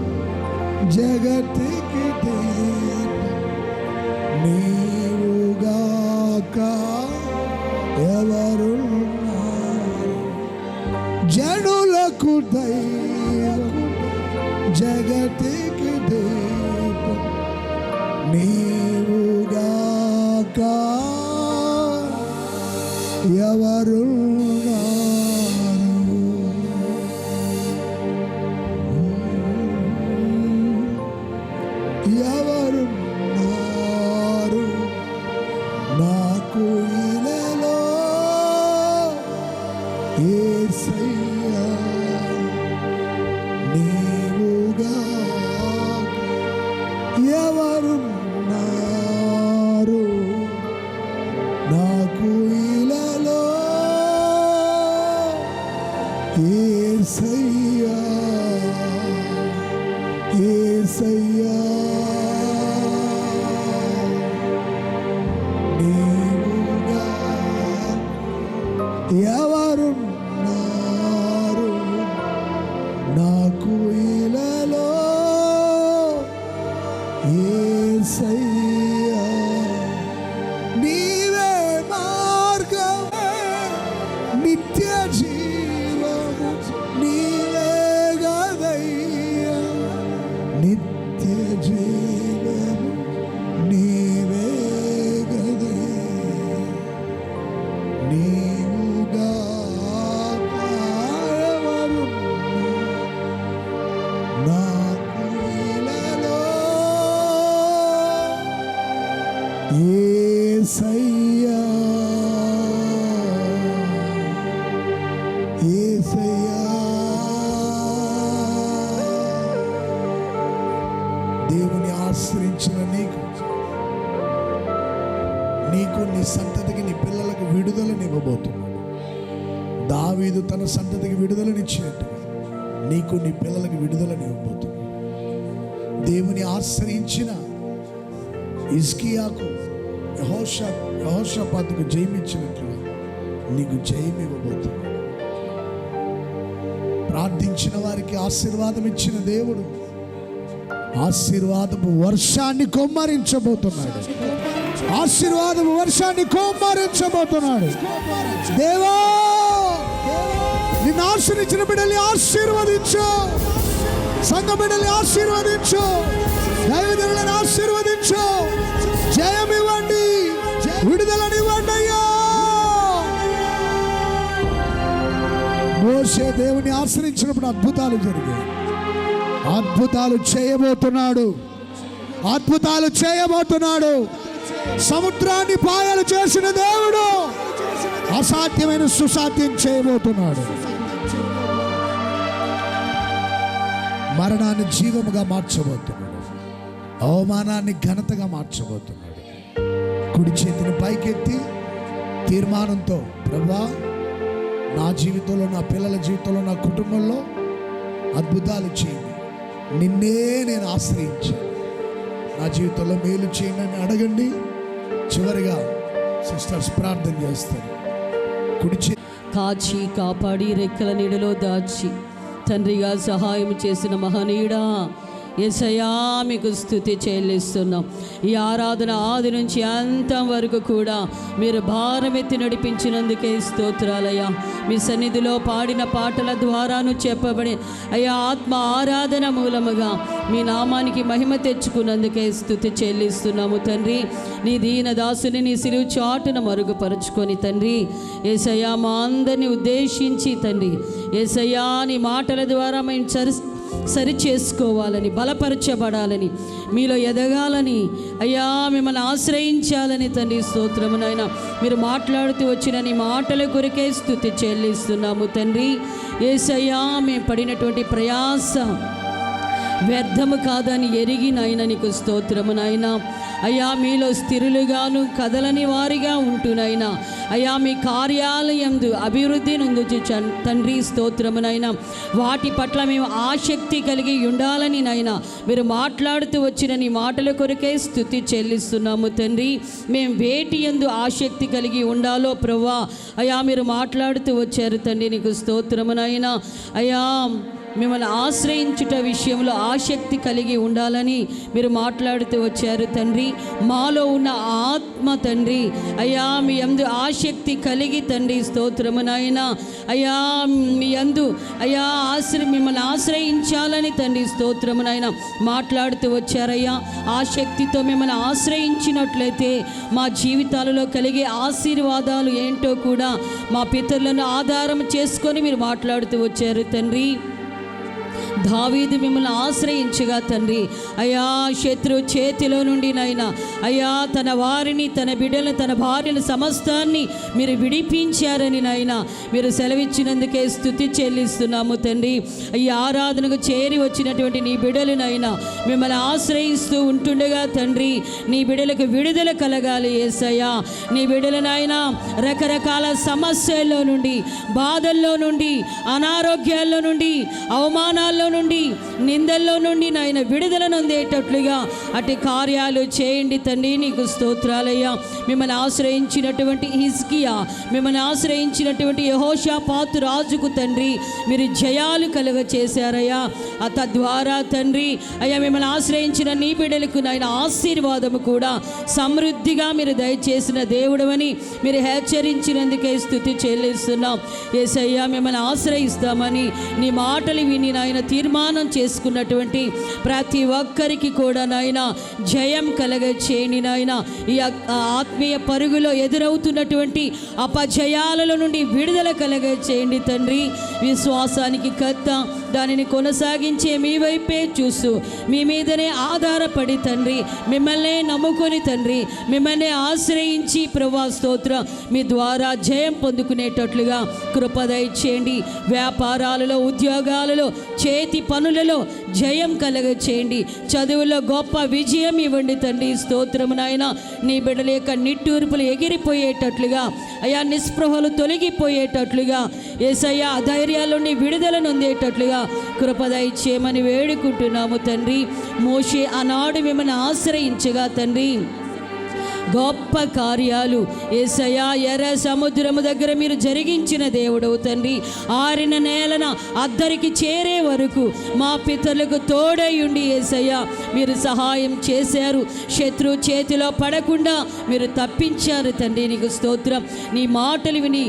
జగతికి దీపం నీవుగాక ఎవరున్నారు, జనులకు దైవం జగతికి దీపం నీవుగాక ఎవరున్నారు. ఎవరున్నారు నాకు ఇలలో, యేసయ్యా నీవుగాక ఎవరున్నారు నాకు ఇలలో, యేసయ్యా యేసయ్యా ఎవరున్నారు నాకు ఇలలో, యేసయ్యా నీవే మార్గమే నిత్య జీవము, నీవే గదయ్యా నిత్య జీవము, నీవే గదయ్యా నీవుగాక ఎవరున్నారు నాకు ఇలలో, యేసయ్యా యేసయ్యా. దేవుని ఆశ్రయించిన నీకు నీ సంతతికి నీ పిల్లలకు విడుదలనివ్వబోతున్నాడు. దావీదు తన సంతతికి విడుదలనిచ్చినట్టుగా నీకు నీ పిల్లలకు విడుదలనివ్వబోతున్నాడు. దేవుని ఆశ్రయించిన హిజ్కియాకు యెహోషాపాతుకు జయమిచ్చినట్లుగా నీకు జయం ఇవ్వబోతున్నాడు. ప్రార్థించిన వారికి ఆశీర్వాదం ఇచ్చిన దేవుడు ఆశీర్వాదపు వర్షాన్ని కొమ్మరించబోతున్నాడు. ఆశీర్వాదపు వర్షాన్ని కొమ్మరించబోతున్నాడు. దేవా నిన్ను ఆశ్రయించిన బిడ్డల్ని ఆశీర్వదించు, సంఘ బిడ్డల్ని ఆశీర్వదించు, దైవజనులను ఆశీర్వదించు, జయం ఇవ్వండి, విడుదలనివ్వండి అయ్యా. మోషే దేవుని ఆశ్రయించినప్పుడు అద్భుతాలు జరిగాయి. అద్భుతాలు చేయబోతున్నాడు, అద్భుతాలు చేయబోతున్నాడు. సముద్రాన్ని పాయలు చేసిన దేవుడు అసాధ్యమైన సుసాధ్యం చేయబోతున్నాడు. మరణాన్ని జీవముగా మార్చబోతున్నాడు, అవమానాన్ని ఘనతగా మార్చబోతున్నాడు. కుడి చేతిని పైకెత్తి తీర్మానంతో, ప్రభువా నా జీవితంలో, నా పిల్లల జీవితంలో, నా కుటుంబంలో అద్భుతాలు చేయండి, నిన్నే నేను ఆశ్రయించాను, నా జీవితంలో మేలు చేయండి అని అడగండి. చివరిగా సిస్టర్స్ ప్రార్థన చేస్తారు. కుడి కాచి కాపాడి రెక్కల నీడలో దాచి తండ్రిగా సహాయం చేసిన మహనీయుడా యేసయ్యా మీకు స్తుతి చెల్లిస్తున్నాం. ఈ ఆరాధన ఆది నుంచి అంతం వరకు కూడా మీరు భారమెత్తి నడిపించినందుకే స్తోత్రాలయ్యా. మీ సన్నిధిలో పాడిన పాటల ద్వారాను చెప్పబడి అయ్యా ఆత్మ ఆరాధన మూలముగా మీ నామానికి మహిమ తెచ్చుకున్నందుకే స్తుతి చెల్లిస్తున్నాము తండ్రి. నీ దీన దాసుని నీ సిలువ చాటున మరుగుపరుచుకొని తండ్రి యేసయ్యా మా అందరినీ ఉద్దేశించి తండ్రి యేసయ్యా నీ మాటల ద్వారా మేము సరి చేసుకోవాలని, బలపరచబడాలని, మీలో ఎదగాలని, అయ్యా మిమ్మల్ని ఆశ్రయించాలని తండ్రి స్తోత్రము నాయన. మీరు మాట్లాడుతూ వచ్చిన నీ మాటల కొరకే స్తుతి చెల్లిస్తున్నాము తండ్రి. యేసయ్యా మేము పడినటువంటి ప్రయాస వ్యర్థము కాదని ఎరిగి నాయన నీకు స్తోత్రము నాయన. అయ్యా మీలో స్థిరులుగాను కదలని వారిగా ఉంటునైనా అయ్యా మీ కార్యాలయందు అభివృద్ధి నొందుచు తండ్రి స్తోత్రమునైనా. వాటి పట్ల మేము ఆసక్తి కలిగి ఉండాలని నైనా మీరు మాట్లాడుతూ వచ్చిన నీ మాటల కొరకే స్తుతి చెల్లిస్తున్నాము తండ్రి. మేము వేటి యందు ఆసక్తి కలిగి ఉండాలో ప్రభువా అయ్యా మీరు మాట్లాడుతూ వచ్చారు తండ్రి, నీకు స్తోత్రమునైనా. అయ్యా మిమ్మల్ని ఆశ్రయించుట విషయంలో ఆసక్తి కలిగి ఉండాలని మీరు మాట్లాడుతూ వచ్చారు తండ్రి. మాలో ఉన్న ఆత్మ తండ్రి అయ్యా మీ యందు ఆసక్తి కలిగి తండ్రి స్తోత్రమునైనా అయ్యా మీ యందు అయ్యా మిమ్మల్ని ఆశ్రయించాలని తండ్రి స్తోత్రమునైనా మాట్లాడుతూ వచ్చారయ్యా. ఆసక్తితో మిమ్మల్ని ఆశ్రయించినట్లయితే మా జీవితాలలో కలిగే ఆశీర్వాదాలు ఏంటో కూడా మా పితరులను ఆధారం చేసుకొని మీరు మాట్లాడుతూ వచ్చారు తండ్రి. దావీదు మిమ్మల్ని ఆశ్రయించగా తండ్రి అయ్యా శత్రు చేతిలో నుండి నైనా అయ్యా తన వారిని, తన బిడ్డలను, తన భార్యను సమస్తాన్ని మీరు విడిపించారని నైనా మీరు సెలవిచ్చినందుకే స్తుతి చెల్లిస్తున్నాము తండ్రి. ఈ ఆరాధనకు చేరి వచ్చినటువంటి నీ బిడ్డలనైనా మిమ్మల్ని ఆశ్రయిస్తూ ఉంటుండగా తండ్రి నీ బిడ్డలకు విడుదల కలగాలి యేసయ్యా. నీ బిడ్డలనైనా రకరకాల సమస్యల్లో నుండి, బాధల్లో నుండి, అనారోగ్యాల్లో నుండి, అవమానాల్లో నుండి, నిందల్లో నుండి నాయన విడుదల నొందేటట్లుగా అటు కార్యాలు చేయండి తండ్రి, నీకు స్తోత్రాలయ్యా. మిమ్మల్ని ఆశ్రయించినటువంటి హిజ్కియా, మిమ్మల్ని ఆశ్రయించినటువంటి యెహోషాపాతు రాజుకు తండ్రి మీరు జయాలు కలుగ చేశారయ్యా. తద్వారా తండ్రి అయ్యా మిమ్మల్ని ఆశ్రయించిన నీ బిడ్డలకు నాయన ఆశీర్వాదము కూడా సమృద్ధిగా మీరు దయచేసిన దేవుడవని మీరు హెచ్చరించినందుకే స్తుతి చెల్లిస్తున్నాం యేసయ్యా. మిమ్మల్ని ఆశ్రయిస్తామని నీ మాటలు విని నాయన తీర్మానం చేసుకున్నటువంటి ప్రతి ఒక్కరికి కూడా నాయన జయం కలగ చేయండి నాయన. ఈ ఆత్మీయ పరుగులో ఎదురవుతున్నటువంటి అపజయాల నుండి విడుదల కలగ చేయండి తండ్రి. విశ్వాసానికి కర్త, దానిని కొనసాగించే మీ వైపే చూస్తూ మీ మీదనే ఆధారపడి తండ్రి మిమ్మల్నే నమ్ముకొని తండ్రి మిమ్మల్ని ఆశ్రయించి ప్రభువా స్తోత్రం మీ ద్వారా జయం పొందుకునేటట్లుగా కృప దయచేయండి. వ్యాపారాలలో, ఉద్యోగాలలో, చేతి పనులలో జయం కలగ చేయండి. చదువులో గొప్ప విజయం ఇవ్వండి తండ్రి స్తోత్రము నాయన. నీ బిడ్డల యొక్క నిట్టూర్పులు ఎగిరిపోయేటట్లుగా అయ్యా, నిస్పృహలు తొలగిపోయేటట్లుగా యేసయ్యా, అధైర్యాలని విడుదల నొందేటట్లుగా కృప దయచేయమని వేడుకుంటున్నాము తండ్రి. మోషే ఆనాడు మిమ్మల్ని ఆశ్రయించగా తండ్రి గొప్ప కార్యాలు యేసయ్యా ఎర్ర సముద్రము దగ్గర మీరు జరిగించిన దేవుడవు తండ్రి. ఆరిన నేలన అద్దరికి చేరే వరకు మా పితరులకు తోడై ఉండి యేసయ్యా మీరు సహాయం చేశారు. శత్రు చేతిలో పడకుండా మీరు తప్పించారు తండ్రి, నీకు స్తోత్రం. నీ మాటలు విని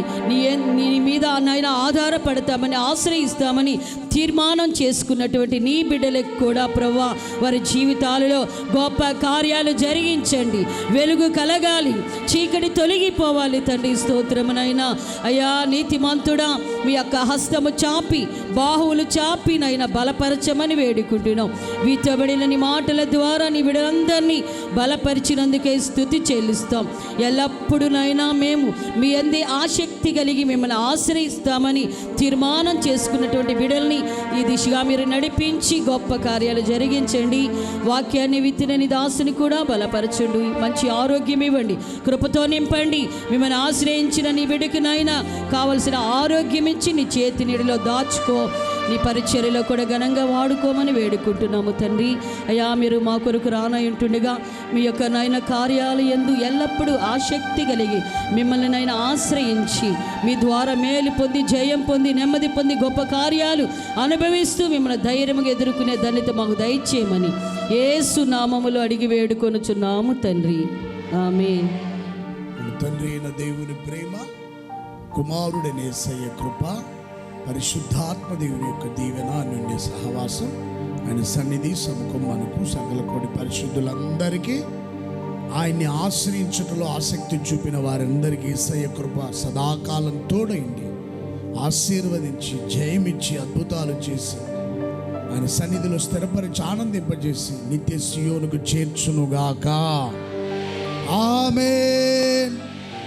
నీ మీద నాయన ఆధారపడతామని, ఆశ్రయిస్తామని తీర్మానం చేసుకున్నటువంటి నీ బిడ్డలకు కూడా ప్రభువా వారి జీవితాలలో గొప్ప కార్యాలు జరిగించండి. వెలుగు కలగాలి, చీకటి తొలగిపోవాలి తండ్రి స్తోత్రమునైనా. అయ్యా నీతిమంతుడా మీ యొక్క హస్తము చాపి, బాహువులు చాపి నైనా బలపరచమని వేడుకుంటున్నాం. వీచబడిన నీ మాటల ద్వారా నీ బిడ్డలందరినీ బలపరిచినందుకే స్తుతి చెల్లిస్తాం. ఎల్లప్పుడూ నైనా మేము మీ అందే ఆసక్తి కలిగి మిమ్మల్ని ఆశ్రయిస్తామని తీర్మానం చేసుకున్నటువంటి బిడ్డల్ని ఈ దిశగా మీరు నడిపించి గొప్ప కార్యాలు జరిగించండి. వాక్యాన్ని విత్తిన నీ దాసుని కూడా బలపరచండి, మంచి ఆరోగ్యం ఇవ్వండి, కృపతో నింపండి. మిమ్మల్ని ఆశ్రయించిన నీ బిడ్డకు నాయన కావలసిన ఆరోగ్యం ఇచ్చి నీ చేతి నీడిలో దాచుకో, నీ పరిచర్యలో కూడా ఘనంగా వాడుకోమని వేడుకుంటున్నాము తండ్రి. అయ్యా మీరు మా కొరకు రానయుంటుండగా మీ యొక్క నాయన కార్యాలు యందు ఎల్లప్పుడూ ఆసక్తి కలిగి మిమ్మల్ని నాయన ఆశ్రయించి మీ ద్వారా మేలు పొంది, జయం పొంది, నెమ్మది పొంది గొప్ప కార్యాలు అనుభవిస్తూ మిమ్మల్ని ధైర్యంగా ఎదుర్కొనే ధన్యత మాకు దయచేయమని యేసు నామములో అడిగి వేడుకొనుచున్నాము తండ్రి, ఆమేన్. తండ్రి అయిన దేవుని ప్రేమ, కుమారుడైన యేసయ్య కృప, పరిశుద్ధాత్మ దేవుని యొక్క దీవెన, నుండి సహవాసం, ఆయన సన్నిధి సముఖం మనకు సకల కోటి పరిశుద్ధులందరికీ, ఆయన్ని ఆశ్రయించుటలో ఆసక్తి చూపిన వారందరికీ యేసయ్య కృప సదాకాలం తోడైంది, ఆశీర్వదించి, జయమిచ్చి, అద్భుతాలు చేసి ఆయన సన్నిధిలో స్థిరపరిచి ఆనందింపజేసి నిత్య సియోనుకు చేర్చునుగాక. ఆమేన్.